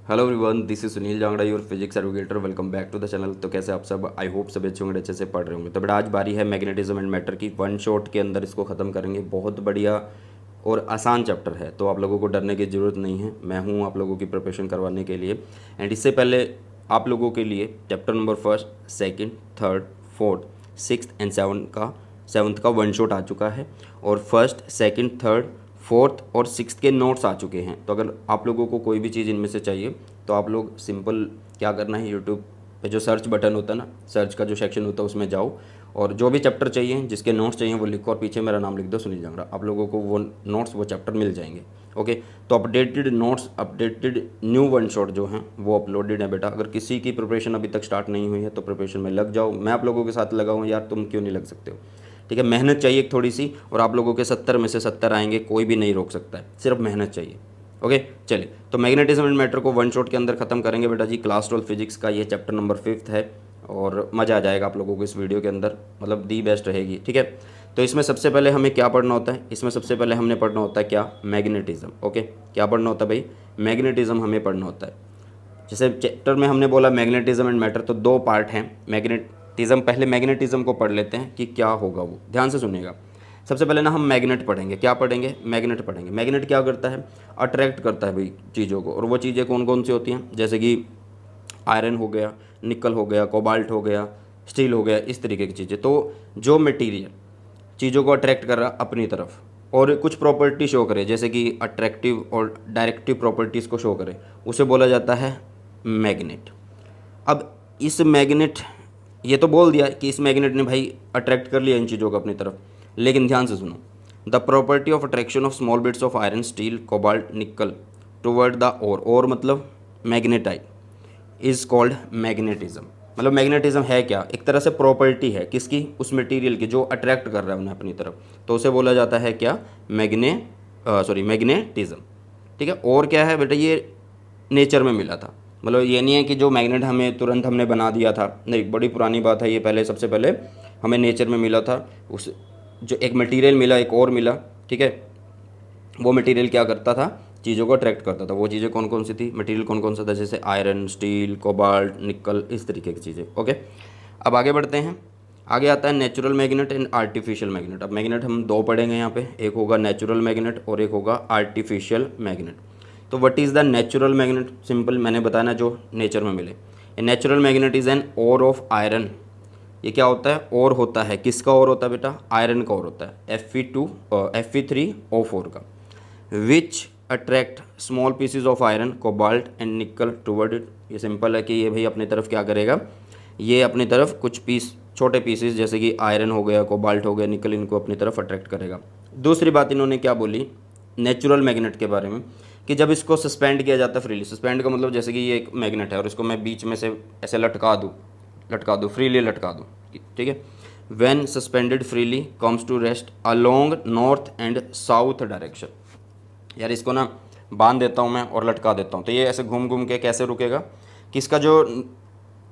Hello everyone, this is Sunil Jangra, your physics advocator. Welcome back to the channel. तो कैसे आप सब? आई होप सब अच्छे होंगे, अच्छे से पढ़ रहे होंगे। तो बेटा आज बारी है मैग्नेटिज्म एंड मैटर की। वन शॉट के अंदर इसको ख़त्म करेंगे। बहुत बढ़िया और आसान चैप्टर है, तो आप लोगों को डरने की ज़रूरत नहीं है। मैं हूँ आप लोगों की प्रिपरेशन करवाने के लिए। एंड इससे पहले आप लोगों के लिए chapter number first, second, third, fourth, six and seventh का वन शॉट आ चुका है। और फर्स्ट, सेकेंड, थर्ड, फोर्थ और सिक्स्थ के नोट्स आ चुके हैं। तो अगर आप लोगों को कोई भी चीज़ इनमें से चाहिए तो आप लोग सिंपल क्या करना है, यूट्यूब पे जो सर्च बटन होता है ना, सर्च का जो सेक्शन होता है उसमें जाओ और जो भी चैप्टर चाहिए, जिसके नोट्स चाहिए वो लिखो और पीछे मेरा नाम लिख दो, सुनील जांगड़ा। आप लोगों को वो नोट्स, वो चैप्टर मिल जाएंगे। ओके, तो updated notes, updated new one shot जो हैं वो अपलोडेड है बेटा। अगर किसी की प्रिपरेशन अभी तक स्टार्ट नहीं हुई है तो प्रिपरेशन में लग जाओ। मैं आप लोगों के साथ लगा हूँ यार, तुम क्यों नहीं लग सकते हो? ठीक है, मेहनत चाहिए एक थोड़ी सी, और आप लोगों के 70 में से 70 आएंगे, कोई भी नहीं रोक सकता है, सिर्फ मेहनत चाहिए। ओके, चलिए तो मैग्नेटिज्म एंड मैटर को वन शॉट के अंदर खत्म करेंगे बेटा जी। क्लास 12 फिजिक्स का ये चैप्टर नंबर 5 है और मज़ा आ जाएगा आप लोगों को इस वीडियो के अंदर, मतलब दी बेस्ट रहेगी। ठीक है, तो इसमें सबसे पहले हमें क्या पढ़ना होता है? इसमें सबसे पहले हमने पढ़ना होता है क्या? मैग्नेटिज्म। ओके, क्या पढ़ना होता है भाई? मैग्नेटिज्म हमें पढ़ना होता है। जैसे चैप्टर में हमने बोला मैग्नेटिज्म एंड मैटर, तो दो पार्ट हैं मैग्नेटिज्म। पहले मैग्नेटिज्म को पढ़ लेते हैं कि क्या होगा वो, ध्यान से सुनिएगा। सबसे पहले ना हम मैग्नेट पढ़ेंगे। क्या पढ़ेंगे? मैग्नेट पढ़ेंगे। मैग्नेट क्या करता है? अट्रैक्ट करता है भाई चीज़ों को। और वो चीज़ें कौन कौन सी होती हैं? जैसे कि आयरन हो गया, निकल हो गया, कोबाल्ट हो गया, स्टील हो गया, इस तरीके की चीज़ें। तो जो मटेरियल चीज़ों को अट्रैक्ट कर रहा अपनी तरफ और कुछ प्रॉपर्टी शो करे, जैसे कि अट्रैक्टिव और डायरेक्टिव प्रॉपर्टीज़ को शो करे, उसे बोला जाता है मैग्नेट। अब इस मैग्नेट, ये तो बोल दिया कि इस मैग्नेट ने भाई अट्रैक्ट कर लिया इन चीज़ों को अपनी तरफ, लेकिन ध्यान से सुनो। The property of attraction of small bits of iron, steel, cobalt, निकल टुवर्ड द और मतलब मैग्नेटाइट इज़ कॉल्ड मैग्नेटिज्म। मतलब मैग्नेटिज्म है क्या? एक तरह से प्रॉपर्टी है किसकी? उस मटेरियल की जो अट्रैक्ट कर रहा है उन्हें अपनी तरफ, तो उसे बोला जाता है क्या? मैग्नेटिज्म। ठीक है, और क्या है बेटा? ये नेचर में मिला था। मतलब ये नहीं है कि जो मैग्नेट हमें तुरंत हमने बना दिया था, नहीं, बड़ी पुरानी बात है ये। पहले सबसे पहले हमें नेचर में मिला था। उस जो एक मटेरियल मिला, एक और मिला। ठीक है, वो मटेरियल क्या करता था? चीज़ों को अट्रैक्ट करता था। वो चीज़ें कौन कौन सी थी? मटेरियल कौन कौन सा था? जैसे आयरन, स्टील, कोबाल्ट, निकल, इस तरीके की चीज़ें। ओके, अब आगे बढ़ते हैं। आगे आता है natural magnet and artificial magnet. अब मैग्नेट हम दो पढ़ेंगे यहाँ पे, एक होगा नेचुरल मैग्नेट और एक होगा आर्टिफिशियल मैग्नेट। तो what is the natural magnet? Simple मैंने बताना, जो नेचर में मिले। A natural magnet is an ore of iron. ये क्या होता है? और होता है। किसका और होता है बेटा? आयरन का और होता है, Fe3O4 का। Which attract small PCs of iron, cobalt and निकल टूवर्ड इट। ये सिंपल है कि ये भाई अपनी तरफ क्या करेगा? ये अपनी तरफ कुछ पीस, छोटे पीसेस जैसे कि आयरन हो गया, कोबाल्ट हो गया, निकल, इनको अपनी तरफ अट्रैक्ट करेगा। दूसरी बात इन्होंने क्या बोली नेचुरल मैग्नेट के बारे में, कि जब इसको सस्पेंड किया जाता है फ्रीली। सस्पेंड का मतलब जैसे कि ये एक मैग्नेट है और इसको मैं बीच में से ऐसे लटका दूँ, फ्रीली लटका दूँ। ठीक है, when suspended freely comes to rest along north and south direction. यार इसको ना बांध देता हूँ मैं और लटका देता हूँ, तो ये ऐसे घूम घूम के कैसे रुकेगा? कि इसका जो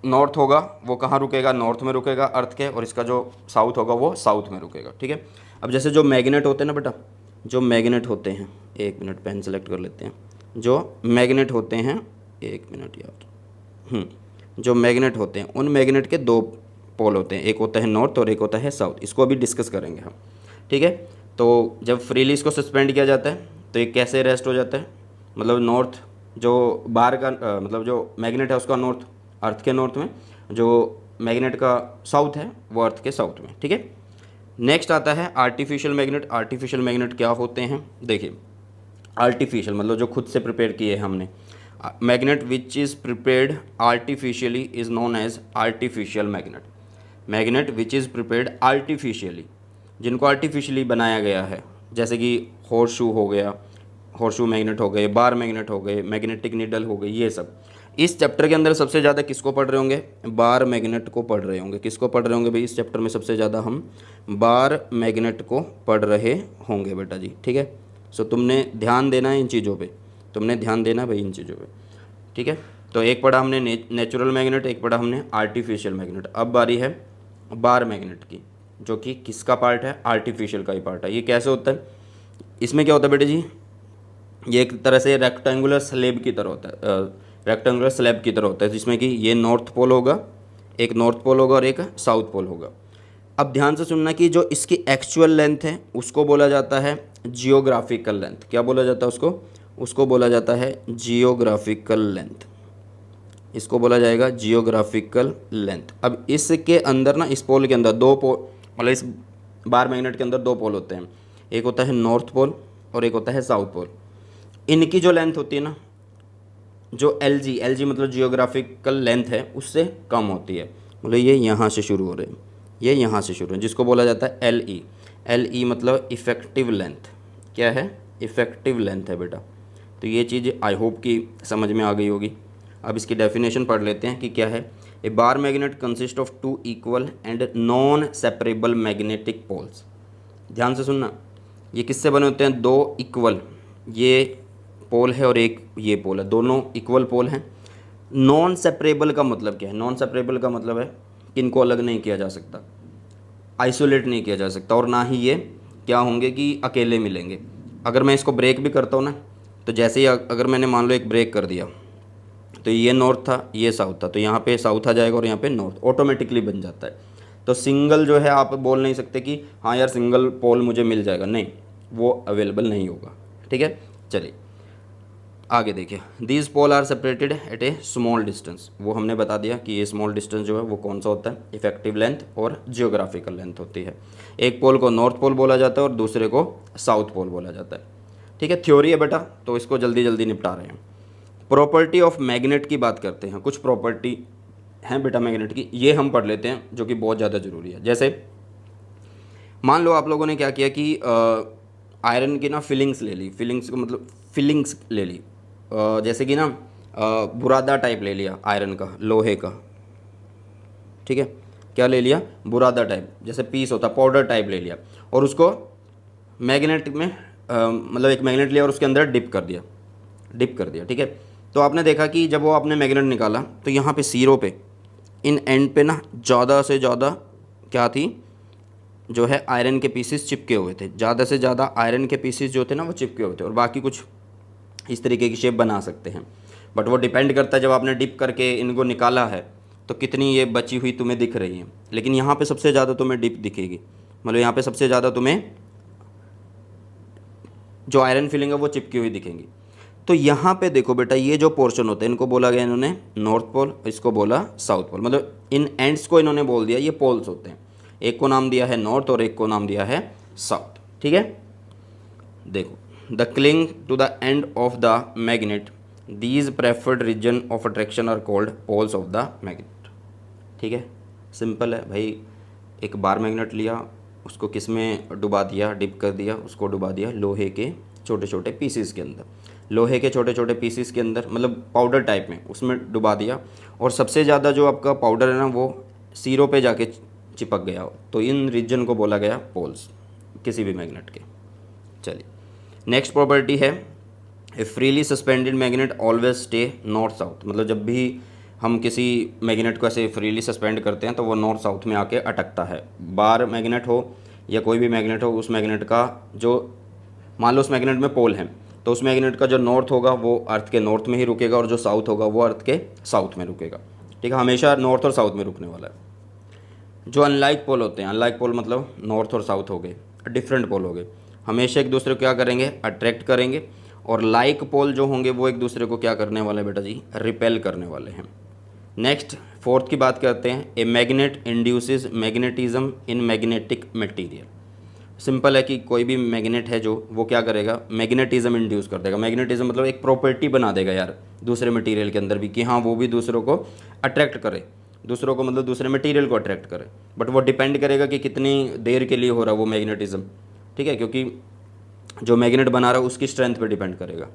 नॉर्थ होगा वो कहाँ रुकेगा? नॉर्थ में रुकेगा अर्थ के, और इसका जो साउथ होगा वो साउथ में रुकेगा। ठीक है, अब जैसे जो मैग्नेट होते हैं ना बेटा, जो मैग्नेट होते हैं, एक मिनट पेन सेलेक्ट कर लेते हैं। जो मैग्नेट होते हैं, एक मिनट यार, जो मैग्नेट होते हैं उन मैग्नेट के दो पोल होते हैं, एक होता है नॉर्थ और एक होता है साउथ। इसको अभी डिस्कस करेंगे हम। ठीक है, तो जब फ्रीली इसको सस्पेंड किया जाता है तो ये कैसे रेस्ट हो जाता है? मतलब नॉर्थ जो बाहर का मतलब जो मैग्नेट है उसका नॉर्थ अर्थ के नॉर्थ में, जो मैग्नेट का साउथ है वो अर्थ के साउथ में। ठीक है, नेक्स्ट आता है आर्टिफिशियल मैग्नेट। आर्टिफिशियल मैग्नेट क्या होते हैं? देखिए, आर्टिफिशियल मतलब जो खुद से प्रिपेयर किए हैं हमने। Magnet which is prepared artificially is known as artificial magnet. Magnet which is prepared artificially, जिनको आर्टिफिशियली बनाया गया है, जैसे कि हॉर्स शू हो गया, हॉर्स शू मैग्नेट हो गए, बार मैग्नेट हो गए, मैग्नेटिक नीडल हो गई, ये सब। इस चैप्टर के अंदर सबसे ज़्यादा किसको पढ़ रहे होंगे? बार मैग्नेट को पढ़ रहे होंगे। किसको पढ़ रहे होंगे भाई? इस चैप्टर में सबसे ज़्यादा हम बार मैग्नेट को पढ़ रहे होंगे बेटा जी। ठीक है, सो तुमने ध्यान देना है इन चीज़ों पे, तुमने ध्यान देना भाई इन चीज़ों पे। ठीक है, तो एक पढ़ा हमने नेचुरल मैग्नेट, एक पढ़ा हमने आर्टिफिशियल मैग्नेट। अब बारी है बार मैग्नेट की, जो कि किसका पार्ट है? आर्टिफिशियल का ही पार्ट है। ये कैसे होता है? इसमें क्या होता है बेटे जी? ये एक तरह से रेक्टेंगुलर स्लेब की तरह होता है, रेक्टेंगुलर स्लैब की तरह होता है, जिसमें कि ये नॉर्थ पोल होगा, एक नॉर्थ पोल होगा और एक साउथ पोल होगा। अब ध्यान से सुनना कि जो इसकी एक्चुअल लेंथ है उसको बोला जाता है जियोग्राफिकल लेंथ। क्या बोला जाता है उसको? उसको बोला जाता है जियोग्राफिकल लेंथ। इसको बोला जाएगा जियोग्राफिकल लेंथ। अब इसके अंदर ना, इस पोल के अंदर दो पोल, मतलब इस बार मैग्नेट के अंदर दो पोल होते हैं, एक होता है नॉर्थ पोल और एक होता है साउथ पोल। इनकी जो लेंथ होती है ना, जो एल जी मतलब जियोग्राफिकल लेंथ है, उससे कम होती है। मतलब ये यहाँ से शुरू हो रहे हैं, ये यहाँ से शुरू है, जिसको बोला जाता है एल ई मतलब इफ़ेक्टिव लेंथ। क्या है? इफ़ेक्टिव लेंथ है बेटा। तो ये चीज़ आई होप कि समझ में आ गई होगी। अब इसकी डेफिनेशन पढ़ लेते हैं कि क्या है। A bar magnet consist of two equal and non separable magnetic poles. ध्यान से सुनना, ये किससे बने होते हैं? दो इक्वल, ये पोल है और एक ये पोल है, दोनों इक्वल पोल हैं। नॉन सेपरेबल का मतलब क्या है? नॉन सेपरेबल का मतलब है कि इनको अलग नहीं किया जा सकता, आइसोलेट नहीं किया जा सकता, और ना ही ये क्या होंगे कि अकेले मिलेंगे। अगर मैं इसको ब्रेक भी करता हूँ ना, तो जैसे ही अगर मैंने मान लो एक ब्रेक कर दिया, तो ये नॉर्थ था, ये साउथ था, तो यहाँ पे साउथ आ जाएगा और यहाँ पे नॉर्थ, ऑटोमेटिकली बन जाता है। तो सिंगल जो है, आप बोल नहीं सकते कि हाँ यार सिंगल पोल मुझे मिल जाएगा, नहीं, वो अवेलेबल नहीं होगा। ठीक है, चलिए आगे देखिए। These pole are separated at a small distance. वो हमने बता दिया कि ये स्मॉल डिस्टेंस जो है वो कौन सा होता है? इफेक्टिव लेंथ और जियोग्राफिकल लेंथ होती है। एक पोल को नॉर्थ पोल बोला जाता है और दूसरे को साउथ पोल बोला जाता है। ठीक है, थ्योरी है बेटा, तो इसको जल्दी जल्दी निपटा रहे हैं। प्रॉपर्टी ऑफ मैग्नेट की बात करते हैं। कुछ प्रॉपर्टी हैं बेटा मैग्नेट की, ये हम पढ़ लेते हैं, जो कि बहुत ज़्यादा ज़रूरी है। जैसे मान लो आप लोगों ने क्या किया कि आयरन की ना फिलिंग्स ले ली, फिलिंग्स को मतलब फिलिंग्स ले ली, जैसे कि ना बुरादा टाइप ले लिया आयरन का, लोहे का। ठीक है, क्या ले लिया? बुरादा टाइप, जैसे पीस होता, पाउडर टाइप ले लिया, और उसको मैग्नेट में मतलब एक मैग्नेट लिया और उसके अंदर डिप कर दिया। ठीक है, तो आपने देखा कि जब वो आपने मैग्नेट निकाला, तो यहाँ पे सीरो पे, इन एंड पे ना ज़्यादा से ज़्यादा क्या थी, जो है आयरन के पीसेस चिपके हुए थे। ज़्यादा से ज़्यादा आयरन के पीसेस जो थे ना वो चिपके हुए थे, और बाकी कुछ इस तरीके की शेप बना सकते हैं। बट वो डिपेंड करता है, जब आपने डिप करके इनको निकाला है तो कितनी ये बची हुई तुम्हें दिख रही है। लेकिन यहाँ पे सबसे ज़्यादा तुम्हें डिप दिखेगी, मतलब यहाँ पे सबसे ज़्यादा तुम्हें जो आयरन फिलिंग है वो चिपकी हुई दिखेंगी। तो यहाँ पे देखो बेटा, ये जो पोर्शन होता है, इनको बोला गया इन्होंने नॉर्थ पोल, इसको बोला साउथ पोल, मतलब इन एंड्स को इन्होंने बोल दिया ये पोल्स होते हैं। एक को नाम दिया है नॉर्थ और एक को नाम दिया है साउथ। ठीक है, देखो, the cling to the end of the magnet, these preferred region of attraction are called poles of the magnet. ठीक है, सिंपल है भाई। एक बार मैग्नेट लिया, उसको किस में डुबा दिया? डिप कर दिया, उसको डुबा दिया लोहे के छोटे छोटे पीसीस के अंदर, लोहे के छोटे छोटे पीसीस के अंदर, मतलब पाउडर टाइप में, उसमें डुबा दिया, और सबसे ज़्यादा जो आपका पाउडर है ना वो सीरो पे जाके चिपक गया, तो इन रीजन को बोला गया पोल्स किसी भी मैग्नेट के। चलिए, नेक्स्ट प्रॉपर्टी है, ए freely suspended magnet always stay north south. मतलब जब भी हम किसी मैग्नेट को ऐसे फ्रीली सस्पेंड करते हैं तो वो नॉर्थ साउथ में आके अटकता है। बार मैग्नेट हो या कोई भी मैग्नेट हो, उस मैग्नेट का जो, मान लो उस मैग्नेट में पोल है, तो उस मैग्नेट का जो नॉर्थ होगा वो अर्थ के नॉर्थ में ही रुकेगा, और जो साउथ होगा वो अर्थ के साउथ में रुकेगा। ठीक है, हमेशा नॉर्थ और साउथ में रुकने वाला है। जो अनलाइक पोल होते हैं, अनलाइक पोल मतलब नॉर्थ और साउथ हो गए, डिफरेंट पोल हो गए, हमेशा एक दूसरे को क्या करेंगे? अट्रैक्ट करेंगे। और लाइक पोल जो होंगे वो एक दूसरे को क्या करने वाले बेटा जी? रिपेल करने वाले हैं। नेक्स्ट, फोर्थ की बात करते हैं, a magnet induces magnetism in magnetic material. Simple है कि कोई भी मैग्नेट है जो, वो क्या करेगा? मैग्नेटिज्म इंड्यूस कर देगा। मैग्नेटिज्म मतलब एक प्रॉपर्टी बना देगा यार दूसरे मटेरियल के अंदर भी, कि हाँ वो भी दूसरों को अट्रैक्ट करे, दूसरों को मतलब दूसरे मटेरियल को अट्रैक्ट करे। बट वो डिपेंड करेगा कि कितनी देर के लिए हो रहा है वो मैग्नेटिज्म। ठीक है, क्योंकि जो मैग्नेट बना रहा है उसकी स्ट्रेंथ पे डिपेंड करेगा।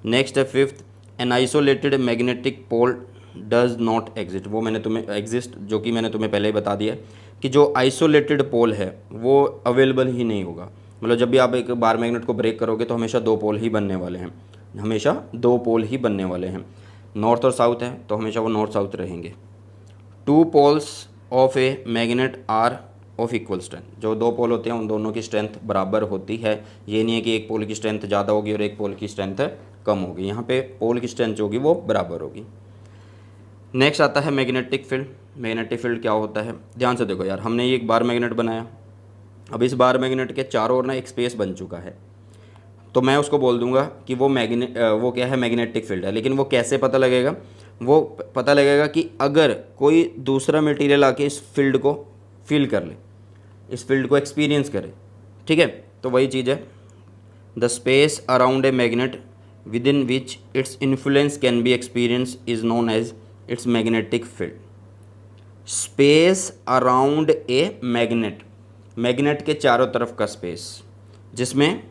नेक्स्ट है fifth, an isolated magnetic pole does not exist. वो मैंने तुम्हें एग्जिस्ट, जो कि मैंने तुम्हें पहले ही बता दिया कि जो आइसोलेटेड पोल है वो अवेलेबल ही नहीं होगा। मतलब जब भी आप एक बार मैग्नेट को ब्रेक करोगे तो हमेशा दो पोल ही बनने वाले हैं, हमेशा दो पोल ही बनने वाले हैं। नॉर्थ और साउथ है तो हमेशा वो नॉर्थ साउथ रहेंगे। Two poles of a magnet are of equal strength. जो दो पोल होते हैं उन दोनों की स्ट्रेंथ बराबर होती है। ये नहीं है कि एक पोल की स्ट्रेंथ ज़्यादा होगी और एक पोल की स्ट्रेंथ कम होगी, यहाँ पे पोल की स्ट्रेंथ जो होगी वो बराबर होगी। नेक्स्ट आता है मैग्नेटिक फील्ड। मैग्नेटिक फील्ड क्या होता है, ध्यान से देखो यार, हमने ये एक बार मैग्नेट बनाया, अब इस बार मैग्नेट के चारों ओर ना एक स्पेस बन चुका है, तो मैं उसको बोल दूंगा कि वो क्या है, मैग्नेटिक फील्ड है। लेकिन वो कैसे पता लगेगा, वो पता लगेगा कि अगर कोई दूसरा मटेरियल आके इस फील्ड को फील कर ले, इस फील्ड को एक्सपीरियंस करे, ठीक है। तो वही चीज़ है, the space around a magnet within which its influence can be experience is known as its magnetic field. Space around a magnet, magnet के चारों तरफ का स्पेस जिसमें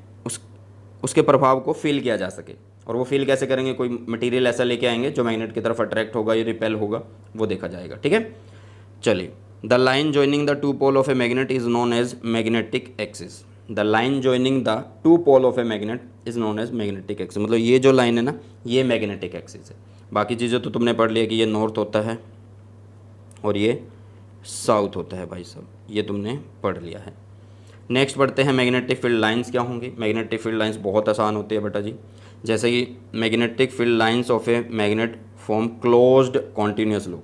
उसके प्रभाव को फील किया जा सके। और वो फील कैसे करेंगे, कोई मटेरियल ऐसा लेके आएंगे जो मैग्नेट की तरफ अट्रैक्ट होगा या रिपेल होगा, वो देखा जाएगा, ठीक है। चलिए, the line joining the two pole of a magnet is known as magnetic axis. The line joining the two pole of a magnet is known as magnetic axis. मतलब ये जो लाइन है ना, ये मैग्नेटिक एक्सिस है। बाकी चीज़ें तो तुमने पढ़ लिया कि ये नॉर्थ होता है और ये साउथ होता है, भाई साहब ये तुमने पढ़ लिया है। नेक्स्ट पढ़ते हैं मैग्नेटिक फील्ड लाइंस क्या होंगी। मैग्नेटिक फील्ड लाइंस बहुत आसान होती है बेटा जी। जैसे कि magnetic field lines of a magnet form closed continuous loop,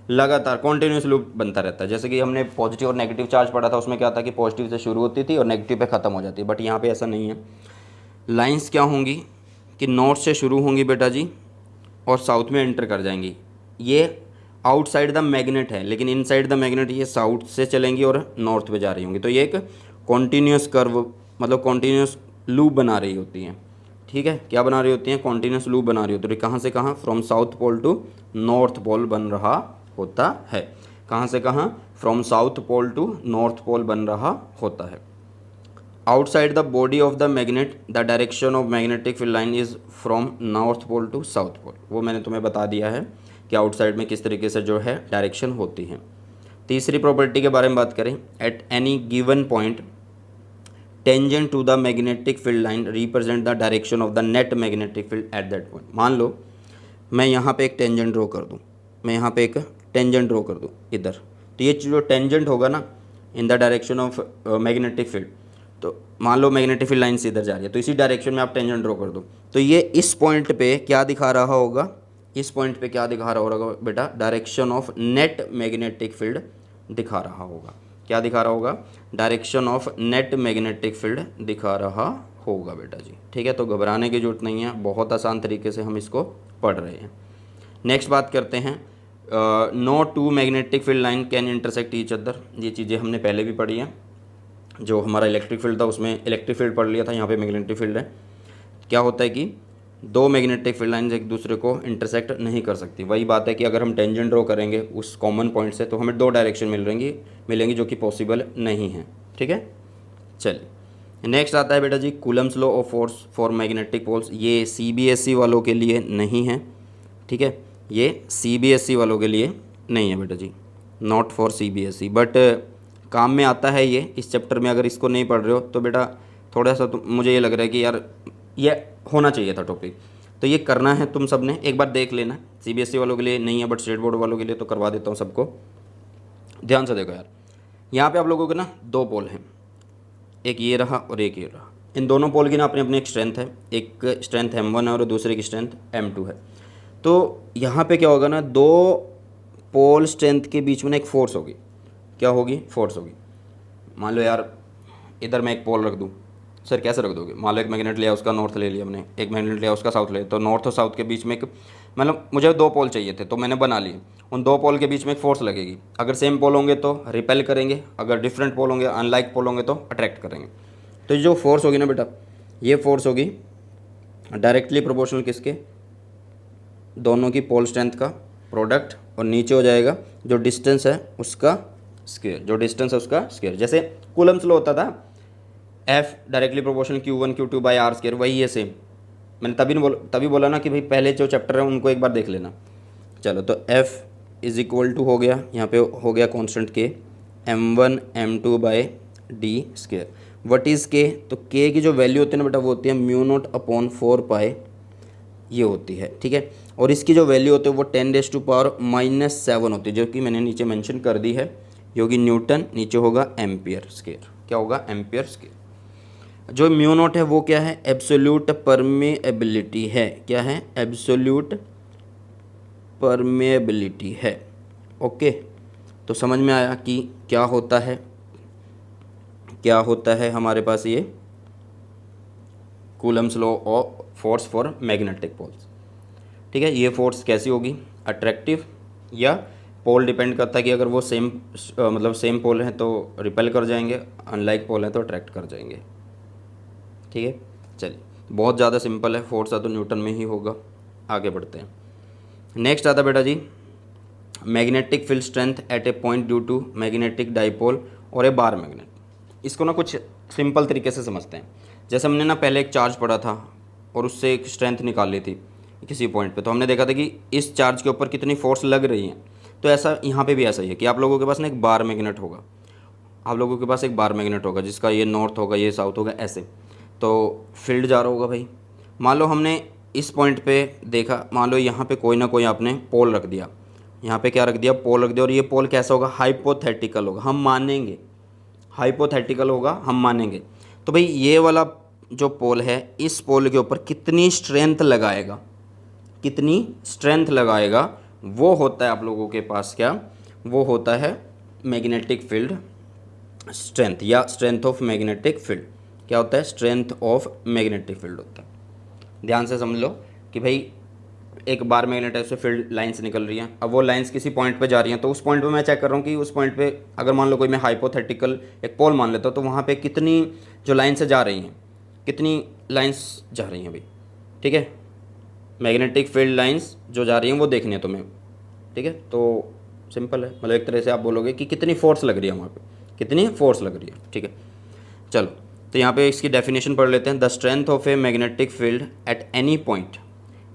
लगातार कॉन्टीन्यूस लूप बनता रहता है। जैसे कि हमने पॉजिटिव और नेगेटिव चार्ज पढ़ा था, उसमें क्या था कि पॉजिटिव से शुरू होती थी और नेगेटिव पे ख़त्म हो जाती है, बट यहाँ पे ऐसा नहीं है। लाइंस क्या होंगी कि नॉर्थ से शुरू होंगी बेटा जी और साउथ में एंटर कर जाएंगी। ये आउटसाइड द मैग्नेट है, लेकिन इनसाइड द मैग्नेट ये साउथ से चलेंगी और नॉर्थ पे जा रही होंगी। तो ये एक कॉन्टीन्यूस कर्व, मतलब कॉन्टीन्यूस लूप बना रही होती हैं, ठीक है। क्या बना रही होती हैं, कॉन्टीन्यूस लूप बना रही होती है। कहाँ से कहाँ, from south pole to north pole बन रहा होता है। कहाँ से कहाँ, from south pole to north pole बन रहा होता है। Outside the body of the magnet the direction of magnetic field line is from north pole to south pole. वो मैंने तुम्हें बता दिया है कि आउटसाइड में किस तरीके से जो है डायरेक्शन होती है। तीसरी प्रॉपर्टी के बारे में बात करें, at any given point tangent to the magnetic field line represent the direction of the net magnetic field at that point. मान लो मैं यहाँ पे एक टेंजेंट ड्रॉ कर दूँ, मैं यहाँ पे एक टेंजेंट ड्रॉ कर दूँ इधर, तो ये जो टेंजेंट होगा ना in the direction of magnetic field, तो मान लो मैग्नेटिक फील्ड लाइन से इधर जा रही है, तो इसी डायरेक्शन में आप टेंजेंट ड्रॉ कर दो, तो ये इस पॉइंट पे क्या दिखा रहा होगा, इस पॉइंट पे क्या दिखा रहा होगा बेटा, direction of net magnetic field दिखा रहा होगा। क्या दिखा रहा होगा, direction of net magnetic field दिखा रहा होगा बेटा जी, ठीक है। तो घबराने की जरूरत नहीं है, बहुत आसान तरीके से हम इसको पढ़ रहे हैं। नेक्स्ट बात करते हैं, no two magnetic field line can intersect each other. ये चीज़ें हमने पहले भी पढ़ी हैं। जो हमारा इलेक्ट्रिक फील्ड था उसमें इलेक्ट्रिक फील्ड पढ़ लिया था, यहाँ पे मैग्नेटिक फील्ड है। क्या होता है कि दो मैग्नेटिक फील्ड लाइंस एक दूसरे को इंटरसेक्ट नहीं कर सकती। वही बात है कि अगर हम टेंजेंट ड्रॉ करेंगे उस कॉमन पॉइंट से, तो हमें दो डायरेक्शन मिलेंगी जो कि पॉसिबल नहीं है, ठीक है। चलिए, नेक्स्ट आता है बेटा जी Coulomb's law of force for magnetic poles. ये CBSE वालों के लिए नहीं है, ठीक है, ये CBSE वालों के लिए नहीं है बेटा जी, नॉट फॉर CBSE, बट काम में आता है ये इस चैप्टर में। अगर इसको नहीं पढ़ रहे हो तो बेटा थोड़ा सा तो मुझे ये लग रहा है कि यार ये होना चाहिए था टॉपिक, तो ये करना है तुम सब ने, एक बार देख लेना। CBSE वालों के लिए नहीं है, बट स्टेट बोर्ड वालों के लिए तो करवा देता हूँ सबको। ध्यान से देखो यार, यहाँ पे आप लोगों के ना दो पोल हैं, एक ये रहा और एक ये रहा। इन दोनों पोल की ना अपनी अपनी एक स्ट्रेंथ है, एक स्ट्रेंथ M1 है और दूसरे की स्ट्रेंथ M2 है। तो यहाँ पे क्या होगा ना, दो पोल स्ट्रेंथ के बीच में ना एक फोर्स होगी। क्या होगी, फोर्स होगी। मान लो यार इधर मैं एक पोल रख दूँ, सर कैसे रख दोगे, मान लो एक मैग्नेट लिया उसका नॉर्थ ले लिया हमने, एक मैग्नेट लिया उसका साउथ ले लिया, तो नॉर्थ और साउथ के बीच में एक, मतलब मुझे दो पोल चाहिए थे तो मैंने बना लिए, उन दो पोल के बीच में एक फोर्स लगेगी। अगर सेम पोल होंगे तो रिपेल करेंगे, अगर डिफरेंट पोल होंगे, अनलाइक पोल होंगे तो अट्रैक्ट करेंगे। तो जो फोर्स होगी ना बेटा, ये फोर्स होगी डायरेक्टली प्रोपोर्शनल किसके, दोनों की पोल स्ट्रेंथ का प्रोडक्ट, और नीचे हो जाएगा जो डिस्टेंस है उसका स्क्वायर, जो डिस्टेंस है उसका स्क्वायर। जैसे कूलम्स लॉ होता था, F directly proportional Q1 Q2 by R square, वही है सेम। मैंने तभी बोला ना कि भाई पहले जो चैप्टर है उनको एक बार देख लेना। चलो, तो F इज इक्वल टू हो गया, यहाँ पे हो गया constant K, M1 M2 by D square. What is K, तो K की जो वैल्यू होती है ना बेटा वो होती है μ0/4 ये होती है, ठीक है। और इसकी जो वैल्यू होती है वो 10⁻⁻⁷ होती है, जो कि मैंने नीचे मेंशन कर दी है। ये होगी न्यूटन, नीचे होगा एम्पियर स्क्वायर। क्या होगा? Ampere square. जो म्यू नॉट है वो क्या है? एब्सोल्यूट परमेएबिलिटी है। क्या है? एब्सोल्यूट परमेएबिलिटी है। ओके, तो समझ में आया कि क्या होता है, क्या होता है हमारे पास ये Coulomb's law of force for magnetic poles. ठीक है, ये फोर्स कैसी होगी? अट्रैक्टिव या पोल डिपेंड करता है कि अगर वो सेम मतलब सेम पोल हैं तो रिपेल कर जाएंगे, अनलाइक पोल हैं तो अट्रैक्ट कर जाएंगे। ठीक है, चलिए बहुत ज़्यादा सिंपल है, फोर्स तो न्यूटन में ही होगा। आगे बढ़ते हैं। नेक्स्ट आता बेटा जी, magnetic field strength at a point due to magnetic dipole और ए बार मैग्नेट। इसको ना कुछ सिंपल तरीके से समझते हैं। जैसे हमने ना पहले एक चार्ज पढ़ा था और उससे एक स्ट्रेंथ निकाल ली थी किसी पॉइंट पे, तो हमने देखा था कि इस चार्ज के ऊपर कितनी फोर्स लग रही है। तो ऐसा यहाँ पे भी ऐसा ही है कि आप लोगों के पास ना एक बार मैग्नेट होगा, आप लोगों के पास एक बार मैग्नेट होगा जिसका ये नॉर्थ होगा, ये साउथ होगा, ऐसे। तो फील्ड जा रहा होगा भाई। मान लो हमने इस पॉइंट पे देखा, मान लो यहाँ पे कोई ना कोई आपने पोल रख दिया, यहाँ पे क्या रख दिया? पोल रख दिया। और ये पोल कैसा होगा? हाइपोथेटिकल होगा, हम मानेंगे हाइपोथेटिकल होगा, हम मानेंगे। तो भाई ये वाला जो पोल है, इस पोल के ऊपर कितनी स्ट्रेंथ लगाएगा, कितनी स्ट्रेंथ लगाएगा, वो होता है आप लोगों के पास क्या? वो होता है मैग्नेटिक फील्ड स्ट्रेंथ या स्ट्रेंथ ऑफ मैग्नेटिक फील्ड। क्या होता है? स्ट्रेंथ ऑफ मैग्नेटिक फील्ड होता है। ध्यान से समझ लो कि भाई एक बार मैग्नेट से फील्ड लाइंस निकल रही हैं, अब वो लाइंस किसी पॉइंट पे जा रही हैं, तो उस पॉइंट पे मैं चेक कर रहा हूँ कि उस पॉइंट पे अगर मान लो कोई मैं हाइपोथेटिकल एक पोल मान लेता हूँ, तो वहाँ पे कितनी जो लाइन्स जा रही हैं, कितनी लाइंस जा रही हैं भाई। ठीक है, मैग्नेटिक फील्ड लाइंस जो जा रही हैं वो देखनी है तुम्हें। ठीक है, तो सिंपल है, मतलब एक तरह से आप बोलोगे कि कितनी फोर्स लग रही है वहाँ पे, कितनी फोर्स लग रही है। ठीक है, चलो तो यहाँ पे इसकी डेफिनेशन पढ़ लेते हैं। The strength of a magnetic field at any point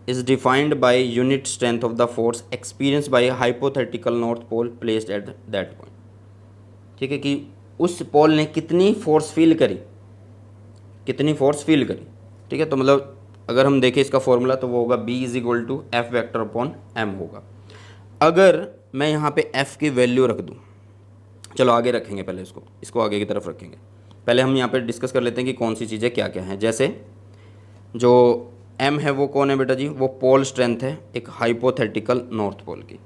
is defined by unit strength of the force experience by hypothetical north pole placed at that point. ठीक है, कि उस पोल ने कितनी फोर्स फील करी, कितनी फोर्स फील करी। ठीक है, तो मतलब अगर हम देखें इसका फॉर्मूला तो वो होगा B is equal to F vector upon M होगा। अगर मैं यहाँ पे F की वैल्यू रख दूँ, चलो आगे रखेंगे, पहले इसको आगे की तरफ रखेंगे। पहले हम यहाँ पे डिस्कस कर लेते हैं कि कौन सी चीज़ें क्या क्या हैं। जैसे जो M है वो कौन है बेटा जी? वो पोल स्ट्रेंथ है एक हाइपोथेटिकल नॉर्थ पोल की,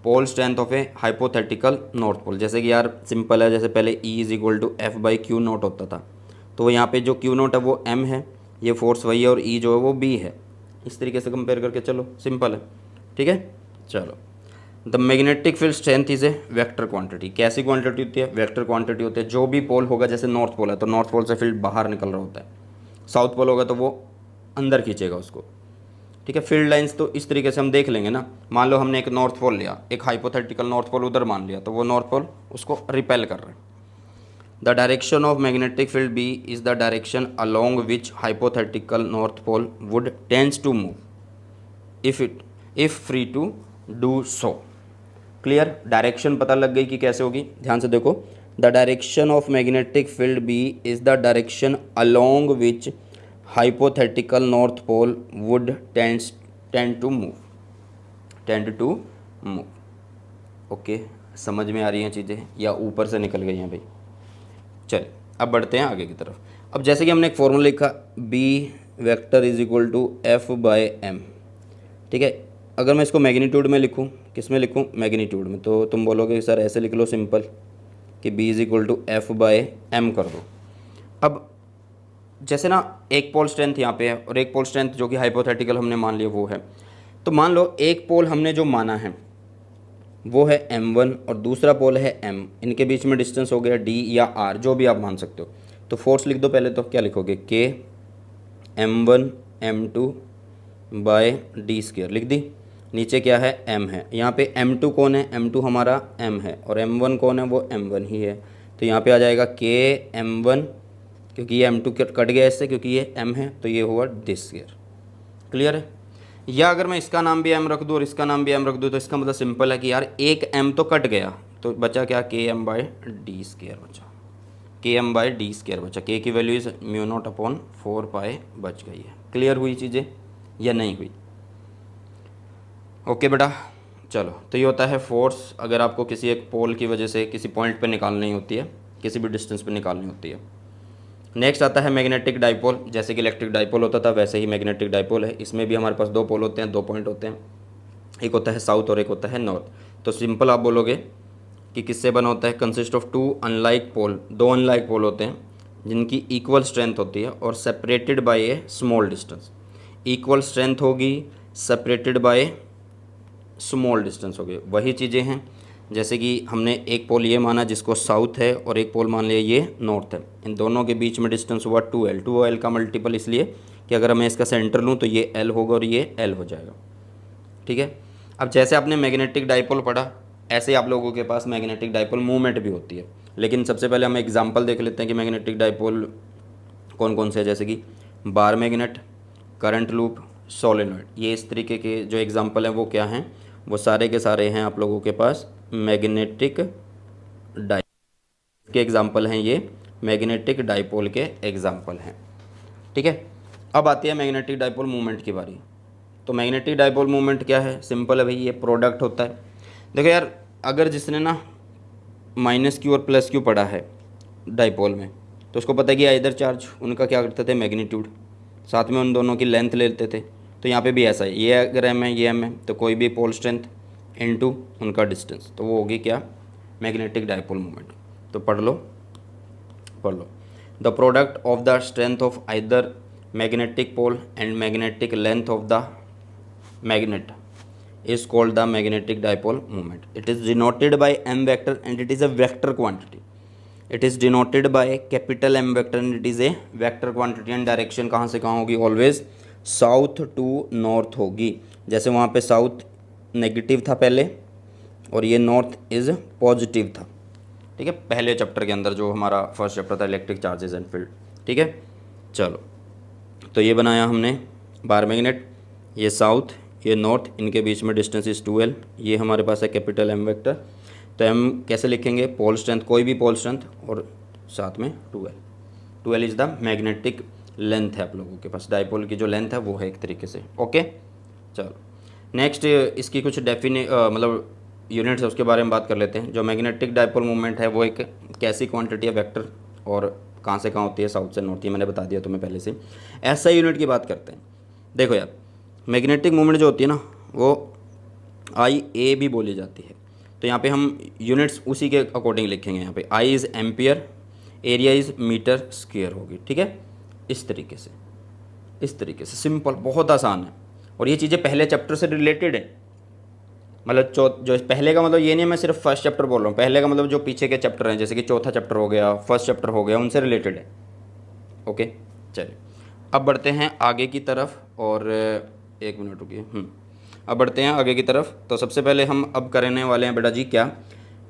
pole strength of a hypothetical north pole. जैसे कि यार सिंपल है, जैसे पहले E is equal to F by Q not होता था, तो यहाँ पे जो क्यू नॉट है वो M है, ये फोर्स वही है, और E जो है वो B है। इस तरीके से कंपेयर करके चलो, सिंपल है। ठीक है, चलो the magnetic field strength is a vector quantity. कैसी क्वांटिटी होती है? वेक्टर क्वांटिटी होती है। जो भी पोल होगा, जैसे नॉर्थ पोल है तो नॉर्थ पोल से फील्ड बाहर निकल रहा होता है, साउथ पोल होगा तो वो अंदर खींचेगा उसको। ठीक है, फील्ड लाइंस तो इस तरीके से हम देख लेंगे ना। मान लो हमने एक नॉर्थ पोल लिया, एक हाइपोथेटिकल नॉर्थ पोल उधर मान लिया, तो वो नॉर्थ पोल उसको रिपेल कर रहे हैं। The direction of magnetic field B is the direction along which hypothetical north pole would tends to move if free to do so. Clear? डायरेक्शन पता लग गई कि कैसे होगी। ध्यान से देखो, the direction of magnetic field B is the direction along which hypothetical north pole would tend to move. Okay, समझ में आ रही हैं चीज़ें या ऊपर से निकल गई हैं भाई? चल अब बढ़ते हैं आगे की तरफ। अब जैसे कि हमने एक फॉर्मूला लिखा, B vector is equal to F by M. ठीक है, अगर मैं इसको मैग्नीट्यूड में लिखूँ, किस में लिखूँ? मैग्नीट्यूड में, तो तुम बोलोगे सर ऐसे लिख लो सिंपल कि B is equal to F by M कर दो। अब जैसे ना एक पोल स्ट्रेंथ यहाँ पे है और एक पोल स्ट्रेंथ जो कि हाइपोथेटिकल हमने मान लिया वो है, तो मान लो एक पोल हमने जो माना है वो है M1 और दूसरा पोल है M, इनके बीच में डिस्टेंस हो गया D या R, जो भी आप मान सकते हो। तो फोर्स लिख दो पहले, तो क्या लिखोगे? K M1 M2 bye D square लिख दी। नीचे क्या है? M है। यहाँ पे M2 कौन है? M2 हमारा M है, और M1 कौन है? वो M1 ही है। तो यहाँ पे आ जाएगा K M1, क्योंकि ये M2 कट गया इससे, क्योंकि ये M है, तो ये हुआ D स्क्वायर। क्लियर है? या अगर मैं इसका नाम भी M रख दूँ और इसका नाम भी M रख दूँ, तो इसका मतलब सिंपल है कि यार एक M तो कट गया, तो बचा क्या? के एम बाई डी स्क्वायर बचा, के एम बाई डी स्क्वायर बचा। के की value is mu naught upon 4 पाई बच गई है। क्लियर हुई चीज़ें या नहीं हुई? ओके बेटा, चलो, तो ये होता है फोर्स अगर आपको किसी एक पोल की वजह से किसी पॉइंट पे निकालनी होती है, किसी भी डिस्टेंस पे निकालनी होती है। नेक्स्ट आता है मैग्नेटिक डाइपोल। जैसे कि इलेक्ट्रिक डाइपोल होता था वैसे ही मैग्नेटिक डाइपोल है। इसमें भी हमारे पास दो पोल होते हैं, दो पॉइंट होते हैं, एक होता है साउथ और एक होता है नॉर्थ। तो सिंपल आप बोलोगे कि किससे बना होता है, कंसिस्ट ऑफ टू अनलाइक पोल, दो अनलाइक पोल होते हैं जिनकी इक्वल स्ट्रेंथ होती है और separated by A small distance. Equal strength होगी, सेपरेटेड बाय स्मॉल डिस्टेंस हो गए, वही चीज़ें हैं। जैसे कि हमने एक पोल ये माना जिसको साउथ है और एक पोल मान लिया ये नॉर्थ है, इन दोनों के बीच में डिस्टेंस हुआ 2L। 2L का मल्टीपल इसलिए कि अगर मैं इसका सेंटर लूँ तो ये L होगा और ये L हो जाएगा। ठीक है। अब जैसे आपने मैग्नेटिक डाइपोल पढ़ा, ऐसे आप लोगों के पास मैग्नेटिक डाइपोल मूवमेंट भी होती है। लेकिन सबसे पहले हम एग्जाम्पल देख लेते हैं कि मैग्नेटिक डाइपोल कौन कौन से है। जैसे कि bar magnet, current loop, solenoid, ये इस तरीके के जो एग्जाम्पल हैं वो क्या हैं, वो सारे के सारे हैं आप लोगों के पास मैग्नेटिक डाइपोल के एग्जाम्पल हैं। ये मैग्नेटिक डाइपोल के एग्जाम्पल हैं। ठीक है। अब आती है मैग्नेटिक डाइपोल मूवमेंट की बारी। तो मैग्नेटिक डाइपोल मूवमेंट क्या है, सिंपल है भाई, ये प्रोडक्ट होता है। देखो यार, अगर जिसने ना माइनस क्यू और प्लस क्यू पढ़ा है डाइपोल में, तो उसको पता है कि इधर चार्ज उनका क्या करते थे, मैग्नीट्यूड, साथ में उन दोनों की लेंथ ले लेते थे। तो यहाँ पे भी ऐसा है, ये अगर एम है ये एम है, तो कोई भी पोल स्ट्रेंथ इनटू उनका डिस्टेंस, तो वो होगी क्या, मैग्नेटिक डाइपोल मोमेंट। तो पढ़ लो, the product of the strength of either magnetic pole and magnetic length of the magnet is called the magnetic dipole moment. It is denoted by m vector and it is a vector quantity. It is denoted by capital M vector and it is a vector quantity and direction कहाँ से कहाँ होगी, always south to north होगी। जैसे वहाँ पे south negative था पहले और ये नॉर्थ इज़ पॉजिटिव था। ठीक है, पहले चैप्टर के अंदर जो हमारा फर्स्ट चैप्टर था इलेक्ट्रिक चार्जेस एंड फील्ड। ठीक है, चलो, तो ये बनाया हमने बार मैग्नेट, ये साउथ ये नॉर्थ, इनके बीच में डिस्टेंस इज 2L। ये हमारे पास है कैपिटल M वेक्टर। तो M कैसे लिखेंगे, पोल स्ट्रेंथ, कोई भी पोल स्ट्रेंथ और साथ में 2L। 2L is the magnetic length है आप लोगों के पास, डाइपोल की जो लेंथ है वो है एक तरीके से। ओके, चलो नेक्स्ट इसकी कुछ मतलब यूनिट्स है उसके बारे में बात कर लेते हैं। जो मैग्नेटिक डाइपोल मूवमेंट है वो एक कैसी क्वांटिटी है, वेक्टर, और कहाँ से कहाँ होती है, साउथ से नॉर्थ, ये मैंने बता दिया तुम्हें पहले से। ऐसा यूनिट की बात करते हैं। देखो यार, मैग्नेटिक मूवमेंट जो होती है ना वो IA भी बोली जाती है। तो यहाँ पे हम यूनिट्स उसी के अकॉर्डिंग लिखेंगे। यहाँ पे I is ampere, area is metre square होगी। ठीक है, इस तरीके से सिंपल, बहुत आसान है। और ये चीज़ें पहले चैप्टर से रिलेटेड है। मतलब जो पहले का मतलब ये नहीं है मैं सिर्फ फर्स्ट चैप्टर बोल रहा हूँ, पहले का मतलब जो पीछे के चैप्टर हैं, जैसे कि चौथा चैप्टर हो गया, फर्स्ट चैप्टर हो गया, उनसे रिलेटेड है। ओके, चलिए अब बढ़ते हैं आगे की तरफ। और एक मिनट रुकिए, अब बढ़ते हैं आगे की तरफ। तो सबसे पहले हम अब करने वाले हैं बेटा जी क्या,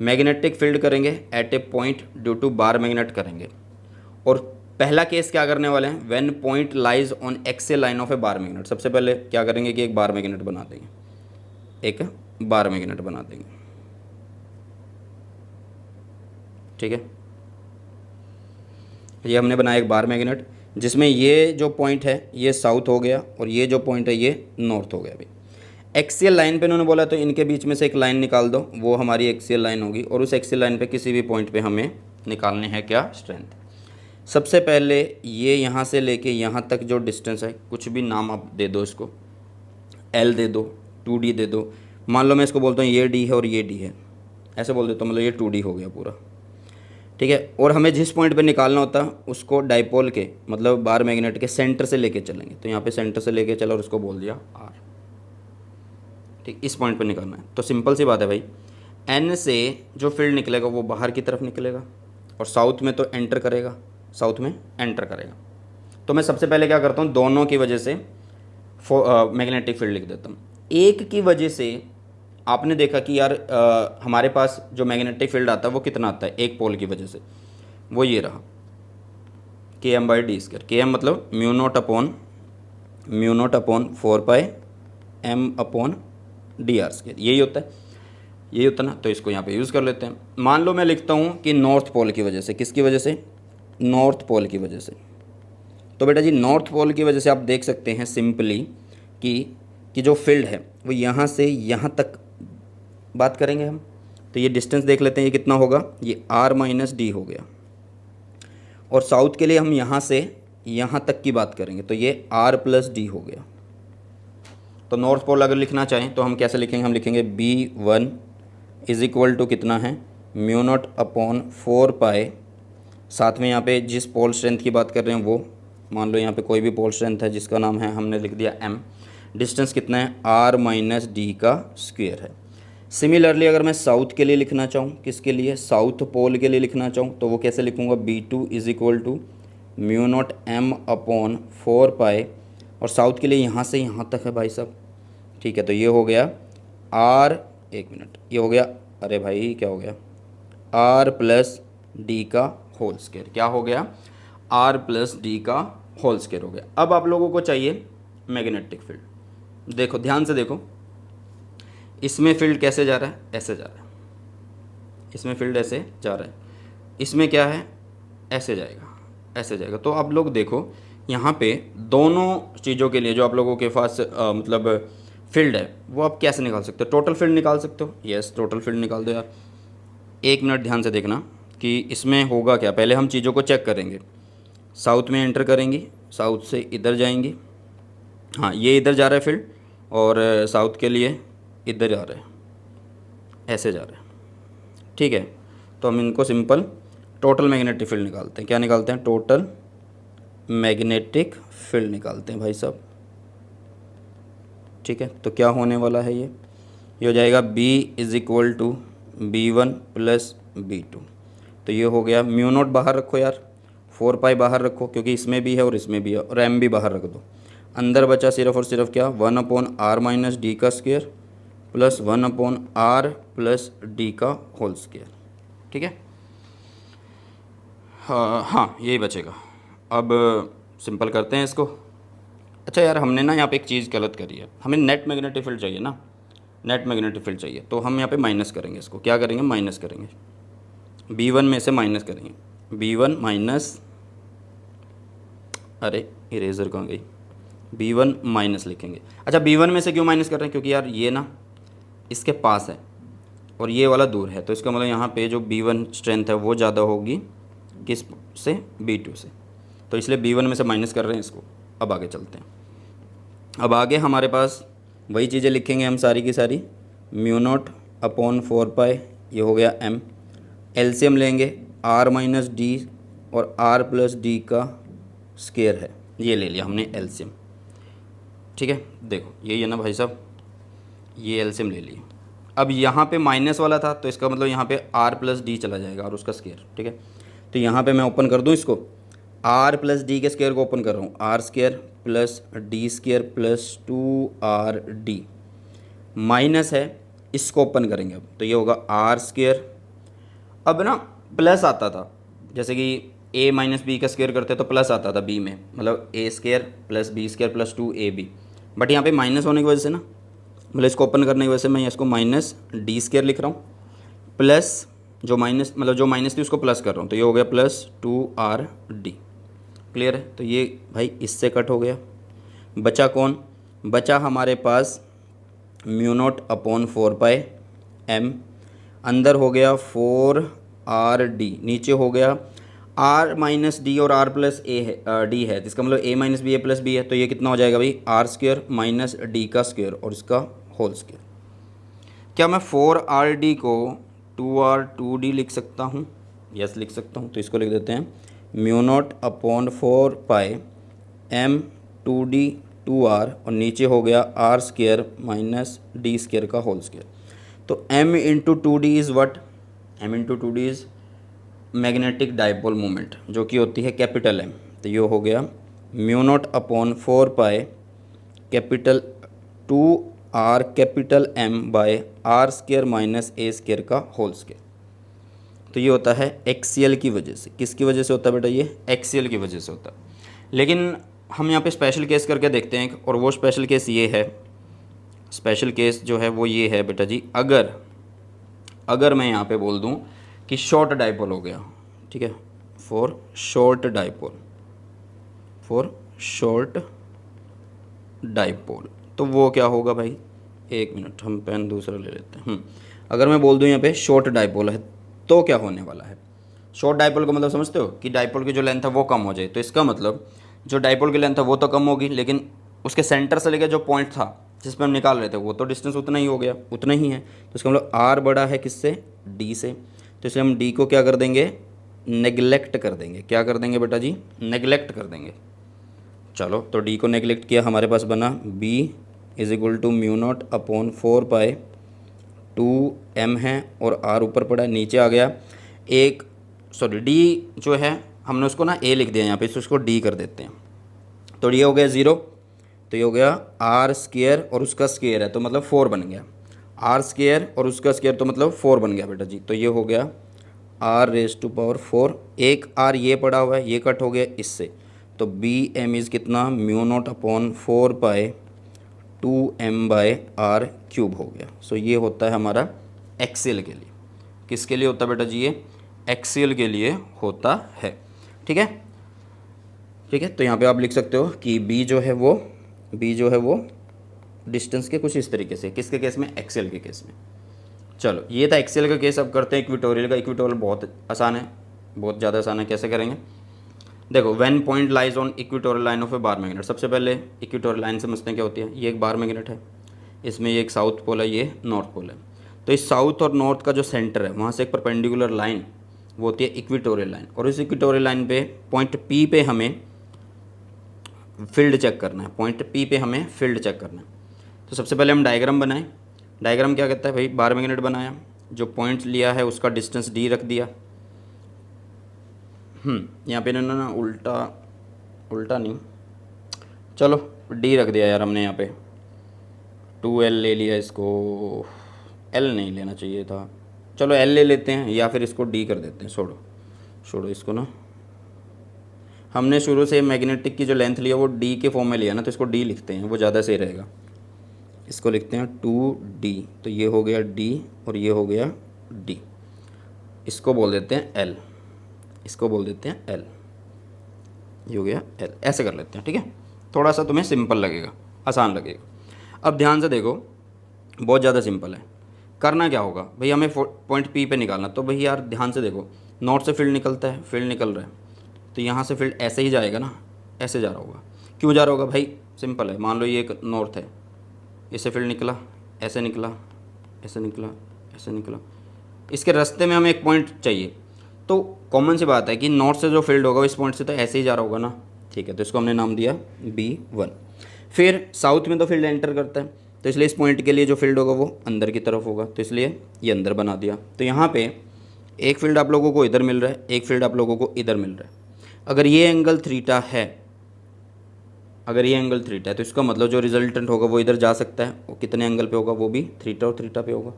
मैग्नेटिक फील्ड करेंगे at a point due to bar magnet करेंगे। और पहला केस क्या करने वाले हैं, when point lies on axial line of a bar magnet. सबसे पहले क्या करेंगे कि एक बार मैग्नेट बना देंगे, एक बार मैग्नेट बना देंगे। ठीक है, ये हमने बनाया एक बार मैग्नेट जिसमें ये जो पॉइंट है ये साउथ हो गया और ये जो पॉइंट है ये नॉर्थ हो गया। अभी एक्सियल लाइन पे इन्होंने बोला तो इनके बीच में से एक लाइन निकाल दो, वो हमारी एक्सियल लाइन होगी। और उस एक्सियल लाइन पे किसी भी पॉइंट पे हमें निकालने हैं क्या, स्ट्रेंथ। सबसे पहले ये यहाँ से लेके यहाँ तक जो डिस्टेंस है, कुछ भी नाम आप दे दो इसको, L दे दो, 2D दे दो। मान लो मैं इसको बोलता हूँ ये D है और ये D है, ऐसे बोल देता हूँ, मतलब ये 2D हो गया पूरा। ठीक है, और हमें जिस पॉइंट पे निकालना होता है उसको डाइपोल के मतलब बार मैग्नेट के सेंटर से लेके चलेंगे। तो यहाँ पे सेंटर से लेके चला और उसको बोल दिया R। ठीक, इस पॉइंट पे निकालना है। तो सिंपल सी बात है भाई, N से जो फील्ड निकलेगा वो बाहर की तरफ निकलेगा और साउथ में तो एंटर करेगा, साउथ में एंटर करेगा। तो मैं सबसे पहले क्या करता हूँ, दोनों की वजह से मैग्नेटिक फील्ड लिख देता हूँ। एक की वजह से आपने देखा कि यार हमारे पास जो मैग्नेटिक फील्ड आता है वो कितना आता है, एक पोल की वजह से, वो ये रहा Km/d²। Km मतलब म्यू नॉट अपॉन 4πm/d², यही होता है, यही होता ना। तो इसको यहाँ पे यूज़ कर लेते हैं। मान लो मैं लिखता हूँ कि नॉर्थ पोल की वजह से, किसकी वजह से, नॉर्थ पोल की वजह से। तो बेटा जी नॉर्थ पोल की वजह से आप देख सकते हैं सिंपली कि जो फील्ड है वो यहाँ से यहाँ तक बात करेंगे हम। तो ये डिस्टेंस देख लेते हैं, ये कितना होगा, ये r माइनस डी हो गया। और साउथ के लिए हम यहाँ से यहाँ तक की बात करेंगे, तो ये r प्लस डी हो गया। तो नॉर्थ पोल अगर लिखना चाहें तो हम कैसे लिखेंगे, हम लिखेंगे B1 इज इक्वल टू कितना है, म्यू नॉट अपॉन 4 पाए, साथ में यहाँ पे जिस पोल स्ट्रेंथ की बात कर रहे हैं वो मान लो यहाँ पे कोई भी पोल स्ट्रेंथ है जिसका नाम है, हमने लिख दिया m। डिस्टेंस कितना है, r माइनस डी का स्क्वायर है। सिमिलरली अगर मैं साउथ के लिए लिखना चाहूँ, किसके लिए, साउथ पोल के लिए लिखना चाहूँ, तो वो कैसे लिखूँगा, B2 is equal to mu not m upon 4 pi, और साउथ के लिए यहाँ से यहाँ तक है भाई साहब, ठीक है। तो ये हो गया r, एक मिनट, ये हो गया, अरे भाई क्या हो गया, r प्लस डी का होल स्क्वायर, क्या हो गया, r प्लस डी का होल स्क्वायर हो गया। अब आप लोगों को चाहिए मैग्नेटिक फील्ड। देखो ध्यान से देखो, इसमें फील्ड कैसे जा रहा है, ऐसे जा रहा है, इसमें फील्ड ऐसे जा रहा है, इसमें क्या है, ऐसे जाएगा, ऐसे जाएगा। तो आप लोग देखो यहाँ पे दोनों चीज़ों के लिए जो आप लोगों के पास मतलब फील्ड है वो आप कैसे निकाल सकते हो, टोटल फील्ड निकाल सकते हो, यस टोटल फील्ड निकाल दो यार। एक मिनट ध्यान से देखना कि इसमें होगा क्या, पहले हम चीज़ों को चेक करेंगे। साउथ में एंटर करेंगे, साउथ से इधर जाएंगे, हाँ ये इधर जा रहा है फील्ड, और साउथ के लिए इधर जा रहा है, ऐसे जा रहा है, ठीक है। तो हम इनको सिंपल टोटल मैग्नेटिक फील्ड निकालते हैं, क्या निकालते हैं, टोटल मैग्नेटिक फील्ड निकालते हैं भाई साहब, ठीक है। तो क्या होने वाला है, ये हो जाएगा B is equal to B1 plus B2। तो ये हो गया, म्यू नॉट बाहर रखो यार, 4 पाई बाहर रखो क्योंकि इसमें भी है और इसमें भी है, और m भी बाहर रख दो। अंदर बचा सिर्फ और सिर्फ क्या, 1 अपॉन r माइनस डी का square plus 1 upon r plus D का होल स्क्वायर, ठीक है। हाँ यही बचेगा। अब सिंपल करते हैं इसको। अच्छा यार हमने ना यहाँ पे एक चीज़ गलत करी है, हमें नेट मैग्नेटिक फील्ड चाहिए ना, नेट मैग्नेटिक फील्ड चाहिए, तो हम यहाँ पे माइनस करेंगे इसको, क्या करेंगे, माइनस करेंगे, B1 में से माइनस करेंगे, B1 माइनस, अरे इरेजर कहाँ गई, B1 माइनस लिखेंगे। अच्छा B1 में से क्यों माइनस कर रहे हैं, क्योंकि यार ये ना इसके पास है और ये वाला दूर है, तो इसका मतलब यहाँ पे जो B1 स्ट्रेंथ है वो ज़्यादा होगी किस से, B2 से, तो इसलिए B1 में से माइनस कर रहे हैं इसको। अब आगे चलते हैं, अब आगे हमारे पास वही चीज़ें लिखेंगे हम सारी की सारी, म्यू नॉट अपॉन 4 पाई, ये हो गया m, एलसीएम लेंगे, r माइनस डी और r प्लस डी का स्क्वायर है, ये ले लिया हमने एलसीएम, ठीक है। देखो यही है ना भाई साहब, ये एलसीएम ले लिया। अब यहाँ पे माइनस वाला था तो इसका मतलब यहाँ पे r प्लस डी चला जाएगा और उसका स्क्वायर, ठीक है। तो यहाँ पे मैं ओपन कर दूँ इसको, r प्लस डी के स्क्वायर को ओपन कर रहा हूँ, R square plus D square plus 2rd, minus है इसको ओपन करेंगे अब, तो ये होगा आर स्क्वायर। अब ना प्लस आता था, जैसे कि a माइनस बी का स्क्वायर करते तो प्लस आता था b में, मतलब a square plus B square plus 2ab, but यहाँ पे माइनस होने की वजह से ना, मतलब इसको ओपन करने की वजह से मैं इसको माइनस डी स्क्वायर लिख रहा हूँ, प्लस जो माइनस मतलब जो माइनस थी उसको प्लस कर रहा हूँ, तो ये हो गया प्लस 2rd, क्लियर है। तो ये भाई इससे कट हो गया, बचा कौन, बचा हमारे पास mu not upon 4 pi m, अंदर हो गया 4rd, नीचे हो गया r माइनस डी और r प्लस ए है डी है, इसका मतलब a minus B A plus B है, तो ये कितना हो जाएगा भाई, आर स्क्वायर माइनस डी का स्क्वायर और इसका होल स्क्वायर। क्या मैं 4rd को 2r2d लिख सकता हूँ, यस लिख सकता हूँ। तो इसको लिख देते हैं mu not upon 4 pi m 2d 2r, और नीचे हो गया R square minus D square का होल स्क्वायर। तो m into 2d is what, m into 2d is magnetic dipole moment, जो कि होती है कैपिटल M। तो ये हो गया mu not upon 4 pi capital 2r capital M by R square minus A square का होल स्क्वायर। तो ये होता है एक्सियल की वजह से, किसकी वजह से होता है बेटा, ये एक्सियल की वजह से होता है। लेकिन हम यहाँ पे स्पेशल केस करके देखते हैं, और वो स्पेशल केस ये है, स्पेशल केस जो है वो ये है बेटा जी, अगर मैं यहाँ पे बोल दूँ कि शॉर्ट डाइपोल हो गया, ठीक है, for short dipole, for short dipole, तो वो क्या होगा भाई, एक मिनट, हम पेन दूसरा ले लेते हैं। अगर मैं बोल दूँ यहाँ पे शॉर्ट डाइपोल है तो क्या होने वाला है? शॉर्ट डाइपोल का मतलब समझते हो कि डाइपोल की जो लेंथ है वो कम हो जाए। तो इसका मतलब जो डाइपोल की लेंथ है वो तो कम होगी, लेकिन उसके सेंटर से लेकर जो पॉइंट था जिस पर हम निकाल रहे थे वो तो डिस्टेंस उतना ही हो गया, उतना ही है। तो इसका मतलब आर बड़ा है किससे? डी से। तो इसलिए हम डी को क्या कर देंगे? नेग्लेक्ट कर देंगे। क्या कर देंगे बेटा जी? नेग्लेक्ट कर देंगे। चलो, तो डी को नेग्लेक्ट किया, हमारे पास बना B is equal to mu not upon 4 pi 2m है, और आर ऊपर पड़ा है, नीचे आ गया एक, सॉरी डी जो है हमने उसको ना ए लिख दिया यहाँ पे, तो उसको डी कर देते हैं। तो ये हो गया 0, तो ये हो गया आर स्क्वेयर और उसका स्क्वेयर है तो मतलब 4 बन गया। आर स्क्वेयर और उसका स्क्वेयर तो मतलब 4 बन गया बेटा जी। तो ये हो गया आर रेज टू पावर 4। एक आर ये पड़ा हुआ है, ये कट हो गया इससे, तो बी एम इज़ कितना? Mu not upon 4 pi 2m by R cube हो गया। सो ये होता है हमारा एक्सेल के लिए। किसके लिए होता है बेटा जी? ये एक्सेल के लिए होता है। ठीक है, ठीक है। तो यहाँ पे आप लिख सकते हो कि बी जो है वो डिस्टेंस के कुछ इस तरीके से, किसके केस में? एक्सेल के केस में। चलो, ये था एक्सेल का केस। अब करते हैं इक्वेटोरियल का। इक्वेटोरियल बहुत आसान है, बहुत ज़्यादा आसान है। कैसे करेंगे? देखो, when point lies on equatorial line of a bar magnet. सबसे पहले इक्वेटोरियल लाइन समझते हैं क्या होती है। ये एक बार मैग्नेट है, इसमें ये एक साउथ पोल है, ये नॉर्थ पोल है। तो इस साउथ और नॉर्थ का जो सेंटर है वहाँ से एक परपेंडिकुलर लाइन वो होती है इक्वेटोरियल लाइन, और इस इक्वेटोरियल लाइन पे पॉइंट पी पे हमें फील्ड चेक करना है। पॉइंट पी पे हमें फील्ड चेक करना है। तो सबसे पहले हम डायग्राम बनाएं। डायग्राम क्या कहता है भाई? बार मैग्नेट बनाया, जो पॉइंट लिया है उसका डिस्टेंस डी रख दिया। यहाँ पे इन्होंने ना उल्टा नहीं, चलो डी रख दिया यार हमने यहाँ पे। 2L ले लिया, इसको L नहीं लेना चाहिए था, चलो L ले लेते हैं, या फिर इसको D कर देते हैं। छोड़ो इसको ना, हमने शुरू से मैग्नेटिक की जो लेंथ लिया वो D के फॉर्म में लिया ना, तो इसको D लिखते हैं, वो ज़्यादा सही रहेगा। इसको लिखते हैं 2D। तो ये हो गया D और ये हो गया D। इसको बोल देते हैं L, इसको बोल देते हैं L, ये हो गया L। ऐसे कर लेते हैं, ठीक है। थोड़ा सा तुम्हें सिंपल लगेगा, आसान लगेगा। अब ध्यान से देखो, बहुत ज़्यादा सिंपल है। करना क्या होगा भाई? हमें पॉइंट पी पे निकालना। तो भाई यार ध्यान से देखो, नॉर्थ से फील्ड निकलता है, फील्ड निकल रहा है, तो यहाँ से फील्ड ऐसे ही जाएगा ना, ऐसे जा रहा होगा। क्यों जा रहा होगा भाई? सिंपल है। मान लो ये एक नॉर्थ है, इससे फील्ड निकला, ऐसे निकला, ऐसे निकला, ऐसे निकला, इसके रास्ते में हमें एक पॉइंट चाहिए। तो कॉमन सी बात है कि नॉर्थ से जो फील्ड होगा इस पॉइंट से तो ऐसे ही जा रहा होगा ना, ठीक है। तो इसको हमने नाम दिया B1। फिर साउथ में तो फील्ड एंटर करता है, तो इसलिए इस पॉइंट के लिए जो फील्ड होगा वो अंदर की तरफ होगा, तो इसलिए ये अंदर बना दिया। तो यहाँ पे एक फील्ड आप लोगों को इधर मिल रहा है, एक फील्ड आप लोगों को इधर मिल रहा है। अगर ये एंगल थीटा है, अगर ये एंगल थीटा है, तो इसका मतलब जो रिजल्टेंट होगा वो इधर जा सकता है। वो कितने एंगल पे होगा? वो भी थीटा और थीटा पे होगा।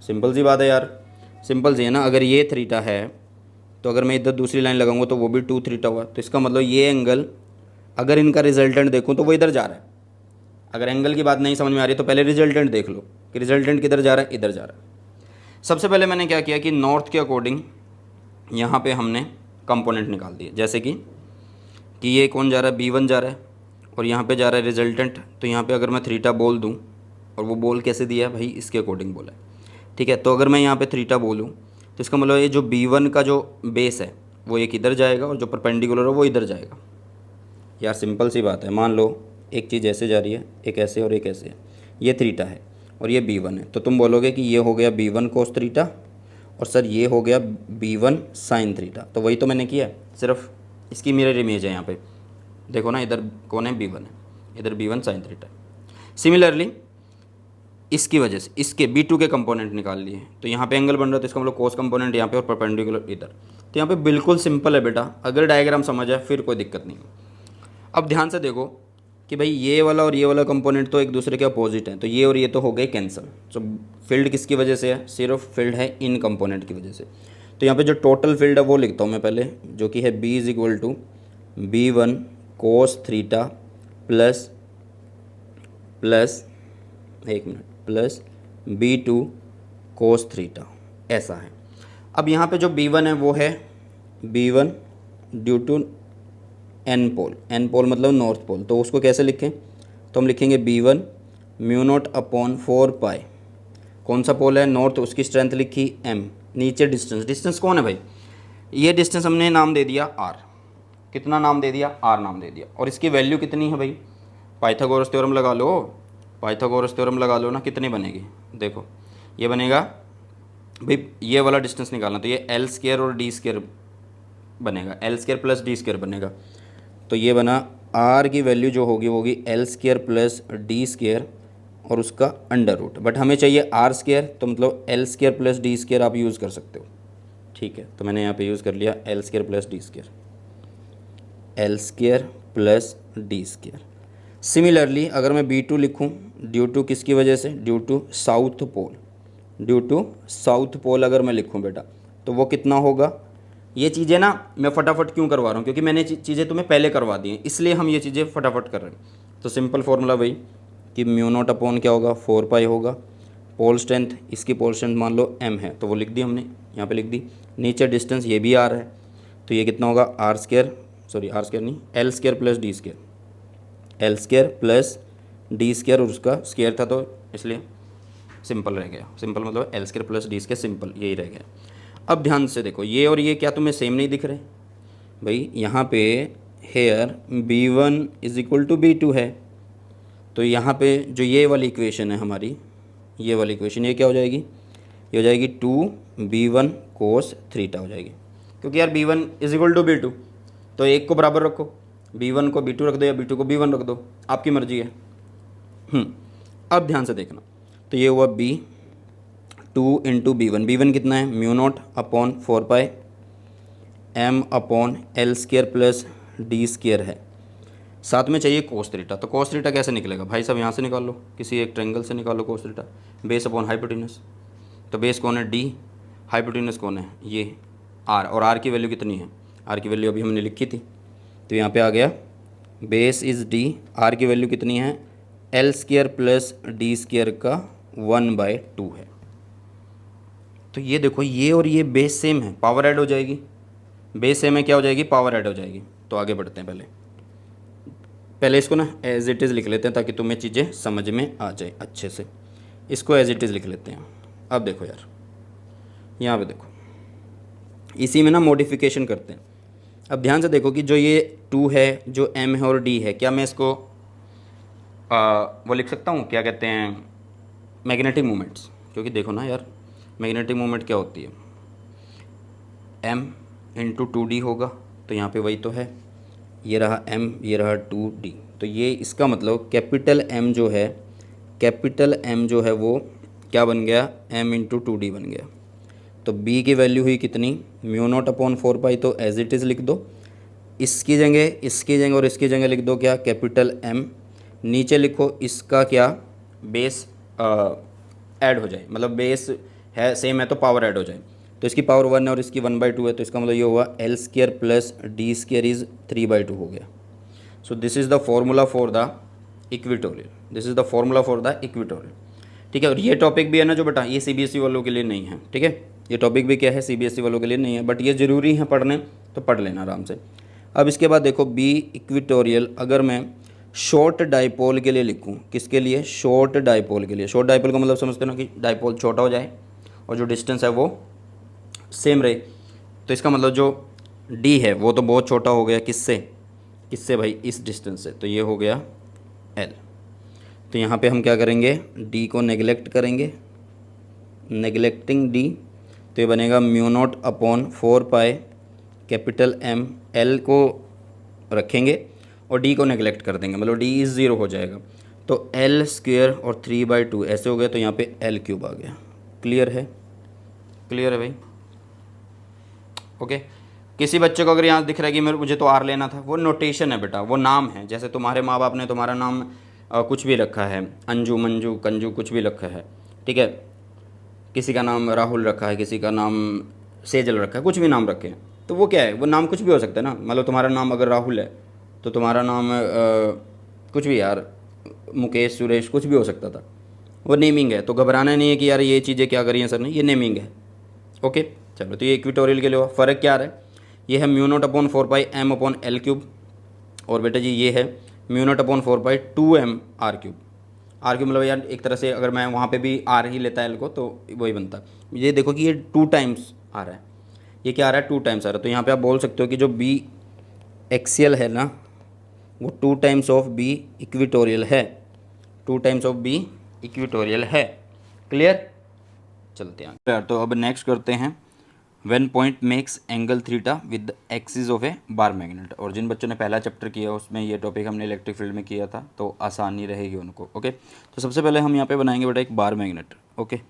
सिंपल सी बात है यार, सिंपल सी है ना। अगर ये थीटा है तो अगर मैं इधर दूसरी लाइन लगाऊंगा तो वो भी 2 थीटा हुआ। तो इसका मतलब ये एंगल, अगर इनका रिजल्टेंट देखूँ तो वो इधर जा रहा है। अगर एंगल की बात नहीं समझ में आ रही तो पहले रिजल्टेंट देख लो कि रिजल्टेंट किधर जा रहा है, इधर जा रहा है। सबसे पहले मैंने क्या किया कि नॉर्थ के अकॉर्डिंग यहाँ पे हमने कंपोनेंट निकाल दिए। जैसे कि ये कौन जा रहा है? B1 जा रहा है, और यहाँ पे जा रहा है रिजल्टेंट। तो यहाँ पे अगर मैं थीटा बोल दूँ, और वो बोल कैसे दिया है भाई? इसके अकॉर्डिंग बोला है, ठीक है। तो अगर मैं यहाँ पे थीटा बोलूँ तो इसका मतलब ये जो B1 का जो बेस है वो एक इधर जाएगा, और जो परपेंडिकुलर है वो इधर जाएगा। यार सिंपल सी बात है। मान लो एक चीज़ ऐसे जा रही है, एक ऐसे और एक ऐसे। ये थीटा है और ये B1 है, तो तुम बोलोगे कि ये हो गया B1 कोस थीटा, और सर ये हो गया B1 साइन थीटा। तो वही तो मैंने किया, सिर्फ इसकी मिरर इमेज है यहाँ पे। देखो ना, इधर कौन है? B1 है, इधर B1 साइन थीटा है। सिमिलरली इसकी वजह से इसके B2 के कंपोनेंट निकाल लिए, तो यहाँ पे एंगल बन रहा है, तो इसका मतलब कोस कंपोनेंट यहाँ पे और परपेंडिकुलर इधर। तो यहाँ पे बिल्कुल सिंपल है बेटा, अगर डायग्राम समझ आए फिर कोई दिक्कत नहीं। अब ध्यान से देखो कि भाई ये वाला और ये वाला कंपोनेंट तो एक दूसरे के अपोजिट हैं, तो ये और ये तो हो गए कैंसिल। तो फील्ड किसकी वजह से है? सिर्फ फील्ड है इन कंपोनेंट की वजह से। तो यहाँ पे जो टोटल फील्ड है वो लिखता हूँ मैं पहले, जो कि है B is equal to B1 cos theta plus एक minute plus B2 cos theta, ऐसा है। अब यहाँ पे जो B1 है वो है B1 due to N pole, N pole मतलब नॉर्थ पोल। तो उसको कैसे लिखें? तो हम लिखेंगे B1 म्यू नॉट अपॉन 4 पाई, कौन सा पोल है, नॉर्थ, उसकी स्ट्रेंथ लिखी m, नीचे डिस्टेंस, डिस्टेंस कौन है भाई, ये डिस्टेंस हमने नाम दे दिया r, कितना नाम दे दिया, r नाम दे दिया, और इसकी वैल्यू कितनी है भाई, पाइथागोरस थ्योरम लगा लो, पाइथागोरस थ्योरम लगा लो ना, कितनी बनेगी, देखो ये बनेगा भाई, ये वाला डिस्टेंस निकालना, तो ये एल स्क्वायर और डी स्क्वायर बनेगा, L square plus D square बनेगा, तो ये बना आर की वैल्यू जो होगी वो होगी L square plus D square और उसका अंडर रूट, बट हमें चाहिए आर स्क्वायर, तो मतलब L square plus D square आप यूज़ कर सकते हो, ठीक है, तो मैंने यहाँ पे यूज़ कर लिया L square plus D square, L square plus D square. Similarly अगर मैं B2 लिखूँ, ड्यू टू किसकी वजह से, due to south pole, due to south pole अगर मैं लिखूँ बेटा, तो वो कितना होगा, ये चीज़ें ना मैं फटाफट क्यों करवा रहा हूँ, क्योंकि मैंने चीज़ें तुम्हें पहले करवा दी हैं, इसलिए हम ये चीज़ें फटाफट कर रहे हैं। तो सिंपल फार्मूला भाई कि म्यू नॉट अपॉन क्या होगा, 4 पाई होगा, पोल स्ट्रेंथ, इसकी पोल स्ट्रेंथ मान लो m है, तो वो लिख दी हमने, यहाँ पे लिख दी, नीचे डिस्टेंस ये भी r है, तो ये कितना होगा, R square, sorry R square नहीं, L square plus D square, L square plus D square, और उसका स्क्वायर था तो इसलिए सिंपल रह गया, सिंपल मतलब L square plus D square, simple यही रह गया। अब ध्यान से देखो, ये और ये क्या तुम्हें सेम नहीं दिख रहे भाई, यहाँ पे hair b1 is equal to b2 है, तो यहाँ पे जो ये वाली इक्वेशन है हमारी, ये वाली इक्वेशन, ये क्या हो जाएगी, ये हो जाएगी 2b1 कोस थीटा हो जाएगी, क्योंकि यार b1 is equal to b2, तो एक को बराबर रखो, b1 को b2 रख दो या b2 को b1 रख दो, आपकी मर्जी है। अब ध्यान से देखना, तो ये हुआ b2 इंटू b1, b1 कितना है, mu not upon 4 pi m upon L square plus D square है, साथ में चाहिए कोस थीटा, तो कोस थीटा कैसे निकलेगा भाई साहब, यहाँ से निकाल लो, किसी एक ट्रायंगल से निकालो cos theta, base upon hypotenuse, तो बेस कौन है d, हाइपोटेनस कौन है ये r, और r की वैल्यू कितनी है, r की वैल्यू अभी हमने लिखी थी, तो यहाँ पे आ गया बेस इज़ d, r की वैल्यू कितनी है, L square plus D square का 1/2 है, तो ये देखो ये और ये बेस सेम है, पावर ऐड हो जाएगी, बेस सेम है क्या हो जाएगी, पावर ऐड हो जाएगी। तो आगे बढ़ते हैं, पहले इसको ना एज इट इज़ लिख लेते हैं ताकि तुम्हें चीज़ें समझ में आ जाए अच्छे से, इसको एज इट इज़ लिख लेते हैं। अब देखो यार, यहाँ पे देखो, इसी में ना मॉडिफिकेशन करते हैं। अब ध्यान से देखो कि जो ये 2 है, जो m है और d है, क्या मैं इसको वो लिख सकता हूँ, क्या कहते हैं, मैग्नेटिक मोमेंट्स, क्योंकि देखो ना यार मैग्नेटिक मोमेंट क्या होती है, m इंटू 2d होगा, तो यहाँ पे वही तो है, ये रहा m, ये रहा 2d, तो ये इसका मतलब कैपिटल M जो है, कैपिटल M जो है वो क्या बन गया, m इंटू 2d बन गया, तो b की वैल्यू हुई कितनी, म्यू नॉट अपॉन 4 पाई, तो एज इट इज़ लिख दो, इसकी जगह और इसकी जगह लिख दो क्या, कैपिटल M, नीचे लिखो इसका क्या, बेस ऐड हो जाए, मतलब बेस है सेम है तो पावर ऐड हो जाए, तो इसकी पावर 1 है और इसकी 1/2 है, तो इसका मतलब ये हुआ L square plus D square is 3/2 हो गया। So this is the formula for the equatorial, this is the formula for the equatorial, ठीक है। और ये टॉपिक भी है ना जो बेटा, ये CBSE वालों के लिए नहीं है, ठीक है, ये टॉपिक भी क्या है, CBSE वालों के लिए नहीं है, बट ये ज़रूरी है पढ़ने, तो पढ़ लेना आराम से। अब इसके बाद देखो बी इक्वेटोरियल, अगर मैं शॉर्ट डाइपोल के लिए लिखूँ, किसके लिए, शॉर्ट डाइपोल के लिए, शॉर्ट डाइपोल का मतलब समझते हो ना कि डाइपोल छोटा हो जाए और जो डिस्टेंस है वो सेम रहे, तो इसका मतलब जो डी है वो तो बहुत छोटा हो गया, किससे भाई, इस डिस्टेंस से, तो ये हो गया एल, तो यहाँ पे हम क्या करेंगे, डी को नेगलेक्ट करेंगे, नेगलेक्टिंग डी, तो ये बनेगा mu naught upon 4 pi capital M, L को रखेंगे और डी को नेगलेक्ट कर देंगे, मतलब डी इज़ 0 हो जाएगा, तो एल स्क्वायर और 3/2 ऐसे हो गए, तो यहाँ पे एल क्यूब आ गया। क्लियर है, क्लियर है भाई, ओके। किसी बच्चे को अगर यहाँ दिख रहा है कि मुझे तो आर लेना था, वो नोटेशन है बेटा, वो नाम है, जैसे तुम्हारे माँ बाप ने तुम्हारा नाम कुछ भी रखा है, अंजू मंजू कंजू कुछ भी रखा है, ठीक है, किसी का नाम राहुल रखा है, किसी का नाम सेजल रखा है, कुछ भी नाम रखे हैं, तो वो क्या है, वो नाम कुछ भी हो सकता है ना, मतलब तुम्हारा नाम अगर राहुल है तो तुम्हारा नाम कुछ भी यार, मुकेश सुरेश कुछ भी हो सकता था, वो नेमिंग है, तो घबराना नहीं है कि यार ये चीज़ें क्या करी हैं सर ने, ये नेमिंग है, ओके। चलो, तो ये इक्वेटोरियल के लिए हुआ, फ़र्क क्या आ रहा है, ये है mu not upon 4 pi M upon L cube, और बेटा जी ये है mu not upon 4 pi 2M R cube. R cube मतलब यार एक तरह से अगर मैं वहाँ पे भी आर ही लेता एल को तो वही बनता। ये देखो कि ये 2 टाइम्स आ रहा है, ये क्या आ रहा है 2 टाइम्स आ रहा है, तो यहाँ पे आप बोल सकते हो कि जो बी एक्सियल है ना वो 2 टाइम्स ऑफ बी इक्विटोरियल है, 2 टाइम्स ऑफ बी इक्विटोरियल है। क्लियर, चलते हैं यार। तो अब नेक्स्ट करते हैं when point makes angle theta with axis of a bar magnet. और जिन बच्चों ने पहला चैप्टर किया उसमें ये टॉपिक हमने इलेक्ट्रिक फील्ड में किया था, तो आसानी रहेगी उनको। ओके, तो सबसे पहले हम यहाँ पे बनाएंगे बेटा एक बार मैग्नेट। ओके,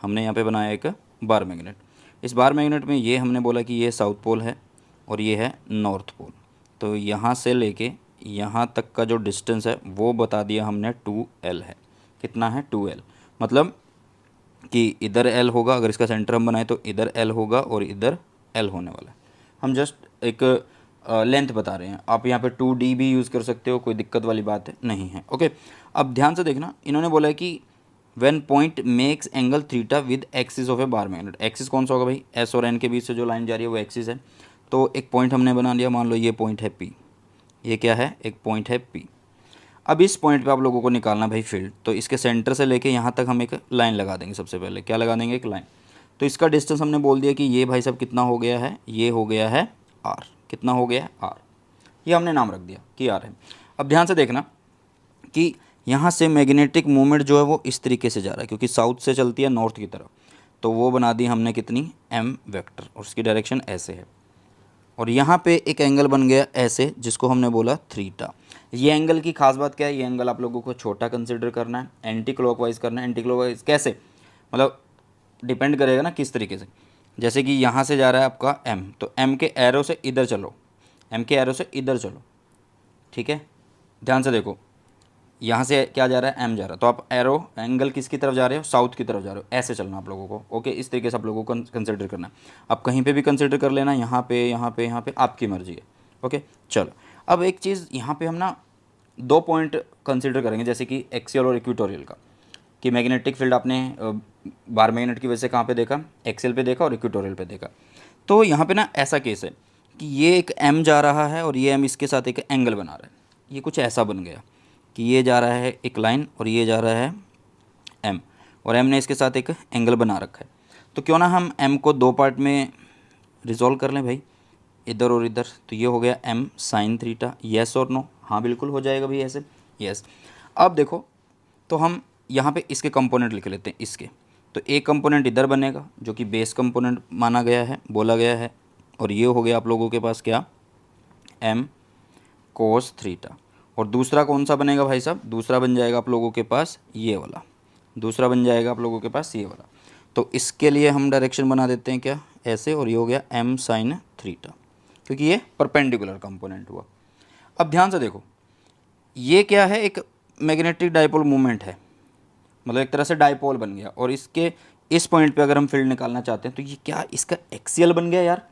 हमने यहाँ पे बनाया एक बार मैग्नेट। इस बार मैग्नेट में ये हमने बोला कि ये साउथ पोल है और ये है नॉर्थ पोल। तो यहाँ से लेके यहाँ तक का जो डिस्टेंस है वो बता दिया हमने 2L है। कितना है 2L, मतलब कि इधर L होगा, अगर इसका सेंटर हम बनाए तो इधर L होगा और इधर L होने वाला है। हम जस्ट एक लेंथ बता रहे हैं, आप यहाँ पे 2D भी यूज़ कर सकते हो, कोई दिक्कत वाली बात नहीं है। ओके, अब ध्यान से देखना, इन्होंने बोला है कि when point makes angle theta with axis of a bar magnet. Axis कौन सा होगा भाई, S और N के बीच से जो लाइन जा रही है वो एक्सिस है। तो एक पॉइंट हमने बना लिया, मान लो ये पॉइंट है P, ये क्या है, एक पॉइंट है P। अब इस पॉइंट पे आप लोगों को निकालना भाई फील्ड, तो इसके सेंटर से लेके यहाँ तक हम एक लाइन लगा देंगे। सबसे पहले क्या लगा देंगे, एक लाइन। तो इसका डिस्टेंस हमने बोल दिया कि ये भाई साहब कितना हो गया है, ये हो गया है R। कितना हो गया है R, ये हमने नाम रख दिया कि R है। अब ध्यान से देखना कि यहाँ से मैग्नेटिक मूवमेंट जो है वो इस तरीके से जा रहा है, क्योंकि साउथ से चलती है नॉर्थ की तरफ, तो वो बना दी हमने कितनी, M वेक्टर, और उसकी डायरेक्शन ऐसे है। और यहाँ पे एक एंगल बन गया ऐसे, जिसको हमने बोला थीटा। ये एंगल की खास बात क्या है, ये एंगल आप लोगों को छोटा कंसिडर करना है, एंटी क्लॉकवाइज करना है। एंटी क्लॉकवाइज कैसे, मतलब डिपेंड करेगा ना किस तरीके से। जैसे कि यहाँ से जा रहा है आपका M, तो M के एरो से इधर चलो, M के एरो से इधर चलो, ठीक है। ध्यान से देखो, यहाँ से क्या जा रहा है, M जा रहा है, तो आप एरो एंगल किसकी तरफ जा रहे हो, साउथ की तरफ जा रहे हो, ऐसे चलना आप लोगों को। ओके, इस तरीके से आप लोगों को कंसिडर करना है। आप कहीं पे भी कंसिडर कर लेना, यहाँ पे यहाँ पे यहाँ पे, आपकी मर्जी है। ओके, चलो अब एक चीज़ यहाँ पे हम ना 2 पॉइंट कंसिडर करेंगे, जैसे कि एक्सियल और इक्वेटोरियल का, कि मैग्नेटिक फील्ड आपने बार मैग्नेट की वजह से कहाँ पे देखा, एक्सियल पे देखा और इक्वेटोरियल पे देखा। तो यहाँ पे ना ऐसा केस है कि ये एक M जा रहा है और ये M इसके साथ एक एंगल बना रहा है। ये कुछ ऐसा बन गया कि ये जा रहा है एक लाइन और ये जा रहा है M, और M ने इसके साथ एक एंगल बना रखा है। तो क्यों ना हम M को 2 पार्ट में रिजॉल्व कर लें भाई, इधर और इधर। तो ये हो गया M साइन थीटा, येस और नो, हाँ बिल्कुल हो जाएगा भाई ऐसे, यस। अब देखो, तो हम यहाँ पे इसके कंपोनेंट लिख लेते हैं इसके। तो एक कंपोनेंट इधर बनेगा जो कि बेस कंपोनेंट माना गया है, बोला गया है, और ये हो गया आप लोगों के पास क्या, M कोस थीटा। और दूसरा कौन सा बनेगा भाई साहब, दूसरा बन जाएगा आप लोगों के पास ये वाला, दूसरा बन जाएगा आप लोगों के पास ये वाला। तो इसके लिए हम डायरेक्शन बना देते हैं क्या, ऐसे, और ये हो गया M साइन थीटा, क्योंकि ये परपेंडिकुलर कंपोनेंट हुआ। अब ध्यान से देखो, ये क्या है, एक मैग्नेटिक डाइपोल मूवमेंट है, मतलब एक तरह से डाइपोल बन गया। और इसके इस पॉइंट पे अगर हम फील्ड निकालना चाहते हैं तो ये क्या, इसका एक्सियल बन गया यार,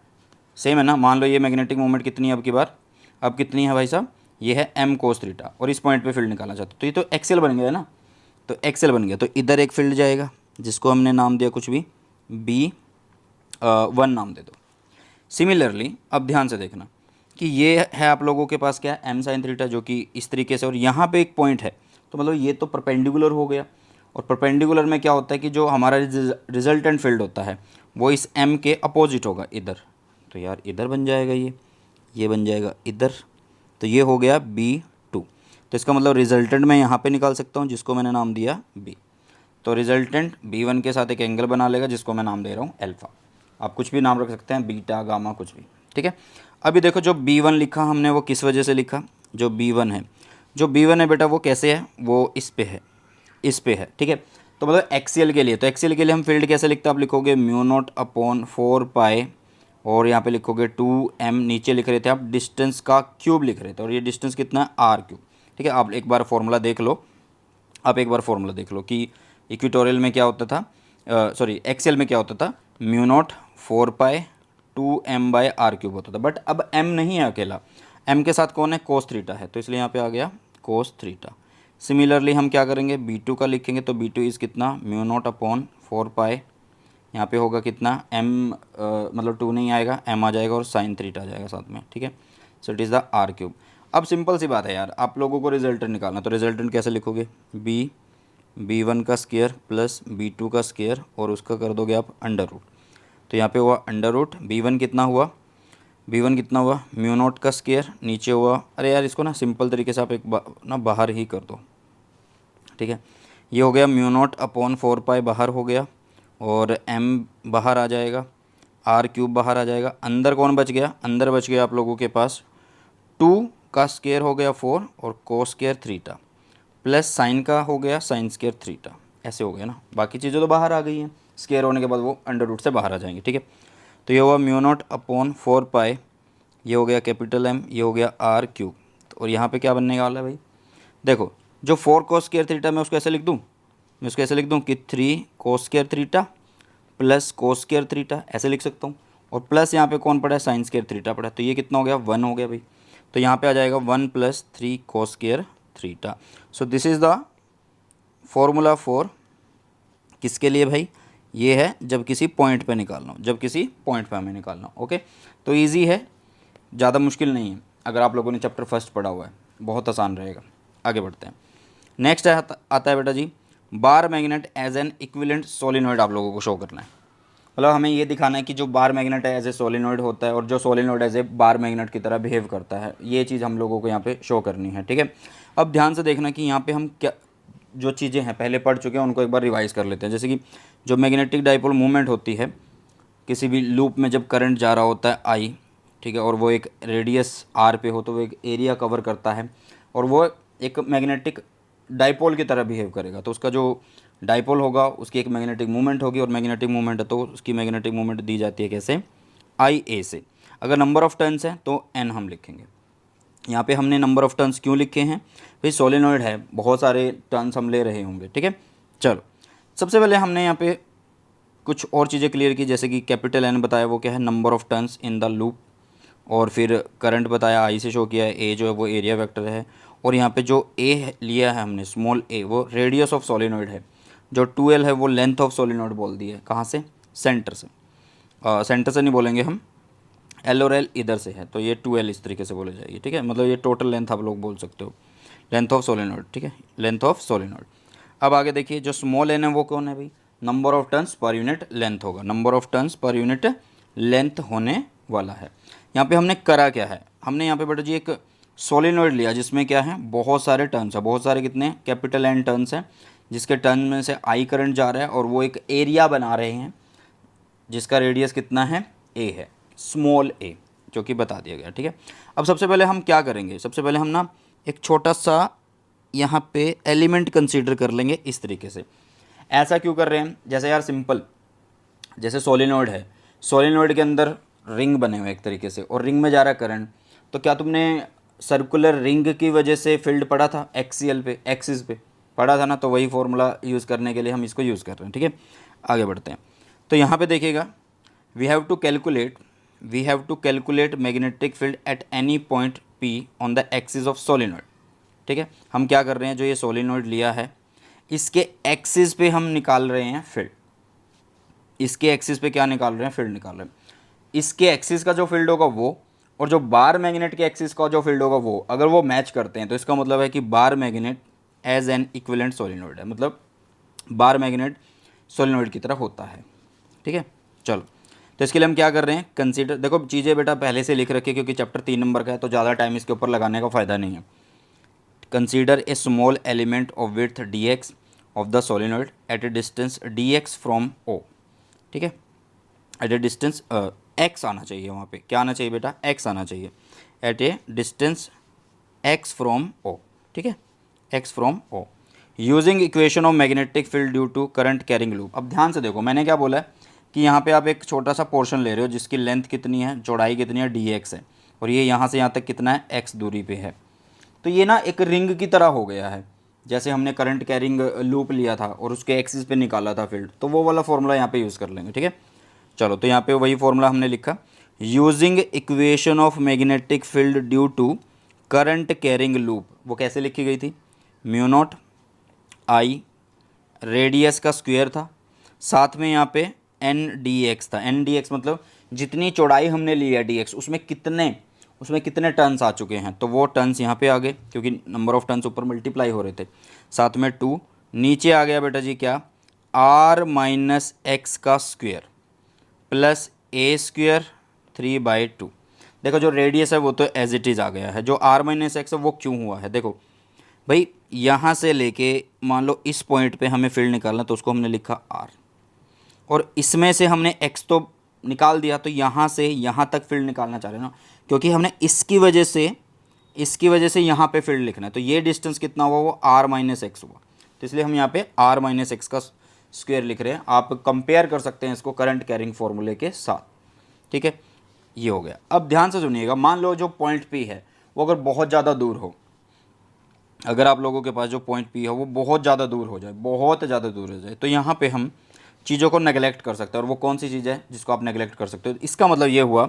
सेम है ना। मान लो ये मैग्नेटिक मूवमेंट कितनी है अब की बार, अब कितनी है भाई साहब, ये है M कोस थीटा, और इस पॉइंट पे फील्ड निकालना चाहते हो तो ये तो एक्सियल बन गया है ना। तो एक्सियल बन गया, तो इधर एक फील्ड जाएगा जिसको हमने नाम दिया कुछ भी, B1 नाम दे दो। सिमिलरली अब ध्यान से देखना कि ये है आप लोगों के पास क्या, M साइन थीटा, जो कि इस तरीके से, और यहाँ पे एक पॉइंट है, तो मतलब ये तो परपेंडिकुलर हो गया। और परपेंडिकुलर में क्या होता है कि जो हमारा रिजल्टेंट फील्ड होता है वो इस M के अपोजिट होगा इधर। तो यार इधर बन जाएगा ये बन जाएगा इधर, तो ये हो गया B2। तो इसका मतलब रिजल्टेंट मैं यहाँ पे निकाल सकता हूँ जिसको मैंने नाम दिया B। तो रिजल्टेंट B1 के साथ एक एंगल बना लेगा जिसको मैं नाम दे रहा हूँ अल्फ़ा। आप कुछ भी नाम रख सकते हैं, बीटा, गामा, कुछ भी, ठीक है। अभी देखो जो B1 लिखा हमने वो किस वजह से लिखा, जो B1 है, जो B1 है बेटा वो कैसे है, वो इस पे है, इस पे है, ठीक है। तो मतलब एक्सियल के लिए, तो एक्सियल के लिए हम फील्ड कैसे लिखते हैं, आप लिखोगे म्यू नॉट अपॉन 4 पाई, और यहाँ पे लिखोगे 2M, नीचे लिख रहे थे आप डिस्टेंस का क्यूब लिख रहे थे, और ये डिस्टेंस कितना है R क्यूब, ठीक है। आप एक बार फॉर्मूला देख लो, आप एक बार फॉर्मूला देख लो कि इक्वेटोरियल में क्या होता था, सॉरी एक्सियल में क्या होता था, mu naught 4 pi 2M bye R cube होता था। बट अब M नहीं है अकेला, M के साथ कौन है, कोस थीटा है, तो इसलिए यहाँ पे आ गया कोस थीटा। सिमिलरली हम क्या करेंगे, B2 का लिखेंगे, तो B2 इज़ कितना, म्यू नॉट अपॉन 4 पाई, यहाँ पे होगा कितना M, मतलब 2 नहीं आएगा, M आ जाएगा और साइन थीटा आ जाएगा साथ में, ठीक है। सो it is the R cube. अब सिंपल सी बात है यार, आप लोगों को रिजल्टेंट निकालना, तो रिजल्टेंट कैसे लिखोगे, B B1 का स्क्वायर प्लस B2 का स्क्वायर और उसका कर दोगे आप अंडर रूट। तो यहाँ पे हुआ अंडर रूट B1 कितना हुआ, B1 कितना हुआ म्यू नॉट का स्क्वायर, नीचे हुआ, अरे यार इसको ना सिंपल तरीके से आप एक ना बाहर ही कर दो, ठीक है। ये हो गया म्यू नॉट अपॉन 4 पाई बाहर हो गया और m बाहर आ जाएगा, आर क्यूब बाहर आ जाएगा। अंदर कौन बच गया, अंदर बच गया आप लोगों के पास 2 का स्क्वायर हो गया 4 और cos square theta plus sign का हो गया साइन स्क्वायर थीटा, ऐसे हो गया ना। बाकी चीज़ें तो बाहर आ गई हैं, स्क्वायर होने के बाद वो अंडर रूट से बाहर आ जाएंगे, ठीक है। तो ये हुआ म्यू नॉट अपॉन 4 पाई, ये हो गया कैपिटल M, ये हो गया आर क्यूब। और यहाँ पे क्या बनने वाला है भाई, देखो जो 4 कोस स्क्वायर थीटा मैं उसको ऐसे लिख दूँ, मैं उसको ऐसे लिख दूँ कि 3 cos square theta plus cos square theta, ऐसे लिख सकता हूँ। और प्लस यहाँ पे कौन पड़ा है, साइन स्क्वायर थीटा पड़ा है। तो ये कितना हो गया, 1 हो गया भाई। तो यहाँ पे आ जाएगा 1 + 3 cos square theta. So this is the formula for किसके लिए भाई, ये है जब किसी पॉइंट पे निकालना हो, जब किसी पॉइंट पे हमें निकालना हो। ओके, तो ईजी है, ज़्यादा मुश्किल नहीं है। अगर आप लोगों ने चैप्टर फर्स्ट पढ़ा हुआ है बहुत आसान रहेगा। आगे बढ़ते हैं। नेक्स्ट आता है बेटा जी, bar magnet as an equivalent solenoid आप लोगों को शो करना है। मतलब हमें ये दिखाना है कि जो बार मैग्नेट है एज ए सोलिनॉइड होता है और जो solenoid as a bar magnet की तरह बिहेव करता है, ये चीज़ हम लोगों को यहाँ पे शो करनी है, ठीक है। अब ध्यान से देखना कि यहाँ पे हम क्या जो चीज़ें हैं पहले पढ़ चुके हैं उनको एक बार रिवाइज कर लेते हैं। जैसे कि जो मैग्नेटिक डाइपोल मूवमेंट होती है किसी भी लूप में, जब करंट जा रहा होता है आई, ठीक है, और वो एक रेडियस आर पे हो तो वो एक एरिया कवर करता है और वो एक मैग्नेटिक डाइपोल की तरह बिहेव करेगा। तो उसका जो डाइपोल होगा उसकी एक मैग्नेटिक मूवमेंट होगी, और मैग्नेटिक मूवमेंट है तो उसकी मैग्नेटिक मूवमेंट दी जाती है कैसे, आई ए से। अगर नंबर ऑफ टर्न्स है तो एन हम लिखेंगे। यहाँ पे हमने नंबर ऑफ टर्न्स क्यों लिखे हैं भाई, सोलिनॉइड है, बहुत सारे टर्न्स हम ले रहे होंगे, ठीक है। चलो सबसे पहले हमने यहाँ पे कुछ और चीज़ें क्लियर की, जैसे कि कैपिटल एन बताया वो क्या है, number of turns in the loop, और फिर करंट बताया आई से शो किया है, ए जो है वो एरिया वेक्टर है, और यहाँ पे जो ए लिया है हमने स्मॉल ए वो रेडियस ऑफ सोलिनॉइड है, जो 2L है वो लेंथ ऑफ सोलिनॉइड बोल दी है, कहाँ से, सेंटर से। सेंटर से नहीं बोलेंगे हम, L और L इधर से है तो ये 2L इस तरीके से बोले जाएगी, ठीक है। मतलब ये टोटल लेंथ आप लोग बोल सकते हो, लेंथ ऑफ सोलिनॉइड, ठीक है, लेंथ ऑफ सोलिनॉइड। अब आगे देखिए जो स्मॉल एन है वो कौन है भाई, number of turns per unit length होगा, number of turns per unit length होने वाला है। यहाँ पे हमने करा क्या है, हमने यहाँ पे बेटा जी एक सोलिनॉइड लिया जिसमें क्या है, बहुत सारे टर्न्स है, बहुत सारे कितने, कैपिटल एन टर्न्स हैं, जिसके टर्न में से आई करंट जा रहा है और वो एक एरिया बना रहे हैं जिसका रेडियस कितना है, ए है, स्मॉल ए, जो कि बता दिया गया, ठीक है। अब सबसे पहले हम क्या करेंगे, सबसे पहले हम ना एक छोटा सा यहाँ पे एलिमेंट कंसीडर कर लेंगे इस तरीके से। ऐसा क्यों कर रहे हैं, जैसे यार सिंपल, जैसे सोलिनॉइड है, सोलिनॉइड के अंदर रिंग बने हुए एक तरीके से और रिंग में जा रहा है करंट, तो क्या तुमने सर्कुलर रिंग की वजह से फील्ड पढ़ा था, एक्सियल पे, एक्सिस पे पढ़ा था ना, तो वही फॉर्मूला यूज़ करने के लिए हम इसको यूज़ कर रहे हैं, ठीक है। आगे बढ़ते हैं। तो यहाँ पे देखिएगा, we have to calculate magnetic field at any point P on the axis of solenoid, ठीक है। हम क्या कर रहे हैं, जो ये सोलिनॉइड लिया है इसके एक्सिस पे हम निकाल रहे हैं फील्ड, इसके एक्सिस पे क्या निकाल रहे हैं, फील्ड निकाल रहे हैं। इसके एक्सिस का जो फील्ड होगा वो, और जो बार मैग्नेट के एक्सिस का जो फील्ड होगा वो, अगर वो मैच करते हैं तो इसका मतलब है कि bar magnet as an equivalent solenoid है, मतलब बार मैग्नेट सोलिनॉइड की तरह होता है, ठीक है। चलो तो इसके लिए हम क्या कर रहे हैं, कंसीडर, देखो चीज़ें बेटा पहले से लिख रखी क्योंकि चैप्टर 3 नंबर का है तो ज़्यादा टाइम इसके ऊपर लगाने का फ़ायदा नहीं है। Consider a small element of width dx of the solenoid at a distance dx from O, ठीक है। एट ए डिस्टेंस x आना चाहिए, वहाँ पे क्या आना चाहिए बेटा, x आना चाहिए, at a distance x from O, ठीक है, x from O, using equation of magnetic field due to current carrying loop. अब ध्यान से देखो मैंने क्या बोला है कि यहाँ पे आप एक छोटा सा पोर्शन ले रहे हो जिसकी लेंथ कितनी है, चौड़ाई कितनी है, dx है, और ये यहाँ से यहाँ तक कितना है, x दूरी पे है। तो ये ना एक रिंग की तरह हो गया है, जैसे हमने करंट कैरिंग लूप लिया था और उसके एक्सिस पे निकाला था फील्ड, तो वो वाला फॉर्मूला यहाँ पे यूज़ कर लेंगे, ठीक है। चलो तो यहाँ पे वही फॉर्मूला हमने लिखा, using equation of magnetic field due to current carrying loop. वो कैसे लिखी गई थी, म्यू नॉट आई, रेडियस का स्क्वायर था, साथ में यहाँ पे एन डी एक्स था, एन डी एक्स मतलब जितनी चौड़ाई हमने ली है dx उसमें कितने टर्न्स आ चुके हैं, तो वो टर्न्स यहाँ पे आ गए क्योंकि नंबर ऑफ टर्न्स ऊपर मल्टीप्लाई हो रहे थे, साथ में 2 नीचे आ गया बेटा जी क्या, आर माइनस एक्स का स्क्वायर प्लस ए स्क्वायर 3/2। देखो जो रेडियस है वो तो एज इट इज़ आ गया है, जो आर माइनस एक्स है वो क्यों हुआ है, देखो भाई यहाँ से लेके मान लो इस पॉइंट पे हमें फील्ड निकालना, तो उसको हमने लिखा आर, और इसमें से हमने एक्स तो निकाल दिया, तो यहाँ से यहाँ तक फील्ड निकालना चाह रहे हैं ना, क्योंकि हमने इसकी वजह से यहाँ पे फील्ड लिखना है, तो ये डिस्टेंस कितना हुआ, वो आर माइनस एक्स हुआ, तो इसलिए हम यहाँ पे आर माइनस एक्स का स्क्वायर लिख रहे हैं। आप कंपेयर कर सकते हैं इसको करंट कैरिंग फॉर्मूले के साथ, ठीक है। ये हो गया। अब ध्यान से सुनिएगा, मान लो जो पॉइंट पी है वो अगर बहुत ज़्यादा दूर हो, अगर आप लोगों के पास जो पॉइंट पी है वो बहुत ज़्यादा दूर हो जाए, बहुत ज़्यादा दूर हो जाए, तो यहाँ पे हम चीज़ों को नेगलेक्ट कर सकते हैं। और वो कौन सी चीज़ है जिसको आप नेगलेक्ट कर सकते हो, इसका मतलब ये हुआ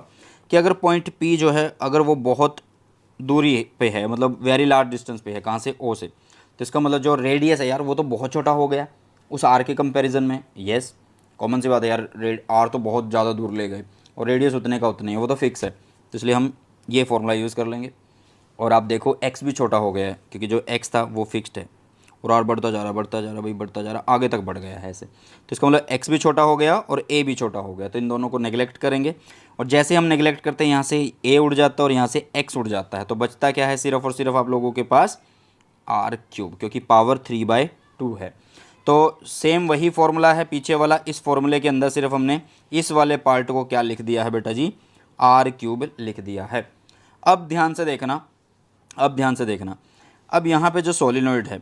कि अगर पॉइंट पी जो है अगर वो बहुत दूरी पे है, मतलब वेरी लार्ज डिस्टेंस पे है, कहाँ से, ओ से, तो इसका मतलब जो रेडियस है यार वो तो बहुत छोटा हो गया उस आर के कंपैरिजन में। यस, कॉमन सी बात है यार, आर तो बहुत ज़्यादा दूर ले गए और रेडियस उतने का उतने है, वो तो फिक्स है, तो इसलिए हम ये फॉर्मूला यूज़ कर लेंगे। और आप देखो एक्स भी छोटा हो गया है, क्योंकि जो एक्स था वो फिक्स्ड है, और बढ़ता जा रहा बढ़ता जा रहा भाई, बढ़ता जा रहा, आगे तक बढ़ गया है ऐसे, तो इसका मतलब एक्स भी छोटा हो गया और ए भी छोटा हो गया, तो इन दोनों को नेगलेक्ट करेंगे। और जैसे हम नेगलेक्ट करते हैं यहाँ से ए उड़ जाता है और यहाँ से एक्स उड़ जाता है, तो बचता क्या है, सिर्फ और सिर्फ आप लोगों के पास आर क्यूब, क्योंकि पावर 3/2 है। तो सेम वही फॉर्मूला है पीछे वाला, इस फॉर्मूले के अंदर सिर्फ हमने इस वाले पार्ट को क्या लिख दिया है बेटा जी, आर क्यूब लिख दिया है। अब ध्यान से देखना, अब यहाँ पे जो सोलिनॉइड है,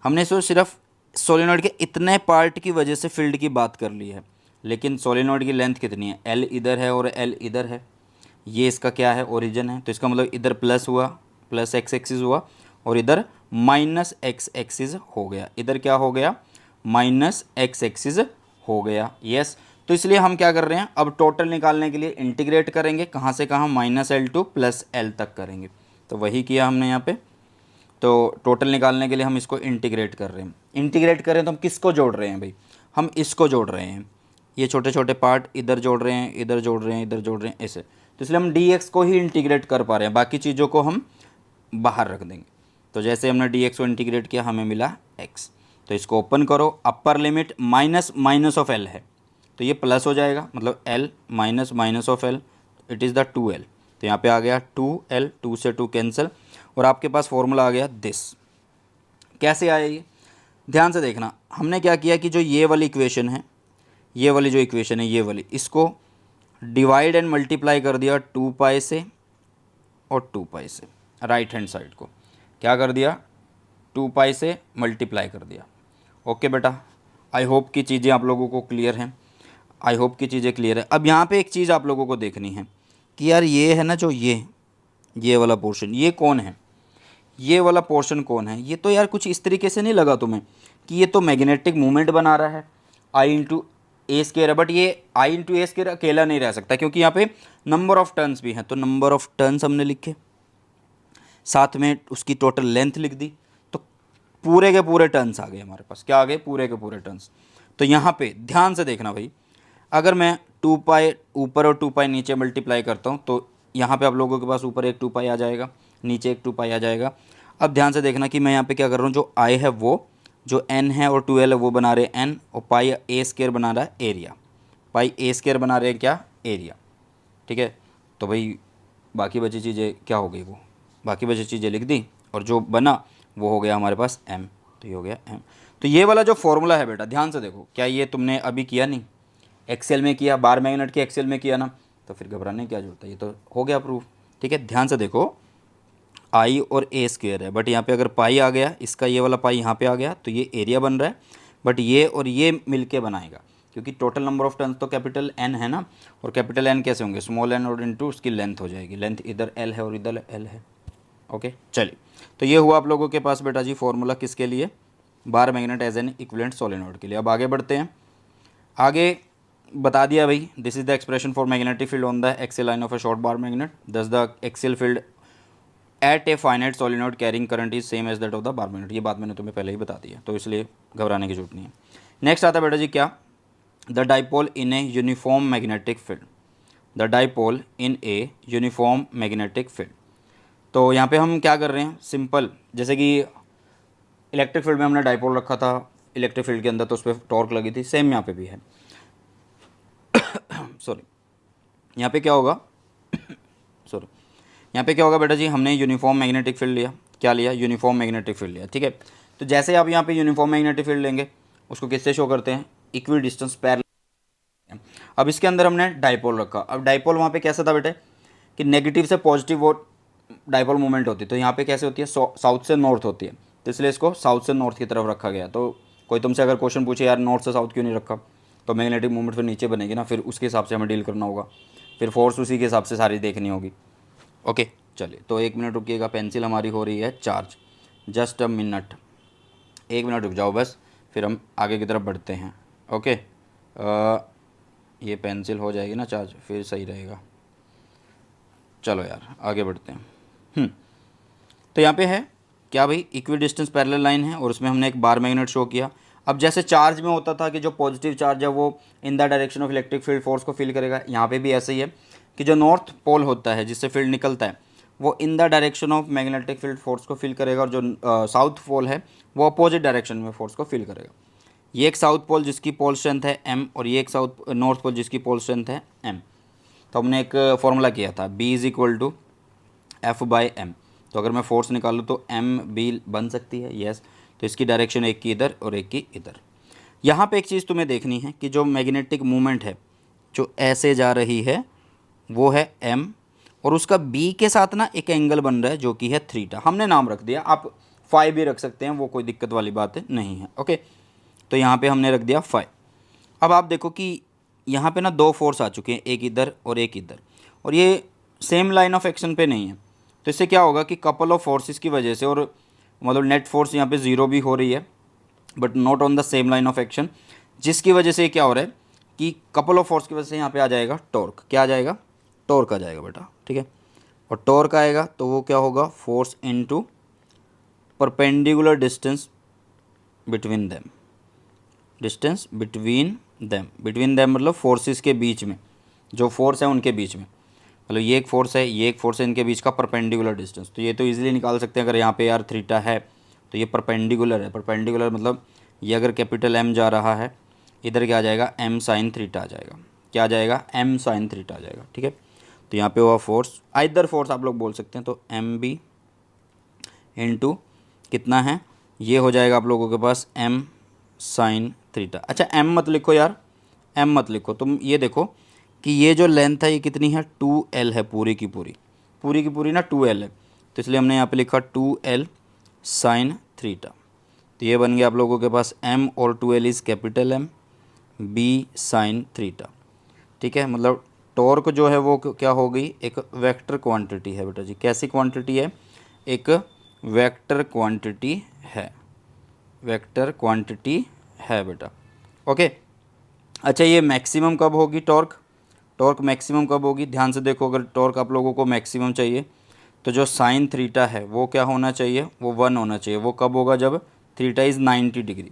हमने इसको सिर्फ सोलिनॉइड के इतने पार्ट की वजह से फील्ड की बात कर ली है, लेकिन सोलिनॉइड की लेंथ कितनी है, एल इधर है और एल इधर है, ये इसका क्या है, ओरिजिन है, तो इसका मतलब इधर प्लस हुआ, प्लस एक्स एक्सिस हुआ, और इधर माइनस एक्स एक्सिस हो गया, इधर क्या हो गया, माइनस एक्स एक्सिस हो गया। यस, तो इसलिए हम क्या कर रहे हैं, अब टोटल निकालने के लिए इंटीग्रेट करेंगे, कहाँ से कहाँ, -L टू +L तक करेंगे, तो वही किया हमने यहाँ पे। तो टोटल निकालने के लिए हम इसको इंटीग्रेट कर रहे हैं, इंटीग्रेट करें तो हम किसको जोड़ रहे हैं भाई, हम इसको जोड़ रहे हैं, ये छोटे छोटे पार्ट इधर जोड़ रहे हैं, इधर जोड़ रहे हैं, इधर जोड़ रहे हैं, ऐसे, तो इसलिए हम dx को ही इंटीग्रेट कर पा रहे हैं, बाकी चीज़ों को हम बाहर रख देंगे। तो जैसे हमने dx को इंटीग्रेट किया, हमें मिला x, तो इसको ओपन करो, अपर limit minus minus of l है, तो ये प्लस हो जाएगा, मतलब l minus minus of l, it is the 2l, तो यहाँ पे आ गया 2l, 2 से 2 कैंसिल, और आपके पास फॉर्मूला आ गया दिस। कैसे आया ये, ध्यान से देखना, हमने क्या किया कि जो ये वाली इक्वेशन है, ये वाली जो इक्वेशन है, ये वाली, इसको डिवाइड एंड मल्टीप्लाई कर दिया 2 पाई से और 2 पाई से, राइट हैंड साइड को क्या कर दिया, 2 पाई से मल्टीप्लाई कर दिया। ओके बेटा, आई होप की चीज़ें आप लोगों को क्लियर हैं, आई होप की चीज़ें क्लियर है। अब यहाँ पे एक चीज़ आप लोगों को देखनी है कि यार ये है ना, जो ये वाला पोर्शन, ये कौन है, ये वाला पोर्शन कौन है, ये तो यार कुछ इस तरीके से नहीं लगा तुम्हें कि ये तो मैग्नेटिक मूवमेंट बना रहा है, आई इंटू ए स्केयर है, बट ये आई इंटू ए स्केयर अकेला नहीं रह सकता, क्योंकि यहाँ पे नंबर ऑफ टर्न्स भी हैं, तो नंबर ऑफ टर्न्स हमने लिखे, साथ में उसकी टोटल लेंथ लिख दी, तो पूरे के पूरे टर्न्स आ गए हमारे पास, क्या आ गए, पूरे के पूरे टर्न्स। तो यहाँ पे ध्यान से देखना भाई, अगर मैं 2 पाई ऊपर और 2 पाई नीचे मल्टीप्लाई करता हूँ, तो यहाँ पे आप लोगों के पास ऊपर एक 2 पाई आ जाएगा, नीचे एक 2 पाई आ जाएगा। अब ध्यान से देखना कि मैं यहाँ पे क्या कर रहा हूँ, जो आई है वो, जो एन है और 2l है वो बना रहे एन, और पाई ए स्केयर बना रहा है एरिया, पाई ए स्केयर बना रहे हैं क्या, एरिया, ठीक है। तो भाई बाकी बची चीज़ें क्या हो गई, वो बाकी बची चीज़ें लिख दी, और जो बना वो हो गया हमारे पास m, तो ये हो गया m। तो ये वाला जो फॉर्मूला है बेटा, ध्यान से देखो, क्या ये तुमने अभी किया नहीं, एक्सेल में किया, बार मैग्नेट के एक्सेल में किया ना, तो फिर घबराने की क्या जरूरत है, ये तो हो गया प्रूफ, ठीक है। ध्यान से देखो, आई और ए स्क्वायर है, बट यहाँ पे अगर पाई आ गया, इसका ये वाला पाई यहाँ पे आ गया, तो ये एरिया बन रहा है, बट ये और ये मिलके बनाएगा, क्योंकि टोटल नंबर ऑफ टर्न्स तो कैपिटल एन है ना, और कैपिटल एन कैसे होंगे, स्मॉल एन और इनटू उसकी लेंथ हो जाएगी, लेंथ इधर एल है और इधर एल है। ओके चलिए, तो ये हुआ आप लोगों के पास बेटा जी फॉर्मूला किसके लिए, bar magnet as an equivalent solenoid के लिए। अब आगे बढ़ते हैं, आगे बता दिया भाई, this is the expression for magnetic field on the axial line of a short bar magnet, thus the axial field at a finite solenoid carrying current is same as that of the bar magnet. ये बात मैंने तुम्हें पहले ही बता दी है, तो इसलिए घबराने की जरूरत नहीं है। नेक्स्ट आता है बेटा जी क्या, the dipole in a uniform magnetic field, the dipole in a uniform magnetic field. तो यहाँ पे हम क्या कर रहे हैं, सिंपल, जैसे कि इलेक्ट्रिक फील्ड में हमने डाइपोल रखा था, इलेक्ट्रिक फील्ड के अंदर, तो उस पर टॉर्क लगी थी, सेम यहाँ पे भी है। सॉरी, यहाँ पे क्या होगा, सॉरी, यहाँ पे क्या होगा बेटा जी, हमने यूनिफॉर्म मैग्नेटिक फील्ड लिया, क्या लिया, यूनिफॉर्म मैग्नेटिक फील्ड लिया, ठीक है। तो जैसे आप यहाँ पे यूनिफॉर्म मैग्नेटिक फील्ड लेंगे, उसको किससे शो करते हैं, इक्वी डिस्टेंस पैरेलल। अब इसके अंदर हमने डाइपोल रखा। अब डाइपोल वहाँ पे कैसा था बेटे कि नेगेटिव से पॉजिटिव और डाइपोल मूवमेंट होती है, तो यहाँ पे कैसे होती है, साउथ से नॉर्थ होती है, तो इसलिए इसको साउथ से नॉर्थ की तरफ रखा गया। तो कोई तुमसे अगर क्वेश्चन पूछे यार नॉर्थ से साउथ क्यों नहीं रखा, तो मैग्नेटिक मूवमेंट फिर नीचे बनेगी ना, फिर उसके हिसाब से हमें डील करना होगा, फिर फोर्स उसी के हिसाब से सारी देखनी होगी। ओके चलिए, तो 1 मिनट रुकिएगा, पेंसिल हमारी हो रही है charge, just a minute, 1 minute रुक जाओ बस, फिर हम आगे की तरफ बढ़ते हैं। ओके ये पेंसिल हो जाएगी ना चार्ज, फिर सही रहेगा। चलो यार आगे बढ़ते हैं। तो यहाँ पे है क्या भाई, इक्वी डिस्टेंस पैरेलल लाइन है और उसमें हमने एक बार मैग्नेट शो किया। अब जैसे चार्ज में होता था कि जो पॉजिटिव चार्ज है वो in the direction of electric field force को फील करेगा, यहाँ पे भी ऐसे ही है कि जो नॉर्थ पोल होता है जिससे फील्ड निकलता है वो in the direction of magnetic field force को फील करेगा, और जो साउथ पोल है वो अपोजिट डायरेक्शन में फोर्स को फील करेगा। ये एक साउथ पोल जिसकी पोल स्ट्रेंथ है m, और ये एक साउथ नॉर्थ पोल जिसकी पोल स्ट्रेंथ है m। तो हमने एक फॉर्मूला किया था, B is equal to F/m। तो अगर मैं फोर्स निकालूँ तो M/B बन सकती है, यस। तो इसकी डायरेक्शन एक की इधर और एक की इधर। यहाँ पे एक चीज़ तुम्हें देखनी है कि जो मैग्नेटिक मूवमेंट है जो ऐसे जा रही है वो है M, और उसका B के साथ ना एक एंगल बन रहा है जो कि है थीटा। हमने नाम रख दिया, आप फाई भी रख सकते हैं, वो कोई दिक्कत वाली बात नहीं है। ओके, तो यहाँ पे हमने रख दिया फाई। अब आप देखो कि यहाँ पे ना दो फोर्स आ चुके हैं, एक इधर और एक इधर, और ये सेम लाइन ऑफ एक्शन पे नहीं है। तो इससे क्या होगा कि कपल ऑफ फोर्सेस की वजह से, और मतलब नेट फोर्स यहाँ पे ज़ीरो भी हो रही है but not on the same line of action, जिसकी वजह से क्या हो रहा है कि कपल ऑफ फोर्स की वजह से यहाँ पे आ जाएगा टॉर्क। क्या आ जाएगा, टॉर्क आ जाएगा बेटा, ठीक है। और टॉर्क आएगा तो वो क्या होगा, force into perpendicular distance between them, distance between them मतलब फोर्सेस के बीच में, जो फोर्स है उनके बीच में, मतलब ये एक फोर्स है ये एक फोर्स है, इनके बीच का परपेंडिकुलर डिस्टेंस। तो ये तो इजीली निकाल सकते हैं, अगर यहाँ पे यार थीटा है तो ये परपेंडिकुलर है, परपेंडिकुलर मतलब ये अगर कैपिटल M जा रहा है, इधर क्या आ जाएगा, M साइन थीटा आ जाएगा। क्या आ जाएगा, M साइन थीटा आ जाएगा, ठीक है। तो यहाँ पे हुआ फोर्स, आइदर फोर्स आप लोग बोल सकते हैं, तो MB इंटू कितना है, ये हो जाएगा आप लोगों के पास M साइन थीटा। अच्छा M मत लिखो यार, M मत लिखो, तुम ये देखो कि ये जो लेंथ है ये कितनी है, 2L है, पूरी की पूरी ना 2L है, तो इसलिए हमने यहाँ पे लिखा 2L साइन थीटा। तो ये बन गया आप लोगों के पास M, और 2L is capital M, B sine theta, ठीक है। मतलब टॉर्क जो है वो क्या हो गई, एक वेक्टर क्वांटिटी है बेटा जी। कैसी क्वांटिटी है, एक वेक्टर क्वांटिटी है, वेक्टर क्वांटिटी है बेटा। ओके, अच्छा ये मैक्सिमम कब होगी टॉर्क, टॉर्क मैक्सिमम कब होगी, ध्यान से देखो, अगर टॉर्क आप लोगों को मैक्सिमम चाहिए तो जो साइन थीटा है वो क्या होना चाहिए, वो 1 होना चाहिए। वो कब होगा, जब theta is 90 degree,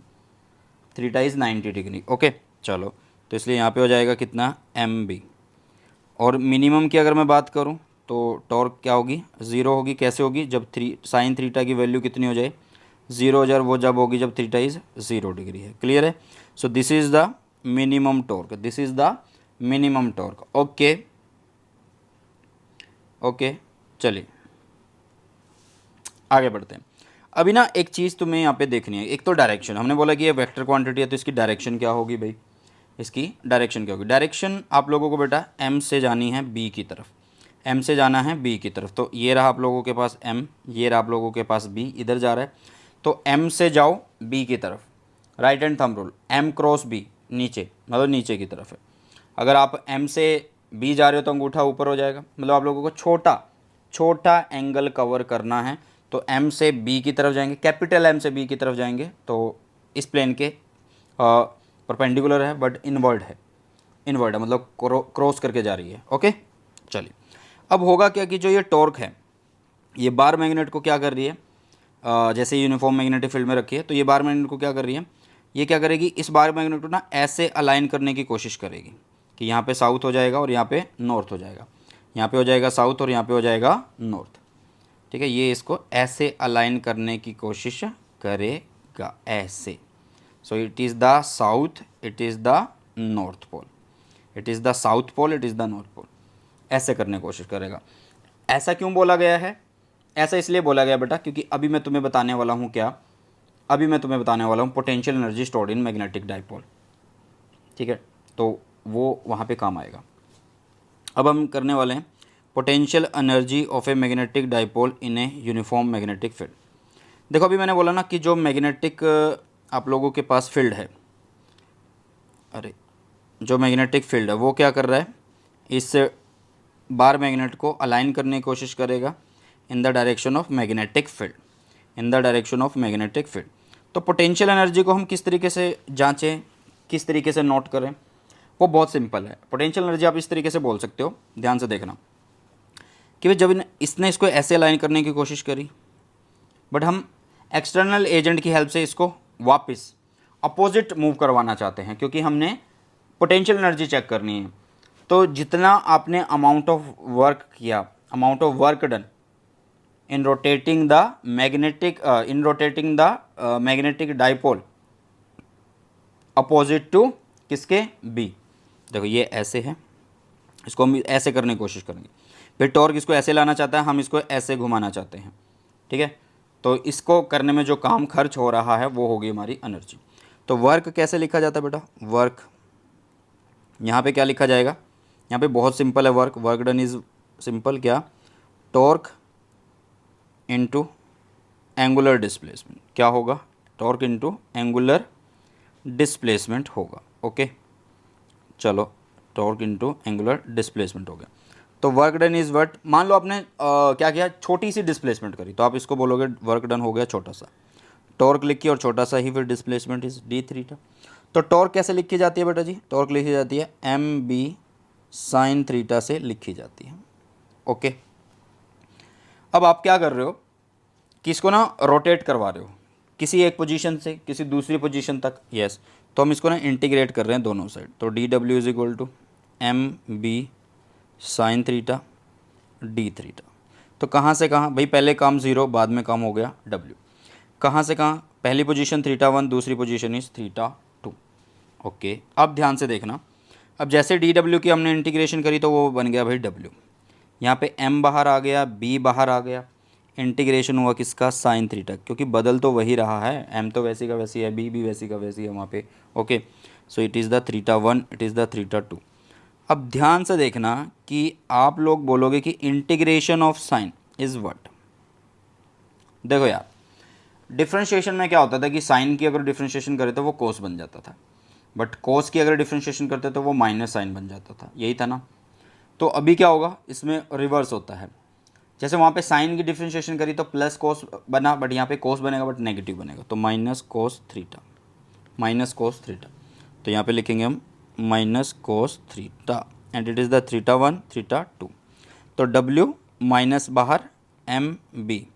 theta is 90 degree. Okay चलो, तो इसलिए यहाँ पे हो जाएगा कितना, MB। और मिनिमम की अगर मैं बात करूँ तो टॉर्क क्या होगी, ज़ीरो होगी। कैसे होगी, जब साइन थीटा की वैल्यू कितनी हो जाए, 0 हो जाए, वो जब होगी जब थीटा इज़ 0 डिग्री है। क्लियर है, so this is the minimum torque, this is the minimum torque. Okay okay चलिए आगे बढ़ते हैं। अभी ना एक चीज़ तुम्हें यहाँ पे देखनी है, एक तो डायरेक्शन, हमने बोला कि ये वेक्टर क्वांटिटी है तो इसकी डायरेक्शन क्या होगी भाई, इसकी डायरेक्शन क्या होगी। डायरेक्शन आप लोगों को बेटा M से जानी है B की तरफ, M से जाना है B की तरफ। तो ये रहा आप लोगों के पास M, ये रहा आप लोगों के पास B, इधर जा रहा है। तो M से जाओ B की तरफ, right hand thumb rule, M cross B नीचे, मतलब नीचे की तरफ है। अगर आप M से B जा रहे हो तो अंगूठा ऊपर हो जाएगा, मतलब आप लोगों को छोटा छोटा एंगल कवर करना है। तो M से B की तरफ जाएंगे, कैपिटल M से B की तरफ जाएंगे, तो इस प्लेन के परपेंडिकुलर है बट इनवर्ड है, इनवर्ड है मतलब क्रॉस करके जा रही है। ओके चलिए, अब होगा क्या कि जो ये टॉर्क है ये बार मैग्नेट को क्या कर रही है, जैसे यूनिफॉर्म मैग्नेटिक फील्ड में रखी है, तो ये बार मैग्नेट को क्या कर रही है, ये क्या करेगी, इस बार मैग्नेट को ना ऐसे अलाइन करने की कोशिश करेगी कि यहाँ पे साउथ हो जाएगा और यहाँ पे नॉर्थ हो जाएगा, यहाँ पे हो जाएगा साउथ और यहाँ पे हो जाएगा नॉर्थ, ठीक है। ये इसको ऐसे अलाइन करने की कोशिश करेगा, ऐसे। So it is the south, it is the north pole, it is the south pole, it is the north pole. ऐसे करने की कोशिश करेगा। ऐसा क्यों बोला गया है? ऐसा इसलिए बोला गया बेटा क्योंकि अभी मैं तुम्हें बताने वाला हूँ क्या, अभी मैं तुम्हें बताने वाला हूँ potential energy stored in magnetic dipole, ठीक है, तो वो वहाँ पे काम आएगा। अब हम करने वाले हैं potential energy of a magnetic dipole in a uniform magnetic field. देखो अभी मैंने बोला ना कि जो मैग्नेटिक आप लोगों के पास फील्ड है, अरे जो मैग्नेटिक फील्ड है वो क्या कर रहा है, इस बार मैग्नेट को अलाइन करने की कोशिश करेगा in the direction of magnetic field, in the direction of magnetic field. तो पोटेंशियल एनर्जी को हम किस तरीके से जांचें, किस तरीके से नोट करें, वो बहुत सिंपल है। पोटेंशियल एनर्जी आप इस तरीके से बोल सकते हो, ध्यान से देखना कि भाई जब इसने इसको ऐसे अलाइन करने की कोशिश करी, बट हम एक्सटर्नल एजेंट की हेल्प से इसको वापस अपोजिट मूव करवाना चाहते हैं क्योंकि हमने पोटेंशियल एनर्जी चेक करनी है। तो जितना आपने अमाउंट ऑफ वर्क किया, amount of work done in rotating the magnetic dipole opposite to किसके, बी। देखो ये ऐसे है, इसको हम ऐसे करने की कोशिश करेंगे। फिर टॉर्क इसको ऐसे लाना चाहता है, हम इसको ऐसे घुमाना चाहते हैं, ठीक है। तो इसको करने में जो काम खर्च हो रहा है वो होगी हमारी एनर्जी। तो वर्क कैसे लिखा जाता है बेटा, वर्क यहाँ पे क्या लिखा जाएगा, यहाँ पे बहुत सिंपल है work, work done is simple, क्या, टॉर्क इनटू एंगुलर डिस्प्लेसमेंट, क्या होगा, टॉर्क इनटू एंगुलर डिस्प्लेसमेंट होगा। ओके चलो, टॉर्क इनटू एंगुलर डिस्प्लेसमेंट हो गया। तो वर्क डन इज व्हाट, मान लो आपने क्या किया, छोटी सी डिस्प्लेसमेंट करी, तो आप इसको बोलोगे वर्क डन हो गया छोटा सा, टॉर्क लिखी और छोटा सा ही फिर डिस्प्लेसमेंट इज डी थीटा। तो टॉर्क कैसे लिखी जाती है बेटा जी, टॉर्क लिखी जाती है एम बी साइन थीटा से लिखी जाती है। ओके अब आप क्या कर रहे हो कि इसको ना रोटेट करवा रहे हो किसी एक पोजीशन से किसी दूसरी पोजीशन तक, यस। तो हम इसको ना इंटीग्रेट कर रहे हैं दोनों साइड। तो D W is equal to M B sine theta D theta. तो कहाँ से कहाँ भाई, पहले काम 0 बाद में काम हो गया W, कहाँ से कहाँ, पहली पोजीशन θ1, दूसरी पोजीशन इज θ2। ओके अब ध्यान से देखना, अब जैसे dW की हमने इंटीग्रेशन करी तो वो बन गया भाई W, यहाँ पे M बाहर आ गया, B बाहर आ गया, इंटीग्रेशन हुआ किसका, साइन थीटा, क्योंकि बदल तो वही रहा है, M तो वैसी का वैसी है, B भी वैसी का वैसी है वहाँ पे। Okay so it is the θ1, it is the θ2। अब ध्यान से देखना कि आप लोग बोलोगे कि integration of sine is what. देखो यार डिफरेंशिएशन में क्या होता था कि साइन की अगर डिफरेंशिएशन करे तो वो कोस बन जाता था, बट कोस की अगर डिफरेंशिएशन करते तो वो माइनस साइन बन जाता था, यही था ना। तो अभी क्या होगा, इसमें रिवर्स होता है, जैसे वहाँ पे साइन की डिफरेंशिएशन करी तो प्लस कोस बना, बट यहाँ पे कोस बनेगा बट नेगेटिव बनेगा, तो minus cos theta, minus cos theta. तो यहाँ पे लिखेंगे हम minus cos theta and it is the θ1 θ2। तो W माइनस बाहर एम बी,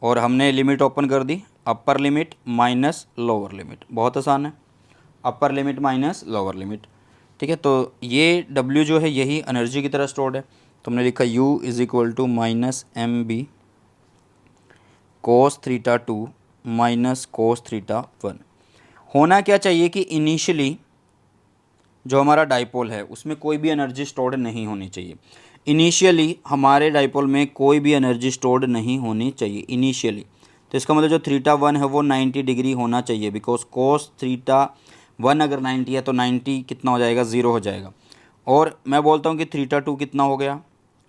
और हमने लिमिट ओपन कर दी, upper limit minus lower limit, बहुत आसान है, upper limit minus lower limit, ठीक है। तो ये W जो है यही एनर्जी की तरह स्टोर्ड है, तो हमने लिखा U is equal to minus M B cos θ2 minus cos θ1। होना क्या चाहिए कि इनिशियली जो हमारा डाइपोल है उसमें कोई भी एनर्जी स्टोर्ड नहीं होनी चाहिए। इनिशियली हमारे डाइपोल में कोई भी एनर्जी स्टोर्ड नहीं होनी चाहिए इनिशियली। तो इसका मतलब जो θ1 है वो 90 डिग्री होना चाहिए, बिकॉज कोस θ1 अगर 90 है तो 90 कितना हो जाएगा, 0 हो जाएगा। और मैं बोलता हूँ कि θ2 कितना हो गया,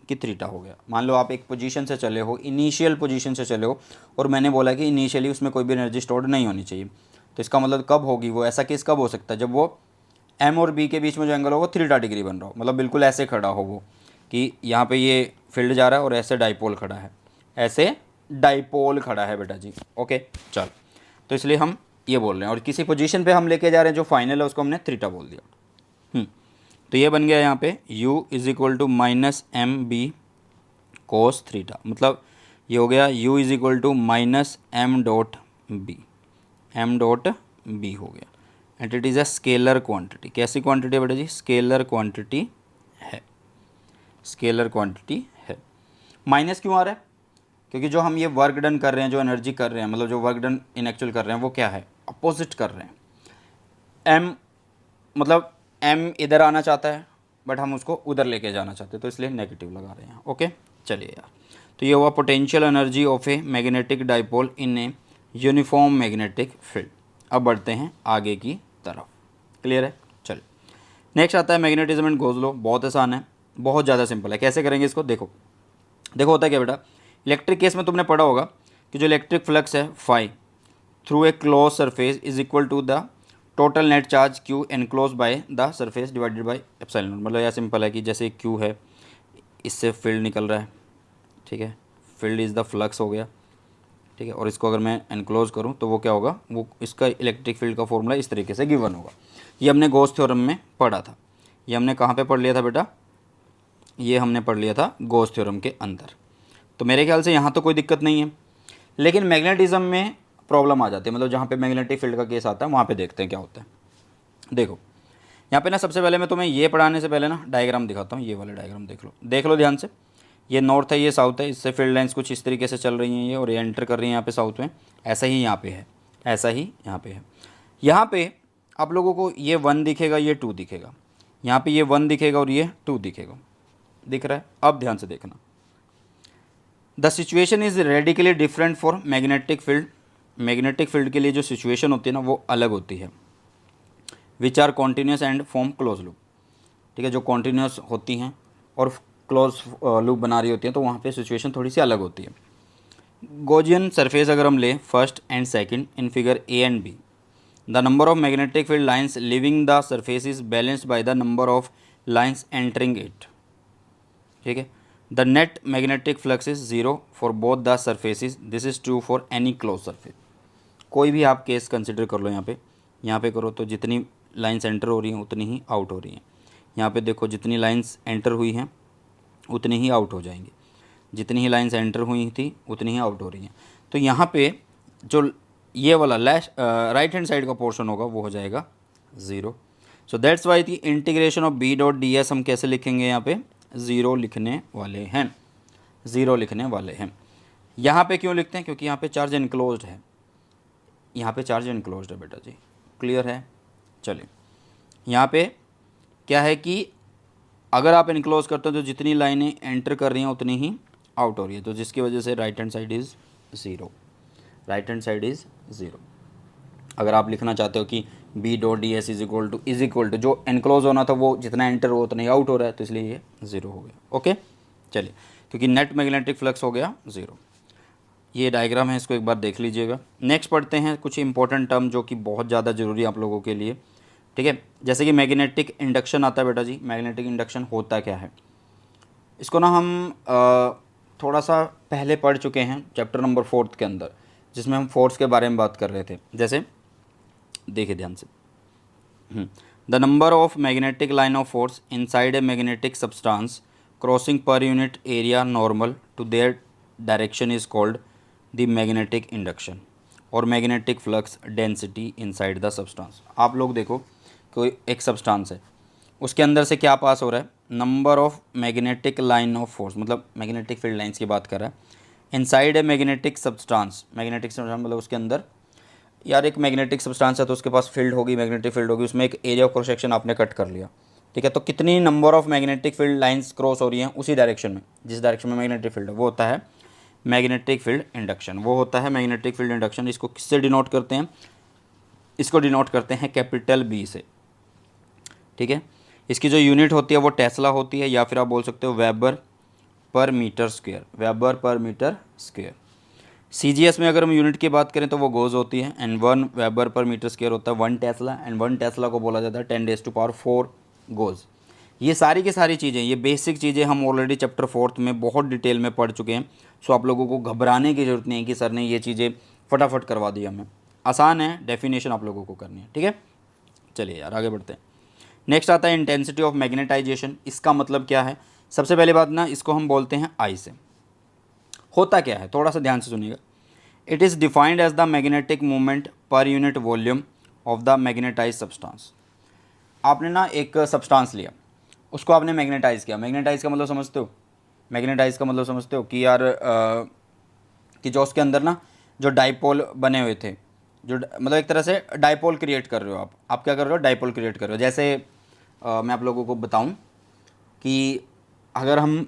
कि थीटा हो गया। मान लो आप एक पोजीशन से चले हो, इनिशियल पोजीशन से चले हो, और मैंने बोला कि इनिशियली उसमें कोई भी एनर्जी स्टोर्ड नहीं होनी चाहिए। तो इसका मतलब कब होगी वो, ऐसा केस कब हो सकता है, जब वो एम और बी के बीच में जो एंगल हो वो 3 डिग्री बन रहा हो, मतलब बिल्कुल ऐसे खड़ा हो वो, कि यहाँ पे ये फील्ड जा रहा है और ऐसे डाइपोल खड़ा है, ऐसे डाइपोल खड़ा है बेटा जी। ओके चल, तो इसलिए हम ये बोल रहे हैं, और किसी पोजीशन पे हम लेके जा रहे हैं जो फाइनल है उसको हमने थीटा बोल दिया। तो ये बन गया यहाँ पे u is equal to minus M B cos theta, मतलब ये हो गया u is equal to minus M dot B, M dot B हो गया, and it is a scalar quantity. कैसी क्वांटिटी है बेटा जी, स्केलर क्वांटिटी है, स्केलर क्वांटिटी है। माइनस क्यों आ रहा है, क्योंकि जो हम ये वर्क डन कर रहे हैं, जो एनर्जी कर रहे हैं, मतलब जो वर्क डन इन एक्चुअल कर रहे हैं वो क्या है, अपोजिट कर रहे हैं। एम मतलब एम इधर आना चाहता है बट हम उसको उधर लेके जाना चाहते हैं, तो इसलिए नेगेटिव लगा रहे हैं। ओके, चलिए यार, तो ये हुआ potential energy of a magnetic dipole in a uniform magnetic field. अब बढ़ते हैं आगे की तरफ। क्लियर है? चलिए, नेक्स्ट आता है मैग्नेटिज्म एंड गोज लॉ। बहुत आसान है, बहुत ज़्यादा सिंपल है। कैसे करेंगे इसको? देखो देखो होता है क्या बेटा, इलेक्ट्रिक केस में तुमने पढ़ा होगा कि जो इलेक्ट्रिक फ्लक्स है phi through a close surface is equal to the total net charge Q enclose by the surface divided by epsilon naught. मतलब यह सिंपल है कि जैसे क्यू है, इससे फील्ड निकल रहा है, ठीक है, फील्ड इज़ द फ्लक्स हो गया, ठीक है, और इसको अगर मैं एनक्लोज करूँ तो वो क्या होगा, वो इसका इलेक्ट्रिक फील्ड का फॉर्मूला इस तरीके से गिवन होगा। ये हमने गॉस थ्योरम में पढ़ा था। ये हमने कहाँ पे पढ़ लिया था बेटा? ये हमने पढ़ लिया था गॉस थ्योरम के अंदर। तो मेरे ख्याल से यहाँ तो कोई दिक्कत नहीं है, लेकिन मैग्नेटिज्म में प्रॉब्लम आ जाती है। मतलब जहाँ पे मैग्नेटिक फील्ड का केस आता है वहाँ पे देखते हैं क्या होता है। देखो यहाँ पे ना, सबसे पहले मैं तुम्हें ये पढ़ाने से पहले ना डायग्राम दिखाता हूँ। ये वाला डायग्राम देख लो ध्यान से। ये नॉर्थ है, ये साउथ है, इससे फील्ड लाइंस कुछ इस तरीके से चल रही हैं ये, और ये एंटर कर रही हैं यहाँ पे साउथ में। ऐसा ही यहाँ पे है, ऐसा ही यहाँ पे है। यहाँ पे आप लोगों को ये 1 दिखेगा, ये 2 दिखेगा, यहाँ पे ये 1 दिखेगा और ये 2 दिखेगा। दिख रहा है? अब ध्यान से देखना। The situation is radically different for magnetic field. Magnetic field के लिए जो सिचुएशन होती है ना, वो अलग होती है। Which are continuous and form close loop. ठीक है, जो कॉन्टीन्यूस होती हैं और क्लोज लूप बना रही होती हैं, तो वहाँ पे सिचुएशन थोड़ी सी अलग होती है। गॉसियन सरफेस अगर हम लें first and second in figure A and B, the number of magnetic field lines leaving the surface is balanced by the number of lines entering it. ठीक है, the net magnetic flux is 0 for both the surfaces. This is true for any close surface. कोई भी आप case consider कर लो। यहाँ पे करो तो जितनी लाइंस एंटर हो रही हैं उतनी ही आउट हो रही हैं। यहाँ पे देखो जितनी लाइंस एंटर हुई हैं उतनी ही आउट हो जाएंगी, जितनी ही लाइंस एंटर हुई थी उतनी ही आउट हो रही हैं। तो यहाँ पे जो ये वाला राइट हैंड साइड का पोर्शन होगा वो हो जाएगा 0। So that's why the integration of B dot D S हम कैसे लिखेंगे? यहाँ पे 0 लिखने वाले हैं, 0 लिखने वाले हैं। यहाँ पे क्यों लिखते हैं? क्योंकि यहाँ पे चार्ज इनक्लोज्ड है, यहाँ पे चार्ज इनक्लोज्ड है बेटा जी। क्लियर है? चलिए, यहाँ पे क्या है कि अगर आप इनक्लोज करते हो तो जितनी लाइनें एंटर कर रही हैं उतनी ही आउट हो रही है, तो जिसकी वजह से right hand side is 0। Right hand side is 0। अगर आप लिखना चाहते हो कि B dot D S is equal to जो एनक्लोज होना था वो जितना एंटर हो उतना ही आउट हो रहा है, तो इसलिए ये 0 हो गया। ओके, चलिए, क्योंकि नेट मैग्नेटिक फ्लक्स हो गया 0। ये डायग्राम है, इसको एक बार देख लीजिएगा। नेक्स्ट पढ़ते हैं कुछ इंपॉर्टेंट टर्म जो कि बहुत ज़्यादा ज़रूरी है आप लोगों के लिए। ठीक है, जैसे कि मैग्नेटिक इंडक्शन आता है बेटा जी। मैग्नेटिक इंडक्शन होता क्या है? इसको ना हम थोड़ा सा पहले पढ़ चुके हैं चैप्टर नंबर 4 के अंदर, जिसमें हम फोर्स के बारे में बात कर रहे थे। जैसे देखिए ध्यान से, the number of magnetic line of force inside a magnetic substance crossing per unit area normal to their direction is called the magnetic induction और magnetic flux density inside the substance. आप लोग देखो, कोई एक सब्सटेंस है, उसके अंदर से क्या पास हो रहा है? Number of magnetic line of force, मतलब मैग्नेटिक फील्ड लाइंस की बात कर रहा है। Inside a magnetic substance, magnetic substance मतलब उसके अंदर यार एक मैग्नेटिक सब्सटेंस है, तो उसके पास फील्ड होगी, मैग्नेटिक फील्ड होगी, उसमें एक एरिया ऑफ क्रॉस सेक्शन आपने कट कर लिया। ठीक है, तो कितनी number of magnetic field lines cross हो रही हैं उसी डायरेक्शन में, जिस डायरेक्शन में मैग्नेटिक फील्ड है, वो होता है मैग्नेटिक फील्ड इंडक्शन। वो होता है मैग्नेटिक फील्ड इंडक्शन। इसको किससे डिनोट करते हैं? इसको डिनोट करते हैं कैपिटल बी से। ठीक है, इसकी जो यूनिट होती है वो टेस्ला होती है, या फिर आप बोल सकते हो weber per metre square, weber per metre square. CGS में अगर हम यूनिट की बात करें तो वो गोज होती है, and 1 weber per metre square होता है 1 टेस्ला, एंड 1 टेस्ला को बोला जाता है 10⁻⁴ गोज। ये सारी की सारी चीज़ें, ये बेसिक चीज़ें हम ऑलरेडी चैप्टर 4 में बहुत डिटेल में पढ़ चुके हैं। सो आप लोगों को घबराने की ज़रूरत नहीं है कि सर ने ये चीज़ें फटाफट करवा दी हमें। आसान है, डेफिनेशन आप लोगों को करनी है। ठीक है, चलिए यार आगे बढ़ते हैं। नेक्स्ट आता है इंटेंसिटी ऑफ मैग्नेटाइजेशन। इसका मतलब क्या है? सबसे पहली बात ना, इसको हम बोलते हैं आई से। होता क्या है, थोड़ा सा ध्यान से सुनिएगा। It is defined as the magnetic movement per unit volume of the magnetise substance. आपने ना एक सब्सटेंस लिया, उसको आपने मैग्नेटाइज किया। मैग्नेटाइज का मतलब समझते हो? मैग्नेटाइज का मतलब समझते हो कि यार कि जो उसके अंदर ना जो डाइपोल बने हुए थे, मतलब एक तरह से डाइपोल क्रिएट कर रहे हो आप क्या कर रहे हो, डाइपोल क्रिएट कर रहे हो। जैसे मैं आप लोगों को बताऊं कि अगर हम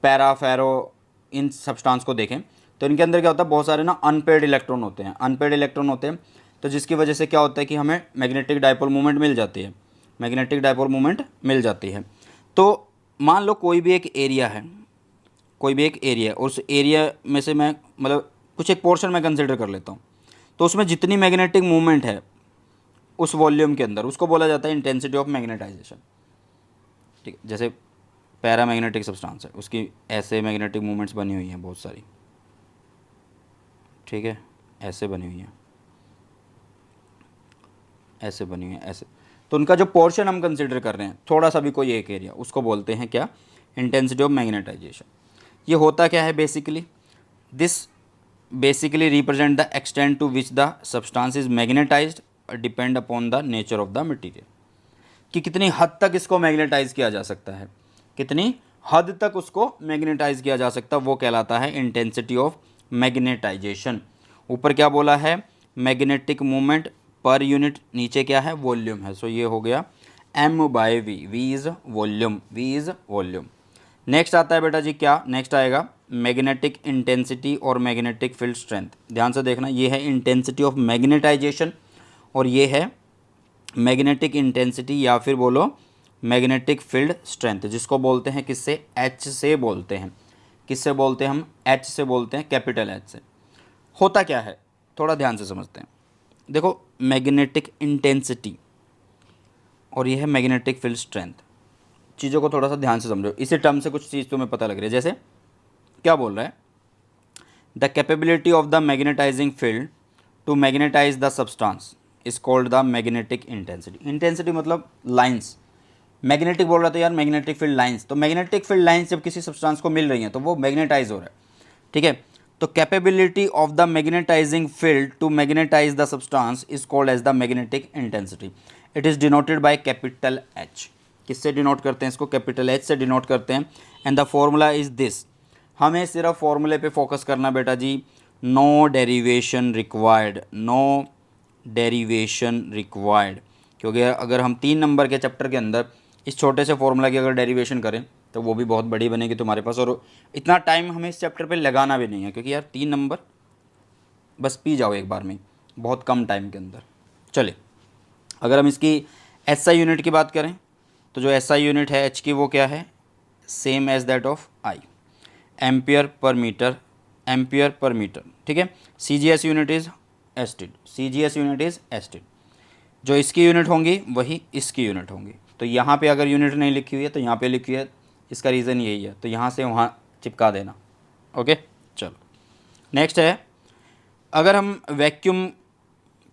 पैरा फेरो इन सब्सटेंस को देखें तो इनके अंदर क्या होता है, बहुत सारे ना अनपेड इलेक्ट्रॉन होते हैं, अनपेड इलेक्ट्रॉन होते हैं, तो जिसकी वजह से क्या होता है कि हमें मैग्नेटिक डाइपोल मूवमेंट मिल जाती है, मैग्नेटिक डाइपोल मूवमेंट मिल जाती है। तो मान लो कोई भी एक एरिया है, कोई भी एक एरिया, उस एरिया में से मैं मतलब कुछ एक पोर्शन में कंसिडर कर लेता हूँ, तो उसमें जितनी मैग्नेटिक मूवमेंट है उस वॉल्यूम के अंदर, उसको बोला जाता है इंटेंसिटी ऑफ मैग्नेटाइजेशन। ठीक है, जैसे पैरामैग्नेटिक सब्सटेंस है, उसकी ऐसे मैग्नेटिक मूवमेंट्स बनी हुई हैं बहुत सारी, ठीक है, ऐसे बनी हुई हैं, ऐसे बनी हुई हैं, ऐसे। तो उनका जो पोर्शन हम कंसिडर कर रहे हैं, थोड़ा सा भी कोई एक एरिया, उसको बोलते हैं क्या, इंटेंसिटी ऑफ मैग्नेटाइजेशन। ये होता क्या है basically, this basically represent the extent to which the substance is magnetized depend upon the nature of the material, कि कितनी हद तक इसको मैग्नेटाइज किया जा सकता है, कितनी हद तक उसको मैग्नेटाइज किया जा सकता है, वो कहलाता है इंटेंसिटी ऑफ मैग्नेटाइजेशन। ऊपर क्या बोला है, मैग्नेटिक मूवमेंट पर यूनिट, नीचे क्या है, वॉल्यूम है। सो ये हो गया m by V, V is volume, V is volume. Next आता है बेटा जी क्या, नेक्स्ट आएगा मैग्नेटिक इंटेंसिटी और मैग्नेटिक फील्ड स्ट्रेंथ। ध्यान से देखना, ये है इंटेंसिटी ऑफ मैग्नेटाइजेशन और ये है मैग्नेटिक इंटेंसिटी या फिर बोलो मैग्नेटिक फील्ड स्ट्रेंथ, जिसको बोलते हैं किससे, एच से बोलते हैं। किससे बोलते हैं हम, एच से बोलते हैं, कैपिटल एच से। होता क्या है, थोड़ा ध्यान से समझते हैं। देखो मैग्नेटिक इंटेंसिटी और ये है मैग्नेटिक फील्ड स्ट्रेंथ, चीज़ों को थोड़ा सा ध्यान से समझो, इसी टर्म से कुछ चीज़ तुम्हें पता लग रही है। जैसे क्या बोल रहा है, the capability of the magnetising field to magnetise the substance is called the magnetic intensity. Intensity मतलब लाइंस, मैग्नेटिक बोल रहा था यार, मैग्नेटिक फील्ड लाइंस, तो मैग्नेटिक फील्ड लाइंस जब किसी सब्सटेंस को मिल रही हैं तो वो मैग्नेटाइज हो रहा है, ठीक है। तो capability of the magnetising field to magnetise the substance is called as the magnetic intensity. It is denoted by capital H. किससे डिनोट करते हैं इसको, कैपिटल एच से डिनोट करते हैं। And the formula is this, हमें सिर्फ फॉर्मूले पे फोकस करना बेटा जी, no derivation required, no derivation required, क्योंकि अगर हम 3 नंबर के चैप्टर के अंदर इस छोटे से फॉर्मूला की अगर डेरिवेशन करें तो वो भी बहुत बड़ी बनेगी तुम्हारे पास, और इतना टाइम हमें इस चैप्टर पे लगाना भी नहीं है, क्योंकि यार 3 नंबर बस पी जाओ एक बार में, बहुत कम टाइम के अंदर। चले, अगर हम इसकी एसआई यूनिट की बात करें तो जो एसआई यूनिट है एच की, वो क्या है, same as that of I, ampere per metre, ampere per metre, ठीक है। CGS unit is oersted, CGS unit is oersted. जो इसकी यूनिट होंगी वही इसकी यूनिट होंगी। तो यहाँ पे अगर यूनिट नहीं लिखी हुई है तो यहाँ पे लिखी है, इसका रीज़न यही है, तो यहाँ से वहाँ चिपका देना। ओके, चलो नेक्स्ट है, अगर हम वैक्यूम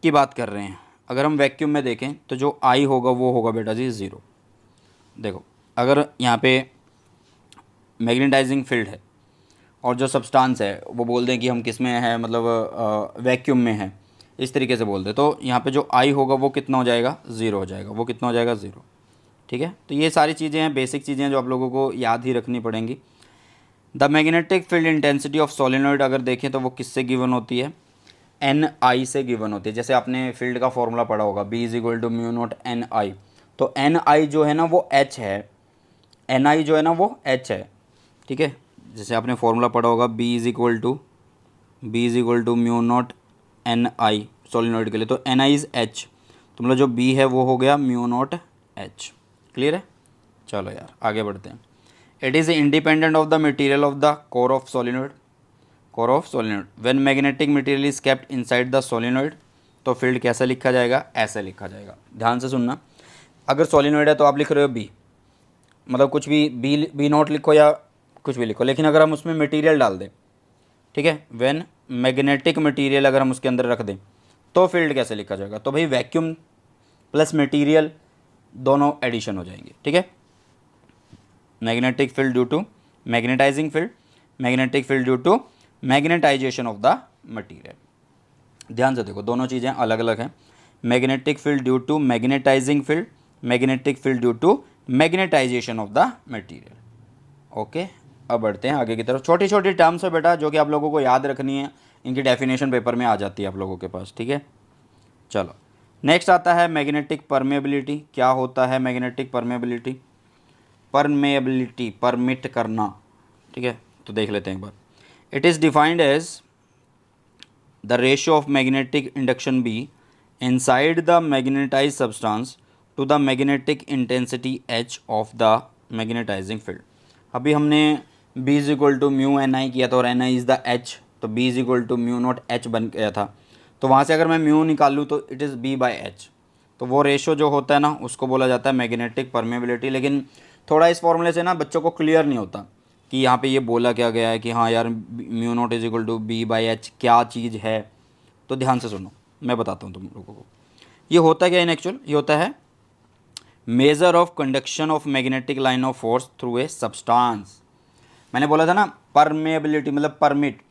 की बात कर रहे हैं, अगर हम वैक्यूम में देखें तो जो आई होगा वो होगा बेटा जी 0। देखो अगर यहाँ पे मैग्नेटाइजिंग फील्ड है और जो सब्सटेंस है वो बोल दें कि हम किस में है, मतलब वैक्यूम में है, इस तरीके से बोल दे, तो यहाँ पे जो आई होगा वो कितना हो जाएगा, 0 हो जाएगा, वो कितना हो जाएगा, 0, ठीक है। तो ये सारी चीज़ें हैं, बेसिक चीज़ें हैं जो आप लोगों को याद ही रखनी पड़ेंगी। The magnetic field intensity of solenoid अगर देखें तो वो किससे गिवन होती है, एन आई से गिवन होती है। जैसे आपने फील्ड का फॉर्मूला पढ़ा होगा, B is equal to mu naught N I, तो एन आई जो है ना वो एच है, एन आई जो है ना वो एच है, ठीक है। जैसे आपने फॉर्मूला पढ़ा होगा, B is equal to mu naught N I solenoid के लिए, तो एन आई इज़ एच, तो मतलब जो बी है वो हो गया म्यू नॉट एच। क्लियर है, चलो यार आगे बढ़ते हैं। It is independent of the material of the core of solenoid, core of solenoid. When magnetic material is kept inside the solenoid, तो फील्ड कैसे लिखा जाएगा, ऐसे लिखा जाएगा। ध्यान से सुनना, अगर सोलिनॉइड है तो आप लिख रहे हो बी, मतलब कुछ भी बी नॉट लिखो या कुछ भी लिखो, लेकिन अगर हम उसमें मटेरियल डाल दें, ठीक है, व्हेन मैग्नेटिक मटेरियल अगर हम उसके अंदर रख दें तो फील्ड कैसे लिखा जाएगा, तो भाई वैक्यूम प्लस मटेरियल दोनों एडिशन हो जाएंगे, ठीक है। Magnetic field due to magnetizing field, magnetic field due to magnetization of the material. ध्यान से देखो, दोनों चीज़ें अलग अलग हैं। Magnetic field due to magnetizing field, magnetic field due to magnetization of the material. Okay, अब बढ़ते हैं आगे की तरफ। छोटी छोटी टर्म्स है बेटा जो कि आप लोगों को याद रखनी है, इनकी डेफिनेशन पेपर में आ जाती है आप लोगों के पास, ठीक है। चलो नेक्स्ट आता है मैग्नेटिक परमेबिलिटी। क्या होता है मैग्नेटिक परमेबिलिटी? परमेबिलिटी, परमिट करना, ठीक है, तो देख लेते हैं एक बार। It is defined as the ratio of magnetic induction B inside the magnetise substance to the magnetic intensity H of the magnetising field. अभी हमने B is equal to mu n I किया था और n I is the H, तो B is equal to mu naught H बन गया था। तो वहाँ से अगर मैं म्यू निकालूँ तो it is B by H. तो वो रेशो जो होता है ना उसको बोला जाता है मैग्नेटिक परमेबिलिटी। लेकिन थोड़ा इस फॉर्मूले से ना बच्चों को क्लियर नहीं होता कि यहाँ पे ये बोला क्या गया है कि हाँ यार mu naught is equal to B by H क्या चीज़ है। तो ध्यान से सुनो, मैं बताता हूँ तुम लोगों को। ये होता क्या इन एक्चुअल, ये होता है measure of conduction of magnetic line of force through a substance. मैंने बोला था ना परमेबिलिटी मतलब परमिट,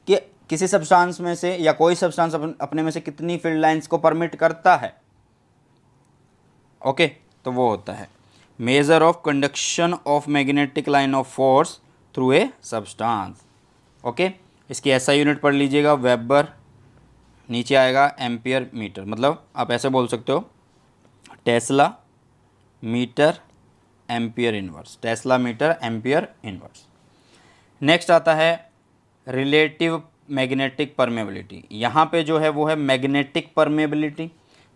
कि किसी सब्सटेंस में से या कोई सब्सटेंस अपने में से कितनी फील्ड लाइंस को परमिट करता है। ओके, तो वो होता है measure of conduction of magnetic line of force through a substance. Okay, इसकी ऐसा यूनिट पढ़ लीजिएगा, वेबर, नीचे आएगा एम्पियर मीटर। मतलब आप ऐसे बोल सकते हो tesla metre ampere inverse, tesla metre ampere inverse. Next आता है रिलेटिव मैग्नेटिक परमेबिलिटी। यहाँ पे जो है वो है मैग्नेटिक परमेबिलिटी,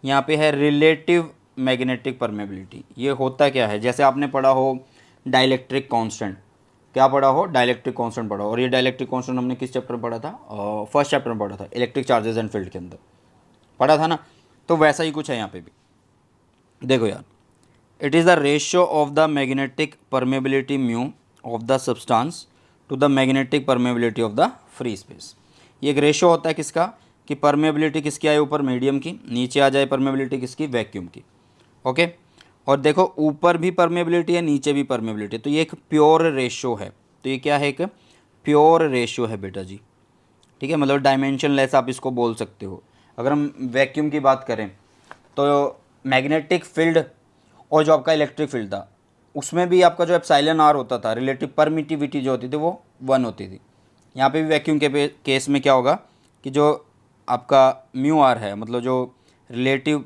यहाँ पे है रिलेटिव मैग्नेटिक परमेबिलिटी। ये होता क्या है, जैसे आपने पढ़ा हो डाइलेक्ट्रिक कांस्टेंट, क्या पढ़ा हो, डाइलेक्ट्रिक कांस्टेंट पढ़ा हो। और ये डाइलेक्ट्रिक कांस्टेंट हमने किस चैप्टर में पढ़ा था, फर्स्ट चैप्टर में पढ़ा था, इलेक्ट्रिक चार्जेस एंड फील्ड के अंदर पढ़ा था ना। तो वैसा ही कुछ है यहाँ पे भी। देखो यार, it is the ratio of the magnetic permeability mu of the substance to the magnetic permeability of the free space. ये एक रेशियो होता है किसका, कि परमेबिलिटी किसकी आए ऊपर मीडियम की, नीचे आ जाए परमेबिलिटी किसकी, वैक्यूम की। ओके, और देखो ऊपर भी परमेबिलिटी है नीचे भी परमेबिलिटी, तो ये एक प्योर रेशियो है। तो ये क्या है, एक प्योर रेशियो है बेटा जी, ठीक है, मतलब डायमेंशनलेस आप इसको बोल सकते हो। अगर हम वैक्यूम की बात करें तो मैग्नेटिक फील्ड और जो आपका इलेक्ट्रिक फील्ड था उसमें भी आपका जो एप्सिलॉन आर होता था, रिलेटिव परमिटिविटी जो होती थी वो 1 होती थी। यहाँ पे भी वैक्यूम के केस में क्या होगा कि जो आपका म्यू आर है, मतलब जो रिलेटिव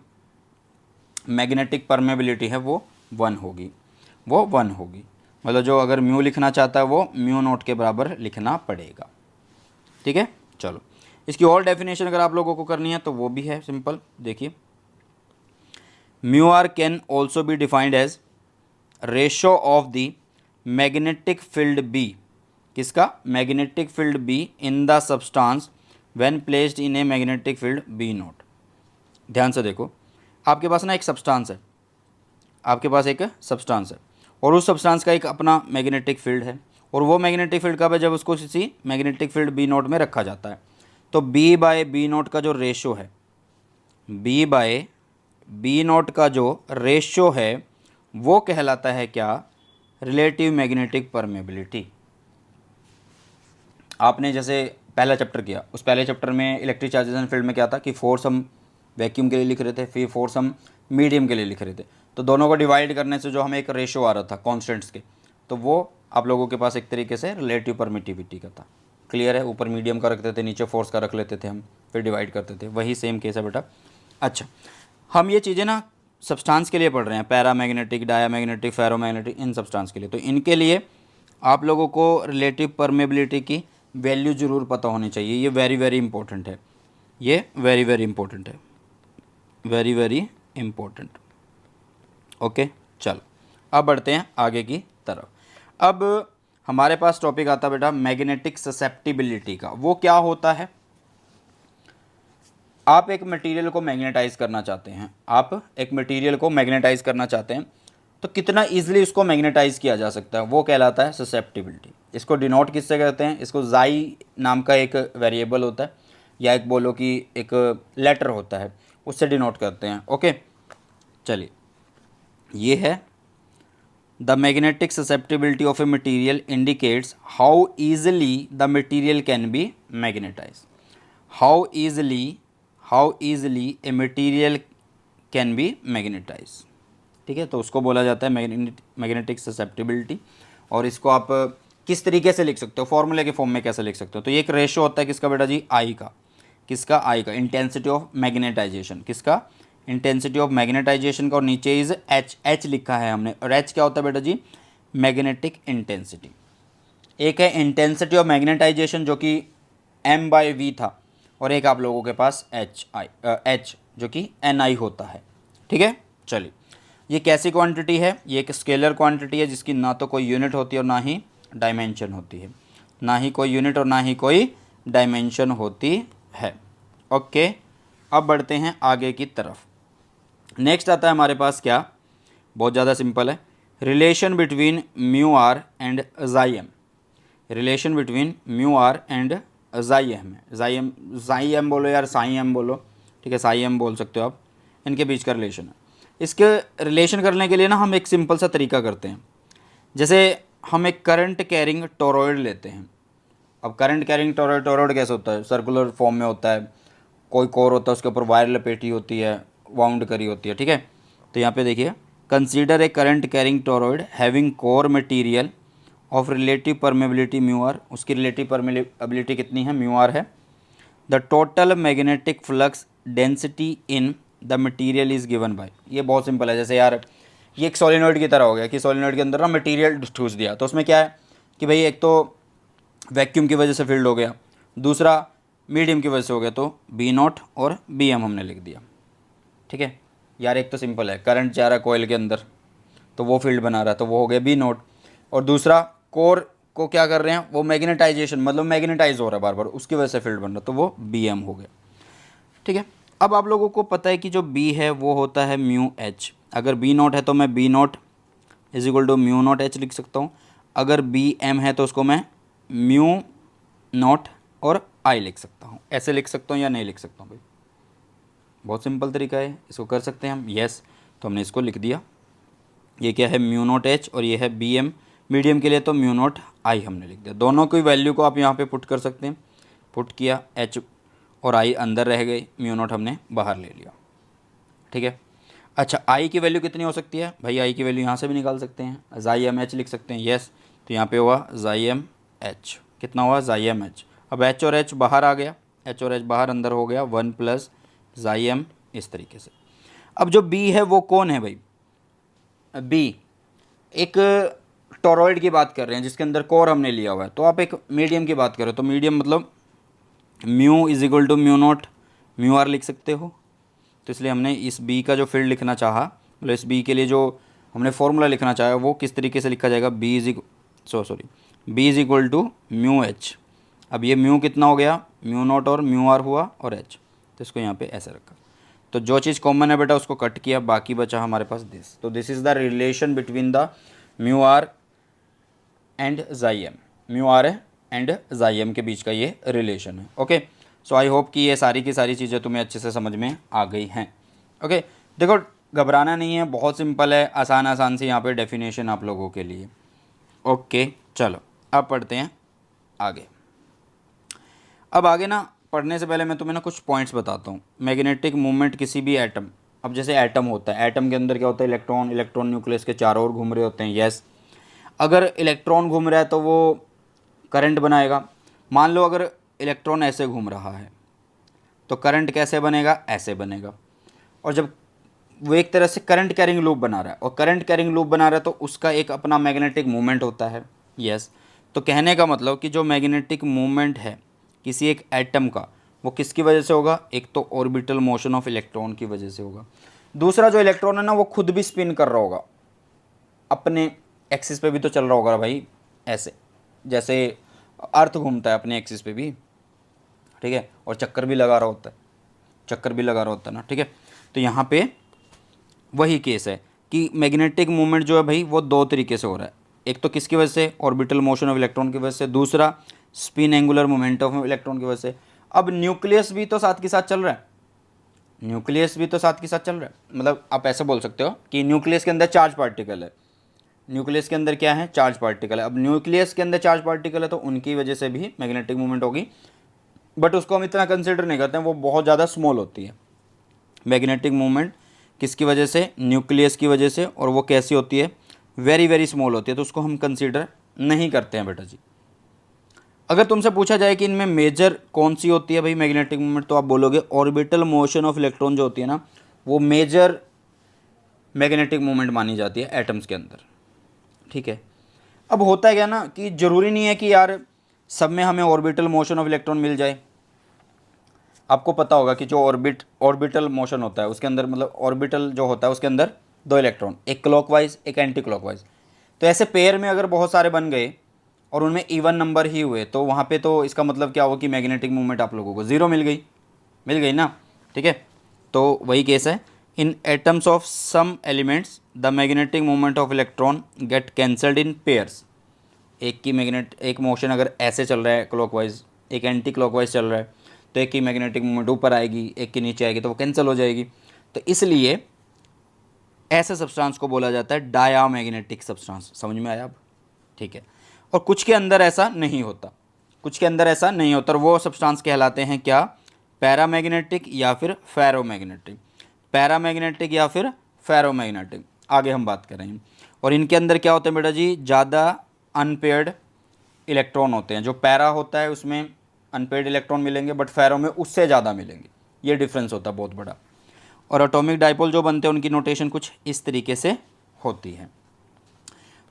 मैग्नेटिक परमेबिलिटी है वो 1 होगी, वो 1 होगी। मतलब जो अगर म्यू लिखना चाहता है वो म्यू नोट के बराबर लिखना पड़ेगा, ठीक है। चलो इसकी और डेफिनेशन अगर आप लोगों को करनी है तो वो भी है सिंपल, देखिए mu r can also be defined as ratio of the magnetic field B, किसका, magnetic field B in the substance when placed in a magnetic field B naught. ध्यान से देखो, आपके पास ना एक सब्सटेंस है, आपके पास एक सब्सटेंस है और उस सब्सटेंस का एक अपना मैग्नेटिक फील्ड है, और वो मैग्नेटिक फील्ड कब है, जब उसको किसी मैग्नेटिक फील्ड बी नोट में रखा जाता है। तो बी बाय बी नोट का जो रेशो है, बी बाय बी नोट का जो रेशो है वो कहलाता है क्या, रिलेटिव मैग्नेटिक परमेबिलिटी। आपने जैसे पहला चैप्टर किया, उस पहले चैप्टर में इलेक्ट्रिक चार्जेस एंड फील्ड में क्या था कि फोर्स हम वैक्यूम के लिए लिख रहे थे, फिर फोर्स हम मीडियम के लिए लिख रहे थे। तो दोनों को डिवाइड करने से जो हमें एक रेशो आ रहा था कॉन्स्टेंट्स के, तो वो आप लोगों के पास एक तरीके से रिलेटिव परमिटिविटी का था। क्लियर है, ऊपर मीडियम का रखते थे, नीचे फोर्स का रख लेते थे हम, फिर डिवाइड करते थे, वही सेम केस है बेटा। अच्छा, हम ये चीज़ें ना सब्सटेंस के लिए पढ़ रहे हैं, पैरामैग्नेटिक, डायामैग्नेटिक, फेरोमैग्नेटिक, इन सब्सटेंस के लिए। तो इनके लिए आप लोगों को रिलेटिव परमेबिलिटी की वैल्यू ज़रूर पता होनी चाहिए, ये वेरी वेरी इंपॉर्टेंट है, ये वेरी वेरी इंपॉर्टेंट है, वेरी वेरी इंपॉर्टेंट। ओके, चलो अब बढ़ते हैं आगे की तरफ। अब हमारे पास टॉपिक आता है बेटा मैग्नेटिक ससेप्टिबिलिटी का। वो क्या होता है, आप एक मटेरियल को मैग्नेटाइज करना चाहते हैं, आप एक मटेरियल को मैग्नेटाइज करना चाहते हैं, तो कितना इजीली उसको मैग्नेटाइज किया जा सकता है, वो कहलाता है ससेप्टिबिलिटी। इसको डिनोट किससे करते हैं, इसको जाई नाम का एक वेरिएबल होता है, या एक बोलो कि एक लेटर होता है, उससे डिनोट करते हैं। ओके, चलिए ये है the magnetic susceptibility of a material indicates how easily the material can be magnetize, how easily a material can be magnetize, ठीक है। तो उसको बोला जाता है मैग्नेटिक ससेप्टिबिलिटी। और इसको आप किस तरीके से लिख सकते हो, फॉर्मूले के फॉर्म में कैसे लिख सकते हो, तो ये एक रेशो होता है किसका बेटा जी, आई का। किसका, आई का, इंटेंसिटी ऑफ मैग्नेटाइजेशन, किसका, इंटेंसिटी ऑफ मैग्नेटाइजेशन का, और नीचे इज एच, एच लिखा है हमने, और एच क्या होता है बेटा जी, मैग्नेटिक इंटेंसिटी। एक है इंटेंसिटी ऑफ मैग्नेटाइजेशन जो कि m/v था, और एक आप लोगों के पास एच जो कि ni होता है, ठीक है। चलिए, ये कैसी क्वांटिटी है, ये एक स्केलर क्वांटिटी है जिसकी ना तो कोई यूनिट होती है और ना ही डायमेंशन होती है, ना ही कोई यूनिट और ना ही कोई डायमेंशन होती है। ओके, अब बढ़ते हैं आगे की तरफ। नेक्स्ट आता है हमारे पास क्या, बहुत ज़्यादा सिंपल है, relation between mu are and chi m, relation between mu are and chi m है, जाई एम बोलो यार, साई एम बोलो, ठीक है, साई एम बोल सकते हो आप, इनके बीच का रिलेशन है। इसके रिलेशन करने के लिए ना हम एक सिंपल सा तरीका करते हैं, जैसे हम एक करंट कैरिंग टोरॉइड लेते हैं। अब करंट कैरिंग टोरॉइड कैसे होता है, सर्कुलर फॉर्म में होता है, कोई कोर होता है, उसके ऊपर वायर लपेटी होती है, वाउंड करी होती है, ठीक है। तो यहाँ पे देखिए, consider a current carrying toroid having core material of relative permeability mu R, उसकी रिलेटिव परमेबिलिटी कितनी है, म्यू आर है। The total magnetic flux density in the material is given by, ये बहुत सिंपल है। जैसे यार ये एक सोलिनॉइड की तरह हो गया कि सोलिनॉइड के अंदर ना मटेरियल ठूस दिया, तो उसमें क्या है कि भाई एक तो वैक्यूम की वजह से फील्ड हो गया, दूसरा मीडियम की वजह से हो गया, तो B0 और BM हमने लिख दिया, ठीक है। यार एक तो सिंपल है, करंट जा रहा है कोयल के अंदर तो वो फील्ड बना रहा है, तो वो हो गया B0, और दूसरा कोर को क्या कर रहे हैं, वो मैग्नेटाइजेशन, मतलब मैग्नेटाइज हो रहा है बार बार, उसकी वजह से फील्ड बन रहा है, तो वो BM हो गया, ठीक है। अब आप लोगों को पता है कि जो B है वो होता है म्यू एच, अगर B0 है तो मैं B0 is equal to mu naught H लिख सकता हूँ, अगर BM है तो उसको मैं म्यू नॉट और आई लिख सकता हूँ। ऐसे लिख सकता हूँ या नहीं लिख सकता हूँ भाई, बहुत सिंपल तरीका है, इसको कर सकते हैं हम, यस। तो हमने इसको लिख दिया, ये क्या है, म्यू नॉट एच, और ये है BM, मीडियम के लिए तो म्यू नॉट आई हमने लिख दिया। दोनों की वैल्यू को आप यहाँ पे पुट कर सकते हैं, पुट किया, एच और आई अंदर रह गई, म्यू नॉट हमने बाहर ले लिया, ठीक है। अच्छा, आई की वैल्यू कितनी हो सकती है भाई, आई की वैल्यू यहाँ से भी निकाल सकते हैं, जाई एम एच लिख सकते हैं, यस। तो यहाँ पे हुआ जाई एम एच, कितना हुआ, जाई एम एच। अब एच और एच बाहर आ गया, एच और एच बाहर, अंदर हो गया 1 प्लस जाई एम, इस तरीके से। अब जो बी है वो कौन है भाई, बी एक टोरॉइड की बात कर रहे हैं जिसके अंदर कोर हमने लिया हुआ है, तो आप एक मीडियम की बात करो तो मीडियम मतलब mu is equal to mu naught mu R लिख सकते हो। तो इसलिए हमने इस बी का जो फील्ड लिखना चाहा, मतलब इस बी के लिए जो हमने फॉर्मूला लिखना चाहा वो किस तरीके से लिखा जाएगा, B is equal to mu H. अब ये म्यू कितना हो गया, म्यू नॉट और म्यू आर हुआ और एच, तो इसको यहाँ पे ऐसे रखा। तो जो चीज़ कॉमन है बेटा उसको कट किया, बाकी बचा हमारे पास दिस। तो this is the relation between the mu are and chi M, mu are and chi M के बीच का ये रिलेशन है। ओके, सो आई होप कि ये सारी की सारी चीज़ें तुम्हें अच्छे से समझ में आ गई हैं। ओके, देखो घबराना नहीं है, बहुत सिंपल है, आसान आसान सी यहाँ पे डेफिनेशन आप लोगों के लिए। ओके चलो अब पढ़ते हैं आगे। अब आगे ना पढ़ने से पहले मैं तुम्हें ना कुछ पॉइंट्स बताता हूँ। मैग्नेटिक मूवमेंट किसी भी एटम, अब जैसे एटम होता है, एटम के अंदर क्या होता है, इलेक्ट्रॉन न्यूक्लियस के चारों ओर घूम रहे होते हैं, यस। अगर इलेक्ट्रॉन घूम रहा है तो वो करंट बनाएगा। मान लो अगर इलेक्ट्रॉन ऐसे घूम रहा है तो करंट कैसे बनेगा, ऐसे बनेगा। और जब वो एक तरह से करंट कैरिंग लूप बना रहा है, और करंट कैरिंग लूप बना रहा है तो उसका एक अपना मैग्नेटिक मूवमेंट होता है, यस। तो कहने का मतलब कि जो मैग्नेटिक मूवमेंट है किसी एक एटम का, वो किसकी वजह से होगा, एक तो ऑर्बिटल मोशन ऑफ इलेक्ट्रॉन की वजह से होगा, दूसरा जो इलेक्ट्रॉन है ना वो खुद भी स्पिन कर रहा होगा, अपने एक्सिस पे भी तो चल रहा होगा भाई, ऐसे जैसे अर्थ घूमता है अपने एक्सिस पे भी, ठीक है, और चक्कर भी लगा रहा होता है ना, ठीक है। तो यहाँ पे वही केस है कि मैग्नेटिक मूवमेंट जो है भाई वो दो तरीके से हो रहा है, एक तो किसकी वजह से, ऑर्बिटल मोशन ऑफ इलेक्ट्रॉन की वजह से, दूसरा spin angular moment of electron की वजह से। अब न्यूक्लियस भी तो साथ के साथ चल रहा है, मतलब आप ऐसे बोल सकते हो कि न्यूक्लियस के अंदर चार्ज पार्टिकल है, न्यूक्लियस के अंदर क्या है, चार्ज पार्टिकल है। अब न्यूक्लियस के अंदर चार्ज पार्टिकल है तो उनकी वजह से भी मैग्नेटिक मूवमेंट होगी, बट उसको हम इतना कंसिडर नहीं करते हैं, वो बहुत ज़्यादा स्मॉल होती है। मैग्नेटिक मूवमेंट किसकी वजह से, न्यूक्लियस की वजह से, और वो कैसी होती है, वेरी वेरी स्मॉल होती है, तो उसको हम कंसिडर नहीं करते हैं बेटा जी। अगर तुमसे पूछा जाए कि इनमें मेजर कौन सी होती है भाई मैग्नेटिक मोमेंट, तो आप बोलोगे ऑर्बिटल मोशन ऑफ इलेक्ट्रॉन जो होती है ना, वो मेजर मैग्नेटिक मोमेंट मानी जाती है एटम्स के अंदर। ठीक है, अब होता है क्या ना कि ज़रूरी नहीं है कि यार सब में हमें ऑर्बिटल मोशन ऑफ इलेक्ट्रॉन मिल जाए। आपको पता होगा कि जो ऑर्बिटल मोशन होता है उसके अंदर, मतलब ऑर्बिटल जो होता है उसके अंदर दो इलेक्ट्रॉन, एक क्लॉकवाइज एक एंटी क्लॉकवाइज। तो ऐसे पेयर में अगर बहुत सारे बन गए और उनमें इवन नंबर ही हुए, तो वहाँ पे तो इसका मतलब क्या होगा कि मैग्नेटिक मूवमेंट आप लोगों को ज़ीरो मिल गई ना। ठीक है, तो वही केस है। In atoms of some elements the magnetic movement of electron get cancelled in pairs. एक मोशन अगर ऐसे चल रहा है क्लॉकवाइज, एक एंटी क्लॉकवाइज चल रहा है, तो एक की मैग्नेटिक मूवमेंट ऊपर आएगी, एक की नीचे आएगी, तो वो कैंसिल हो जाएगी। तो इसलिए ऐसे सब्सटेंस को बोला जाता है डायामैग्नेटिक सब्सटेंस। समझ में आया अब? ठीक है, और कुछ के अंदर ऐसा नहीं होता, कुछ के अंदर ऐसा नहीं होता, और वो सब्सटेंस कहलाते हैं क्या? पैरामैग्नेटिक या फिर फेरोमैग्नेटिक। पैरामैग्नेटिक या फिर फेरोमैग्नेटिक, आगे हम बात करेंगे। और इनके अंदर क्या होता है बेटा जी? ज़्यादा अनपेयर्ड इलेक्ट्रॉन होते हैं। जो पैरा होता है उसमें अनपेयर्ड इलेक्ट्रॉन मिलेंगे, बट फेरो में उससे ज़्यादा मिलेंगे। ये डिफरेंस होता है बहुत बड़ा। और एटॉमिक डाइपोल जो बनते हैं उनकी नोटेशन कुछ इस तरीके से होती है।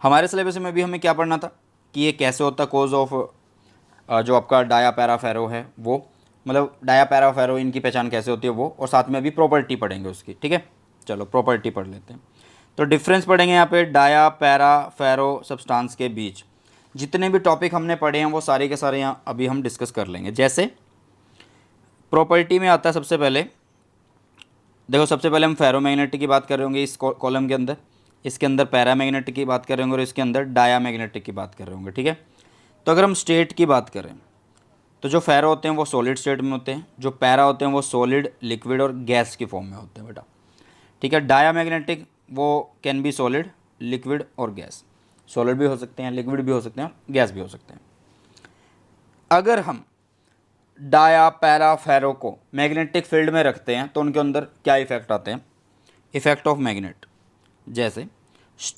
हमारे सिलेबस में भी हमें क्या पढ़ना था कि ये कैसे होता है कोज ऑफ जो आपका डाया पैरा फेरो है वो, मतलब डाया पैरा फेरो इनकी पहचान कैसे होती है वो, और साथ में अभी प्रॉपर्टी पढ़ेंगे उसकी। ठीक है, चलो प्रॉपर्टी पढ़ लेते हैं। तो डिफरेंस पढ़ेंगे यहाँ पे डाया पैरा फेरो सब्सटेंस के बीच। जितने भी टॉपिक हमने पढ़े हैं वो सारे के सारे यहाँ अभी हम डिस्कस कर लेंगे। जैसे प्रॉपर्टी में आता है सबसे पहले, देखो सबसे पहले हम फेरोमैग्नेटिक की बात कर रहे होंगे इस कॉलम के अंदर, इसके अंदर पैरामैग्नेटिक की बात कर रहे होंगे और इसके अंदर डायामैग्नेटिक की बात कर रहे होंगे। ठीक है, तो अगर हम स्टेट की बात करें तो जो फेरो होते हैं वो सॉलिड स्टेट में होते हैं, जो पैरा होते हैं वो सॉलिड, लिक्विड और गैस की फॉर्म में होते हैं बेटा। ठीक है, डायामैग्नेटिक वो कैन बी सॉलिड, लिक्विड और गैस। सॉलिड भी हो सकते हैं, लिक्विड भी हो सकते हैं, गैस भी हो सकते हैं। अगर हम डाया पैरा फेरो को मैग्नेटिक फील्ड में रखते हैं तो उनके अंदर क्या इफेक्ट आते हैं? Effect of magnet. जैसे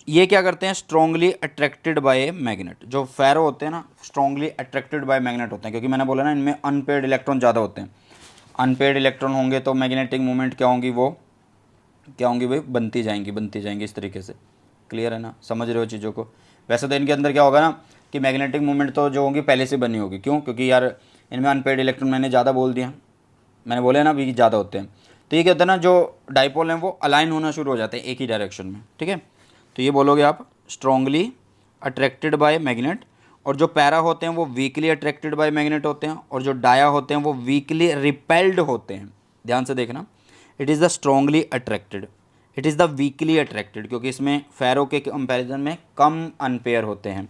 ये क्या करते हैं? Strongly attracted by a magnet. जो फेरो होते हैं ना, स्ट्रांगली अट्रैक्टेड बाय मैग्नेट होते हैं, क्योंकि मैंने बोला ना इनमें अनपेयर्ड इलेक्ट्रॉन ज़्यादा होते हैं। अनपेयर्ड इलेक्ट्रॉन होंगे तो मैग्नेटिक मूवमेंट क्या होंगी? वो क्या होंगी भाई? बनती जाएंगी इस तरीके से। क्लियर है ना? समझ रहे हो चीज़ों को? वैसे तो इनके अंदर क्या होगा ना कि मैग्नेटिक मूवमेंट तो जो होंगी पहले से बनी होगी। क्यों? क्योंकि यार इनमें अनपेयर्ड इलेक्ट्रॉन मैंने ज़्यादा बोल दिया, मैंने बोले ना भी ज़्यादा होते हैं। तो ये क्या होता है ना, जो डाइपोल हैं वो अलाइन होना शुरू हो जाते हैं एक ही डायरेक्शन में। ठीक है, तो ये बोलोगे आप स्ट्रांगली अट्रैक्टेड बाय मैग्नेट, और जो पैरा होते हैं वो वीकली अट्रैक्टेड बाय मैग्नेट होते हैं, और जो डाया होते हैं वो वीकली रिपेल्ड होते हैं। ध्यान से देखना, it is the strongly attracted, it is the weekly attracted, क्योंकि इसमें फेरो के कंपैरिजन में कम अनपेयर होते हैं,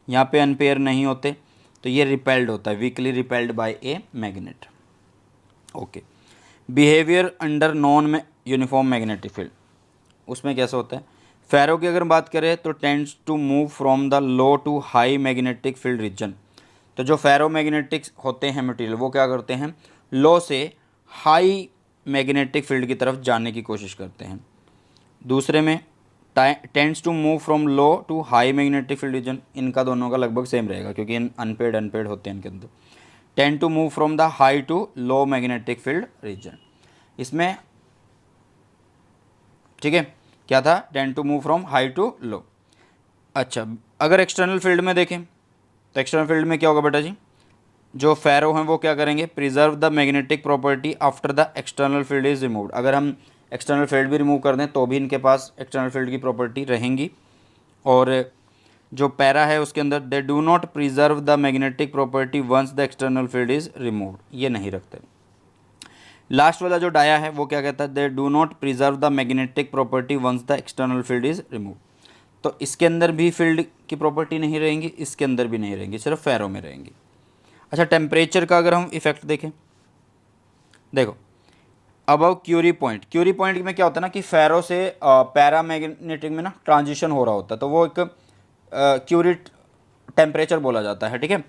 यहाँ पे अनपेयर नहीं होते, तो ये रिपेल्ड होता है, weekly repelled by a magnet. Okay, behaviour under non में यूनिफॉर्म मैग्नेटिक फील्ड, उसमें कैसे होता है? फेरो की अगर बात करें तो tends to move from the low to high magnetic field region. तो जो फेरो मैग्नेटिक्स होते हैं मटेरियल वो क्या करते हैं? लो से हाई मैग्नेटिक फील्ड की तरफ जाने की कोशिश करते हैं। दूसरे में tends to move from low to high magnetic field region, इनका दोनों का लगभग सेम रहेगा क्योंकि इन अनपेड होते हैं इनके अंदर। Tend to move from the high to low magnetic field region, इसमें ठीक है क्या था? Tend to move from high to low. अच्छा, अगर एक्सटर्नल फील्ड में देखें तो एक्सटर्नल फील्ड में क्या होगा बेटा जी? जो फेरो हैं वो क्या करेंगे? Preserve the magnetic property after the external field is removed. अगर हम एक्सटर्नल फील्ड भी रिमूव कर दें तो भी इनके पास एक्सटर्नल फील्ड की प्रॉपर्टी रहेंगी। और जो पैरा है उसके अंदर they do not preserve the magnetic property once the external field is removed, ये नहीं रखते। लास्ट वाला जो डाया है वो क्या कहता है? They do not preserve the magnetic property once the external field is removed. तो इसके अंदर भी फील्ड की प्रॉपर्टी नहीं रहेंगी, इसके अंदर भी नहीं रहेंगी, सिर्फ फेरो में रहेंगी। अच्छा, टेम्परेचर का अगर हम इफेक्ट देखें, देखो above Curie point, Curie point में क्या होता है ना कि फेरो से पैरामैग्नेटिक में ना ट्रांजिशन हो रहा होता है, तो वो एक क्यूरी टेम्परेचर बोला जाता है। ठीक है,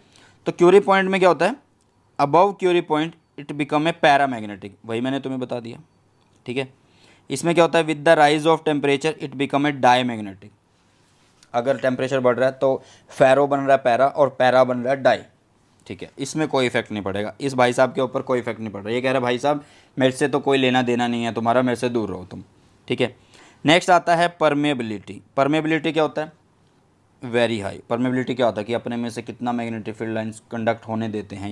तो क्यूरी पॉइंट में क्या होता है? Above Curie point it become a paramagnetic, वही मैंने तुम्हें बता दिया। ठीक है, इसमें क्या होता है? With the rise of temperature it become A diamagnetic. अगर टेम्परेचर बढ़ रहा है तो फेरो बन रहा है पैरा और पैरा बन रहा है डाई। ठीक ठीक है, इसमें कोई इफेक्ट नहीं पड़ेगा, इस भाई साहब के ऊपर कोई इफेक्ट नहीं पड़ रहा। ये कह रहा है भाई साहब मेरे से तो कोई लेना देना नहीं है तुम्हारा, मेरे से दूर रहो तुम, ठीक है। नेक्स्ट आता है परमेबिलिटी। परमेबिलिटी क्या होता है? Very high. परमेबिलिटी क्या होता है कि अपने में से कितना मैग्नेटिक फील्ड लाइंस कंडक्ट होने देते हैं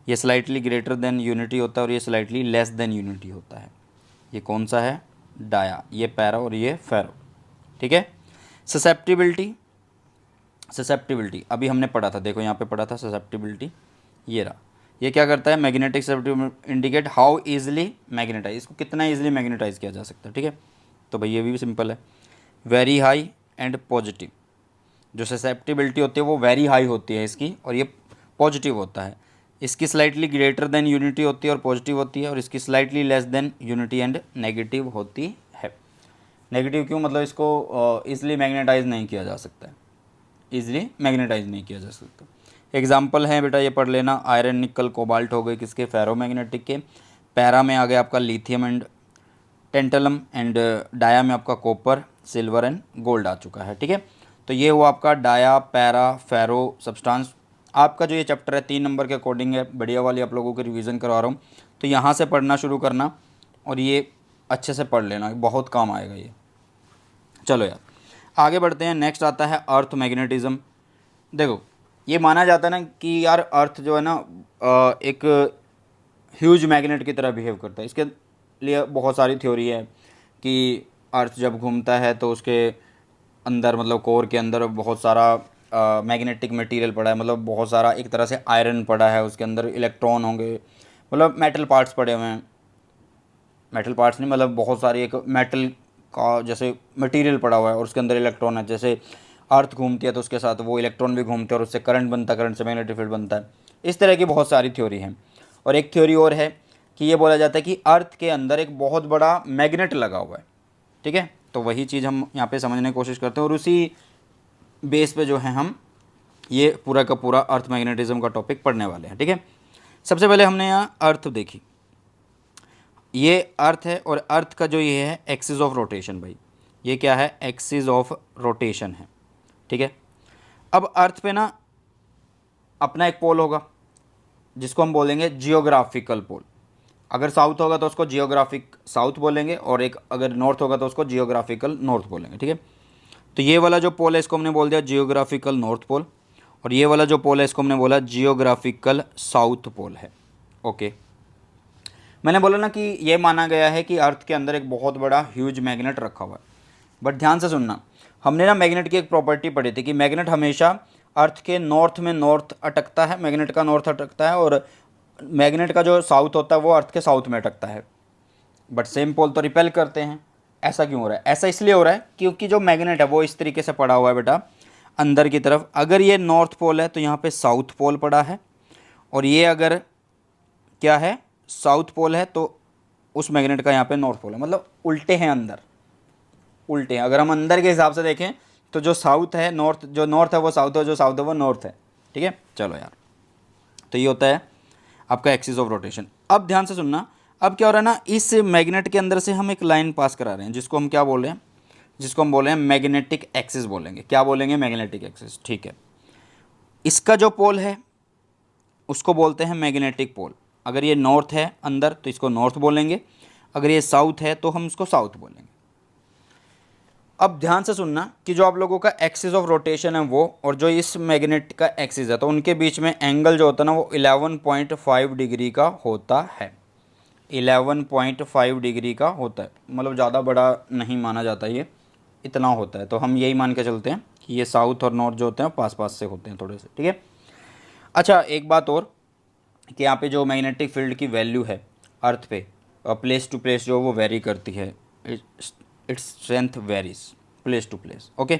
ये स्लाइटली ग्रेटर देन यूनिटी होता है और ये स्लाइटली लेस देन यूनिटी होता है। ये कौन सा है? डाया, ये पैरा और ये फेरो, ठीक है। ससेप्टिबिलिटी, ससेप्टिबिलिटी अभी हमने पढ़ा था, देखो यहाँ पे पढ़ा था ससेप्टिबिलिटी, ये रहा। ये क्या करता है? Magnetic susceptibility indicate how easily magnetize, इसको कितना इजीली मैग्नेटाइज किया जा सकता है, ठीक है। तो भाई ये भी सिंपल है। वेरी हाई एंड पॉजिटिव, जो ससेप्टिबिलिटी होती है वो वेरी हाई होती है इसकी, और ये पॉजिटिव होता है। इसकी स्लाइटली ग्रेटर देन यूनिटी होती है और पॉजिटिव होती है, और इसकी slightly less than unity and negative होती है। नेगेटिव क्यों? मतलब इसको ईजिली मैग्नेटाइज नहीं किया जा सकता है, ईजिली मैग्नेटाइज नहीं किया जा सकता। एग्जाम्पल है बेटा, ये पढ़ लेना, आयरन निकल कोबाल्ट हो गए किसके? फेरोमैग्नेटिक के। पैरा में आ गया आपका lithium and tantalum, and dia में आपका कॉपर, सिल्वर एंड गोल्ड आ चुका है, ठीक है। तो ये हुआ आपका डाया, पैरा, फेरो सब्सटेंस। आपका जो ये चैप्टर है 3 नंबर के अकॉर्डिंग है, बढ़िया वाली आप लोगों की रिवीजन करवा रहा हूँ, तो यहाँ से पढ़ना शुरू करना और ये अच्छे से पढ़ लेना, बहुत काम आएगा ये। चलो यार आगे बढ़ते हैं। नेक्स्ट आता है अर्थ मैग्नेटिज्म। देखो ये माना जाता है ना कि यार अर्थ जो है ना एक ह्यूज मैग्नेट की तरह बिहेव करता है। इसके लिए बहुत सारी थ्योरी है कि अर्थ जब घूमता है तो उसके अंदर, मतलब कोर के अंदर बहुत सारा मैग्नेटिक मटेरियल पड़ा है, मतलब बहुत सारा एक तरह से आयरन पड़ा है, उसके अंदर इलेक्ट्रॉन होंगे, मतलब मेटल पार्ट्स पड़े हुए हैं। मेटल पार्ट्स नहीं, मतलब बहुत सारी एक मेटल का जैसे मटेरियल पड़ा हुआ है और उसके अंदर इलेक्ट्रॉन है। जैसे अर्थ घूमती है तो उसके साथ वो इलेक्ट्रॉन भी घूमते हैं और उससे करंट बनता है, करंट से मैग्नेटिक फील्ड बनता है। इस तरह की बहुत सारी थ्योरी हैं। और एक थ्योरी और है कि ये बोला जाता है कि अर्थ के अंदर एक बहुत बड़ा मैग्नेट लगा हुआ है, ठीक है। तो वही चीज़ हम यहाँ पे समझने की कोशिश करते हैं और उसी बेस पे जो है हम ये पूरा का पूरा अर्थ मैग्नेटिज्म का टॉपिक पढ़ने वाले हैं, ठीक है। सबसे पहले हमने यहाँ अर्थ देखी, ये अर्थ है और अर्थ का जो ये है एक्सिस ऑफ रोटेशन, भाई ये क्या है? एक्सिस ऑफ रोटेशन है, ठीक है। अब अर्थ पे ना अपना एक पोल होगा जिसको हम बोलेंगे जियोग्राफिकल पोल। अगर साउथ होगा तो उसको जियोग्राफिक साउथ बोलेंगे, और एक अगर नॉर्थ होगा तो उसको जियोग्राफिकल नॉर्थ बोलेंगे, ठीक है। तो ये वाला जो पोल है इसको हमने बोल दिया जियोग्राफिकल नॉर्थ पोल, और ये वाला जो पोल है इसको हमने बोला जियोग्राफिकल साउथ पोल है, ओके। मैंने बोला ना कि ये माना गया है कि अर्थ के अंदर एक बहुत बड़ा ह्यूज मैग्नेट रखा हुआ है। बट ध्यान से सुनना, हमने ना मैग्नेट की एक प्रॉपर्टी पढ़ी थी कि मैग्नेट हमेशा अर्थ के नॉर्थ में नॉर्थ अटकता है, मैग्नेट का नॉर्थ अटकता है, और मैग्नेट का जो साउथ होता है वो अर्थ के साउथ में अटकता है। बट सेम पोल तो रिपेल करते हैं। ऐसा क्यों हो रहा है? ऐसा इसलिए हो रहा है क्योंकि जो मैग्नेट है वो इस तरीके से पड़ा हुआ है बेटा अंदर की तरफ। अगर ये नॉर्थ पोल है तो यहाँ पे साउथ पोल पड़ा है, और ये अगर क्या है? साउथ पोल है, तो उस मैग्नेट का यहाँ पे नॉर्थ पोल है, मतलब उल्टे हैं अंदर, उल्टे हैं। अगर हम अंदर के हिसाब से देखें तो जो साउथ है नॉर्थ, जो नॉर्थ है वो साउथ है, जो साउथ है वो नॉर्थ है, ठीक है। चलो यार, तो ये होता है आपका एक्सिस ऑफ रोटेशन। अब ध्यान से सुनना, अब क्या हो रहा है ना, इस मैग्नेट के अंदर से हम एक लाइन पास करा रहे हैं जिसको हम क्या बोल रहे हैं? जिसको हम बोल रहे हैं मैग्नेटिक एक्सिस बोलेंगे। क्या बोलेंगे? मैग्नेटिक एक्सिस, ठीक है। इसका जो पोल है उसको बोलते हैं मैग्नेटिक पोल। अगर ये नॉर्थ है अंदर तो इसको नॉर्थ बोलेंगे, अगर ये साउथ है तो हम इसको साउथ बोलेंगे। अब ध्यान से सुनना कि जो आप लोगों का एक्सिस ऑफ रोटेशन है वो, और जो इस मैग्नेट का एक्सिस है, तो उनके बीच में एंगल जो होता है ना वो 11.5 डिग्री का होता है। 11.5 डिग्री का होता है, मतलब ज़्यादा बड़ा नहीं माना जाता, ये इतना होता है। तो हम यही मान के चलते हैं कि ये साउथ और नॉर्थ जो होते हैं पास पास से होते हैं थोड़े से, ठीक है। अच्छा एक बात और कि यहाँ पे जो मैग्नेटिक फील्ड की वैल्यू है अर्थ पे, प्लेस टू प्लेस जो वो वेरी करती है, its strength varies place to place, okay.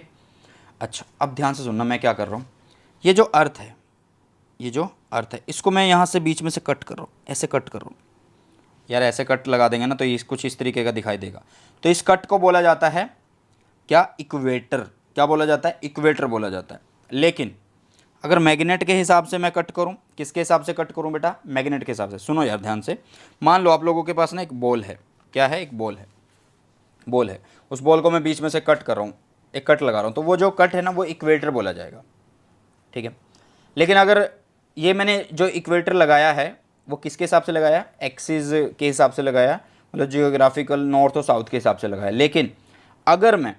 अच्छा अब ध्यान से सुनना, मैं क्या कर रहा हूँ, ये जो अर्थ है, ये जो अर्थ है इसको मैं यहाँ से बीच में से कट कर रहा हूँ, ऐसे कट कर रहा हूँ यार। ऐसे कट लगा देंगे ना तो ये कुछ इस तरीके का दिखाई देगा। तो इस कट को बोला जाता है क्या? इक्वेटर। क्या बोला जाता है? इक्वेटर बोला जाता है। लेकिन अगर मैग्नेट के हिसाब से मैं कट करूं, किसके हिसाब से कट करूं बेटा? मैग्नेट के हिसाब से। सुनो यार ध्यान से, मान लो आप लोगों के पास ना एक बॉल है। क्या है? एक बॉल है, बॉल है। उस बॉल को मैं बीच में से कट कर रहा हूँ, एक कट लगा रहा हूँ, तो वो जो कट है ना वो इक्वेटर बोला जाएगा, ठीक है। लेकिन अगर ये मैंने जो इक्वेटर लगाया है वो किसके हिसाब से लगाया, एक्सिस के हिसाब से लगाया, मतलब जियोग्राफिकल नॉर्थ और साउथ के हिसाब से लगाया। लेकिन अगर मैं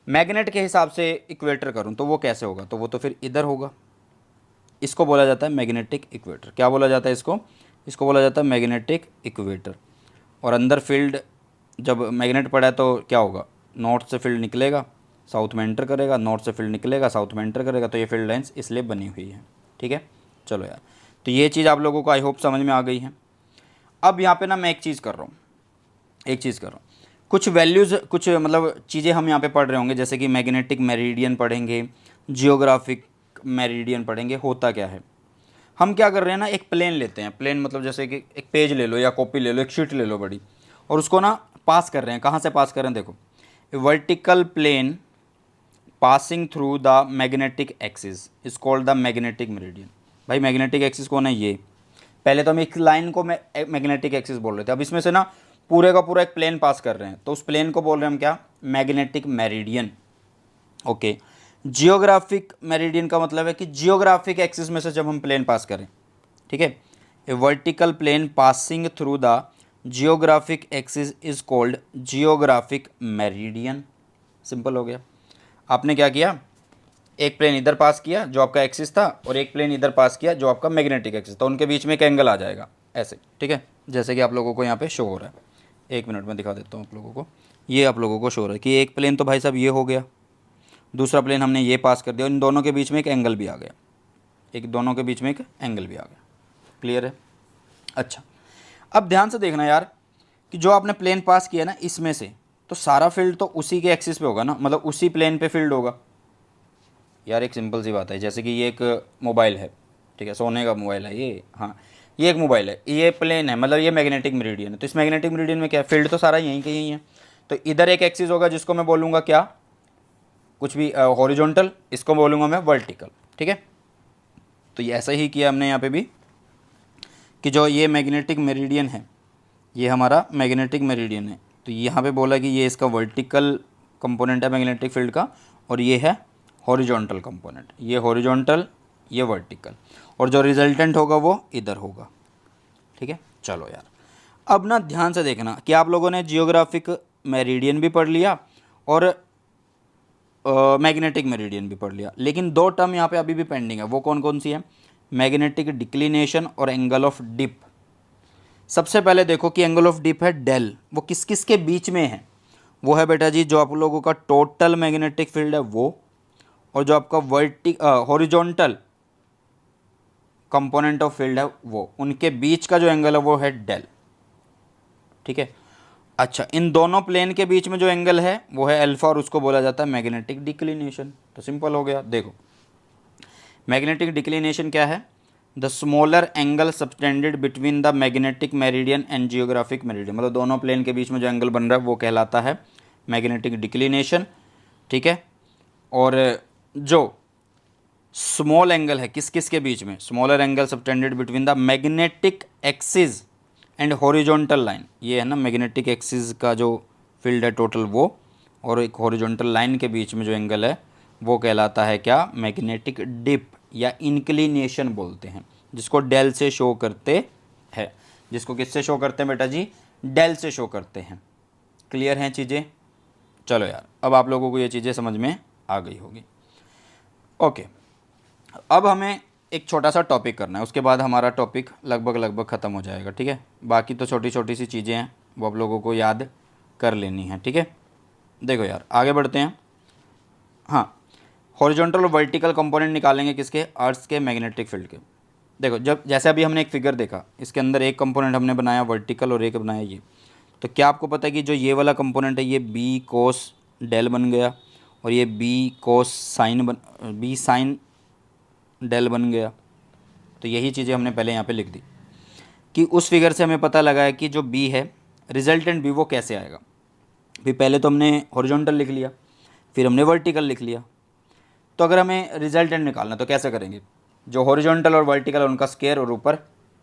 मैग्नेट के हिसाब से इक्वेटर करूं तो वो कैसे होगा, तो वो तो फिर इधर होगा। इसको बोला जाता है मैग्नेटिक इक्वेटर। क्या बोला जाता है इसको, इसको बोला जाता है मैग्नेटिक इक्वेटर। और अंदर फील्ड जब मैग्नेट पड़ा है तो क्या होगा, नॉर्थ से फील्ड निकलेगा साउथ में एंटर करेगा, नॉर्थ से फील्ड निकलेगा साउथ में एंटर करेगा, तो ये फील्ड लाइंस इसलिए बनी हुई है। ठीक है, चलो यार, तो ये चीज़ आप लोगों को आई होप समझ में आ गई है। अब यहाँ पे ना मैं एक चीज़ कर रहा हूँ, कुछ वैल्यूज़, कुछ मतलब चीज़ें हम यहाँ पे पढ़ रहे होंगे, जैसे कि मैग्नेटिक मेरिडियन पढ़ेंगे, जियोग्राफिक मेरिडियन पढ़ेंगे। होता क्या है, हम क्या कर रहे हैं ना, एक प्लेन लेते हैं, प्लेन मतलब जैसे कि एक पेज ले लो या कॉपी ले लो, एक शीट ले लो बड़ी, और उसको ना पास कर रहे हैं। कहाँ से पास कर रहे हैं, देखो, vertical plane passing through the magnetic axis is called the magnetic meridian. भाई मैग्नेटिक एक्सिस कौन है, ये पहले तो हम एक लाइन को मैग्नेटिक एक्सिस बोल रहे थे, अब इसमें से ना पूरे का पूरा एक प्लेन पास कर रहे हैं, तो उस प्लेन को बोल रहे हैं हम क्या, magnetic meridian. Okay, geographic meridian का मतलब है कि जियोग्राफिक एक्सिस में से जब हम प्लेन पास करें, ठीक है, a vertical plane passing through the geographic axis is called geographic meridian. Simple हो गया। आपने क्या किया, एक प्लेन इधर पास किया जो आपका एक्सिस था, और एक प्लेन इधर पास किया जो आपका मैग्नेटिक एक्सिस था, उनके बीच में एक एंगल आ जाएगा ऐसे। ठीक है, जैसे कि आप लोगों को यहाँ पे शो हो रहा है, 1 मिनट में दिखा देता हूँ आप लोगों को। ये आप लोगों को शो हो रहा है कि एक प्लेन तो भाई साहब ये हो गया, दूसरा प्लेन हमने ये पास कर दिया, और इन दोनों के बीच में एक एंगल भी आ गया, एक दोनों के बीच में एक एंगल भी आ गया। क्लियर है। अच्छा, अब ध्यान से देखना यार कि जो आपने प्लेन पास किया ना, इसमें से तो सारा फील्ड तो उसी के एक्सिस पे होगा ना, मतलब उसी प्लेन पे फील्ड होगा। यार एक सिंपल सी बात है, जैसे कि ये एक मोबाइल है, ठीक है, सोने का मोबाइल है ये, हाँ ये एक मोबाइल है, ये प्लेन है, मतलब ये मैग्नेटिक मेरिडियन है, तो इस मैग्नेटिक मेरिडियन में क्या है, फील्ड तो सारा यहीं का यहीं है। तो इधर एक एक्सिस होगा जिसको मैं बोलूँगा क्या, कुछ भी हॉरिजॉन्टल, इसको बोलूँगा मैं वर्टिकल। ठीक है, तो ये ऐसा ही किया हमने यहाँ पे भी कि जो ये मैग्नेटिक मेरिडियन है, ये हमारा मैग्नेटिक मेरिडियन है, तो यहाँ पे बोला कि ये इसका वर्टिकल कंपोनेंट है मैग्नेटिक फील्ड का, और ये है हॉरिजॉन्टल कंपोनेंट, ये हॉरिजॉन्टल ये वर्टिकल, और जो रिजल्टेंट होगा वो इधर होगा। ठीक है, चलो यार, अब ना ध्यान से देखना कि आप लोगों ने जियोग्राफिक मेरिडियन भी पढ़ लिया और मैग्नेटिक मेरिडियन भी पढ़ लिया, लेकिन 2 टर्म यहाँ पे अभी भी पेंडिंग है। वो कौन कौन सी है, मैग्नेटिक डिक्लिनेशन और एंगल ऑफ डिप। सबसे पहले देखो कि एंगल ऑफ डिप है डेल, वो किस किस के बीच में है, वो है बेटा जी जो आप लोगों का टोटल मैग्नेटिक फील्ड है वो, और जो आपका हॉरिजॉन्टल कंपोनेंट ऑफ फील्ड है वो, उनके बीच का जो एंगल है वो है डेल। ठीक है, अच्छा, इन दोनों प्लेन के बीच में जो एंगल है वो है अल्फा, और उसको बोला जाता है मैग्नेटिक डिक्लिनेशन। तो सिंपल हो गया। देखो मैग्नेटिक डिक्लिनेशन क्या है, the smaller angle subtended between the magnetic meridian and geographic meridian, मतलब दोनों प्लेन के बीच में जो एंगल बन रहा है वो कहलाता है मैग्नेटिक डिक्लिनेशन। ठीक है, और जो स्मॉल एंगल है किस किस के बीच में, smaller angle subtended between the magnetic axis and horizontal line, ये है ना मैग्नेटिक एक्सिस का जो फील्ड है टोटल वो, और एक हॉरिजॉन्टल लाइन के बीच में जो एंगल है वो कहलाता है क्या, मैग्नेटिक डिप या इंक्लिनेशन बोलते हैं, जिसको डेल से शो करते हैं। जिसको किससे शो करते हैं बेटा जी, डेल से शो करते हैं। क्लियर हैं चीज़ें। चलो यार, अब आप लोगों को ये चीज़ें समझ में आ गई होगी। ओके, अब हमें एक छोटा सा टॉपिक करना है, उसके बाद हमारा टॉपिक लगभग ख़त्म हो जाएगा। ठीक है, बाकी तो छोटी छोटी सी चीज़ें हैं वो आप लोगों को याद कर लेनी है। ठीक है, देखो यार आगे बढ़ते हैं। हाँ, हॉरिजॉन्टल और वर्टिकल कंपोनेंट निकालेंगे किसके, अर्थ के मैग्नेटिक फील्ड के। देखो जब जैसे अभी हमने एक फिगर देखा, इसके अंदर एक कंपोनेंट हमने बनाया वर्टिकल और एक बनाया ये, तो क्या आपको पता है कि जो ये वाला कंपोनेंट है ये बी कोस डेल बन गया, और ये बी साइन डेल बन गया। तो यही चीज़ें हमने पहले यहाँ पे लिख दी कि उस फिगर से हमें पता लगा है कि जो बी है रिजल्टेंट बी वो कैसे आएगा। भी पहले तो हमने हॉरिजॉन्टल लिख लिया, फिर हमने वर्टिकल लिख लिया, तो अगर हमें रिजल्टेंट निकालना तो कैसे करेंगे, जो हॉरिजॉन्टल और वर्टिकल उनका स्क्वायर और ऊपर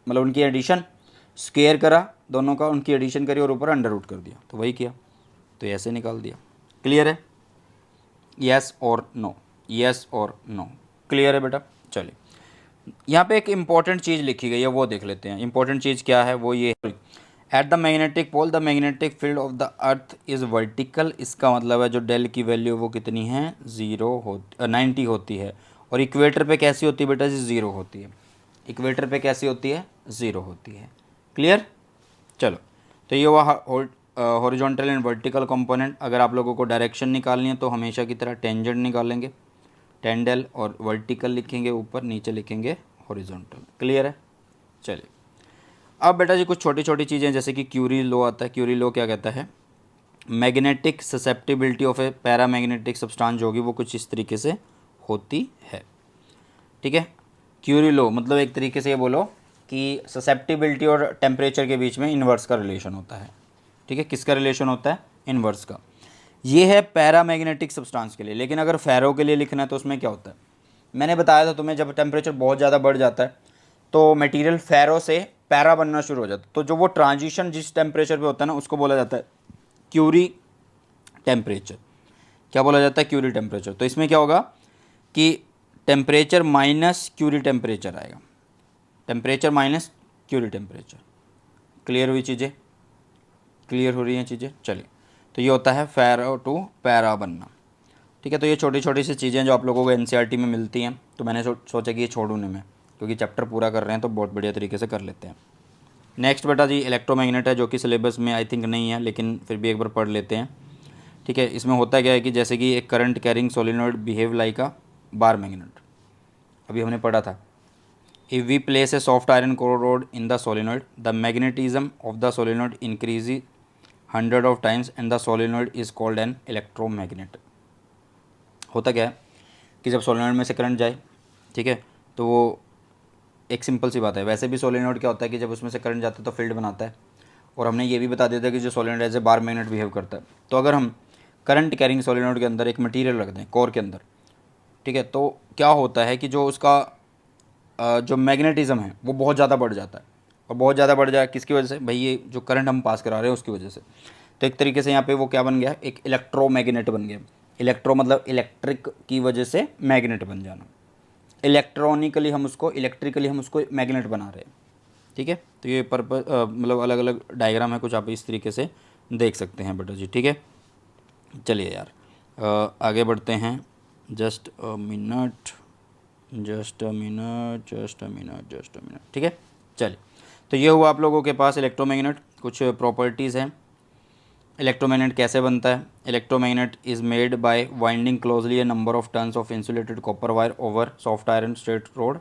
मतलब उनकी एडिशन, स्क्वायर करा दोनों का, उनकी एडिशन करी और ऊपर अंडर रूट कर दिया, तो वही किया, तो ऐसे निकाल दिया। क्लियर है, यस और नो, यस और नो, क्लियर है बेटा। चलिए यहाँ पे एक इम्पॉर्टेंट चीज़ लिखी गई है, वो देख लेते हैं। इम्पॉर्टेंट चीज़ क्या है, वो ये है, at the magnetic pole the magnetic field of the earth is vertical. इसका मतलब है जो डेल की वैल्यू वो कितनी है, 90 होती है। और इक्वेटर पे कैसी होती है बेटा जी, 0 होती है। इक्वेटर पे कैसी होती है, 0 होती है। क्लियर। चलो, तो ये हुआ हॉरिजॉन्टल एंड वर्टिकल कंपोनेंट। अगर आप लोगों को डायरेक्शन निकालनी है तो हमेशा की तरह टेंजेंट निकालेंगे, टेंडल, और वर्टिकल लिखेंगे ऊपर, नीचे लिखेंगे हॉरिजॉन्टल। क्लियर है। चलिए, अब बेटा जी कुछ छोटी छोटी चीज़ें, जैसे कि क्यूरी लॉ आता है। क्यूरी लॉ क्या कहता है, magnetic susceptibility of A paramagnetic substance जो होगी वो कुछ इस तरीके से होती है। ठीक है। क्यूरी लॉ मतलब एक तरीके से ये बोलो कि ससेप्टिबिलिटी और टेम्परेचर के बीच में इन्वर्स का रिलेशन होता है। ठीक है, किसका रिलेशन होता है, इन्वर्स का। ये है पैरामैग्नेटिक सब्सटेंस के लिए। लेकिन अगर फेरो के लिए लिखना है तो उसमें क्या होता है, मैंने बताया था तुम्हें, जब टेम्परेचर बहुत ज़्यादा बढ़ जाता है तो मटेरियल फेरो से पैरा बनना शुरू हो जाता है। तो जो वो ट्रांजिशन जिस टेम्परेचर पे होता है ना, उसको बोला जाता है क्यूरी टेम्परेचर। क्या बोला जाता है, क्यूरी टेम्परेचर। तो इसमें क्या होगा कि टेम्परेचर माइनस क्यूरी टेम्परेचर आएगा, temperature minus Curie temperature. Clear हुई चीज़ें, क्लियर हो रही हैं चीज़ें। चलिए, तो ये होता है फेरो टू पैरा बनना। ठीक है, तो ये छोटी छोटी सी चीज़ें जो आप लोगों को एनसीईआरटी में मिलती हैं, तो मैंने सोचा कि ये छोड़ूँ नहीं मैं, क्योंकि चैप्टर पूरा कर रहे हैं तो बहुत बढ़िया तरीके से कर लेते हैं। नेक्स्ट बेटा जी इलेक्ट्रोमैग्नेट है, जो कि सिलेबस में आई थिंक नहीं है, लेकिन फिर भी एक बार पढ़ लेते हैं। ठीक है, इसमें होता क्या है कि जैसे कि एक current carrying solenoid behave like a bar magnet, अभी हमने पढ़ा था। If we place a soft iron core rod in the solenoid, the magnetism of the solenoid increase 100 of times and the solenoid is called an electromagnet. होता क्या है कि जब solenoid में से करंट जाए, ठीक है, तो वो एक सिंपल सी बात है। वैसे भी सोलेनॉइड क्या होता है कि जब उसमें से करंट जाता है तो फील्ड बनाता है। और हमने ये भी बता दिया था कि जो solenoid as a bar magnet behave करता है। तो अगर हम करंट कैरिंग सोलेनॉइड के अंदर एक मटेरियल रख दें कोर के अंदर, ठीक है, तो क्या होता है कि जो उसका जो मैग्नेटिज्म है वो बहुत ज़्यादा बढ़ जाता है। और बहुत ज़्यादा बढ़ जाए किसकी वजह से, भाई ये जो करंट हम पास करा रहे हैं उसकी वजह से। तो एक तरीके से यहाँ पे वो क्या बन गया, एक इलेक्ट्रोमैग्नेट बन गया। इलेक्ट्रो मतलब इलेक्ट्रिक की वजह से मैग्नेट बन जाना, इलेक्ट्रॉनिकली हम उसको, इलेक्ट्रिकली हम उसको मैग्नेट बना रहे हैं। ठीक है, तो ये पर्पज मतलब अलग अलग डायग्राम है कुछ, आप इस तरीके से देख सकते हैं बेटा जी। ठीक है, चलिए यार आगे बढ़ते हैं। Just a minute, just a minute, just a minute, just a minute. ठीक है, चलिए, तो ये हुआ आप लोगों के पास इलेक्ट्रोमैग्नेट। कुछ प्रॉपर्टीज़ हैं। इलेक्ट्रोमैग्नेट कैसे बनता है, electromagnet is made by winding closely A number of turns of insulated copper wire over soft iron straight road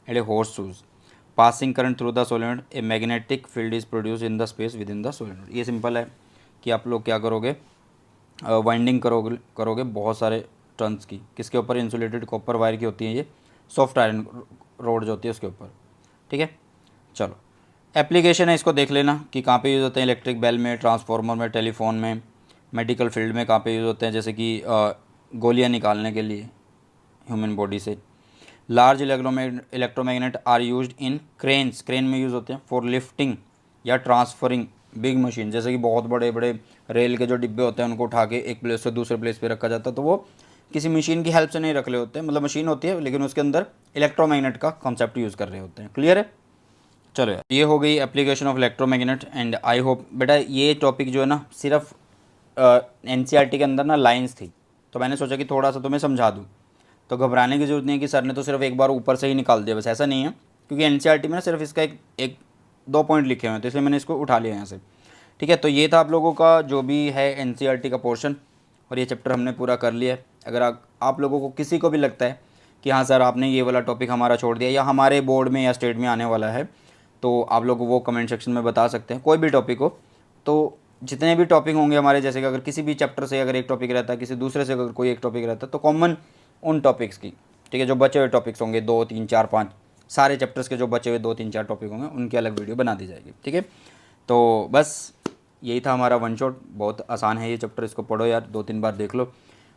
and a horse shoes passing current through the solenoid. A magnetic field is produce in the space with in the solenoid. ये simple है कि आप लोग क्या करोगे, winding करोगे बहुत सारे टर्न्स की, किसके ऊपर, इंसुलेटेड कॉपर वायर की होती है ये, सॉफ्ट आयरन रोड जो होती है उसके ऊपर। ठीक है, चलो एप्लीकेशन है, इसको देख लेना कि कहाँ पे यूज़ होते हैं। इलेक्ट्रिक बेल में, ट्रांसफार्मर में, टेलीफोन में, मेडिकल फील्ड में कहाँ पे यूज़ होते हैं, जैसे कि गोलियाँ निकालने के लिए ह्यूमन बॉडी से। Large electromagnet are used in cranes, crane में यूज़ होते हैं फॉर लिफ्टिंग या ट्रांसफरिंग बिग मशीन, जैसे कि बहुत बड़े बड़े रेल के जो डिब्बे होते हैं उनको उठा के एक प्लेस से दूसरे प्लेस पे रखा जाता है। तो वो किसी मशीन की हेल्प से नहीं रख रहे होते हैं, मतलब मशीन होती है लेकिन उसके अंदर इलेक्ट्रोमैग्नेट का कॉन्सेप्ट यूज़ कर रहे होते हैं। क्लियर है। चलो यार, ये हो गई application of electromagnet. And I hope बेटा ये टॉपिक जो है ना सिर्फ एनसीईआरटी के अंदर ना लाइंस थी, तो मैंने सोचा कि थोड़ा सा तुम्हें समझा दूँ। तो घबराने की जरूरत नहीं है कि सर ने तो सिर्फ एक बार ऊपर से ही निकाल दिया, बस ऐसा नहीं है। क्योंकि एनसीईआरटी में ना सिर्फ इसका एक दो पॉइंट लिखे हुए हैं, तो इसलिए मैंने इसको उठा लिया यहाँ से। ठीक है, तो ये था आप लोगों का जो भी है एनसीईआरटी का पोर्शन, और ये चैप्टर हमने पूरा कर लिया है। अगर आप लोगों को किसी को भी लगता है कि हाँ सर आपने ये वाला टॉपिक हमारा छोड़ दिया या हमारे बोर्ड में या स्टेट में आने वाला है, तो आप लोग वो कमेंट सेक्शन में बता सकते हैं, कोई भी टॉपिक हो। तो जितने भी टॉपिक होंगे हमारे, जैसे कि अगर किसी भी चैप्टर से अगर एक टॉपिक रहता है, किसी दूसरे से अगर कोई एक टॉपिक रहता है, तो कॉमन उन टॉपिक्स की, ठीक है, जो बचे हुए टॉपिक्स होंगे 2 3 4 5 सारे चैप्टर्स के जो बचे हुए 2 3 4 टॉपिक होंगे उनकी अलग वीडियो बना दी जाएगी। ठीक है, तो बस यही था हमारा वन शॉट। बहुत आसान है ये चैप्टर, इसको पढ़ो यार, 2 3 बार देख लो,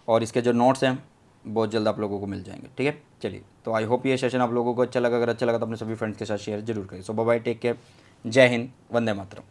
और इसके जो नोट्स हैं बहुत जल्द आप लोगों को मिल जाएंगे। ठीक है, चलिए, तो आई होप ये सेशन आप लोगों को अच्छा लगा। अगर अच्छा लगा तो अपने सभी फ्रेंड्स के साथ शेयर जरूर करें। सो बाय बाय, टेक केयर, जय हिंद, वंदे मातरम।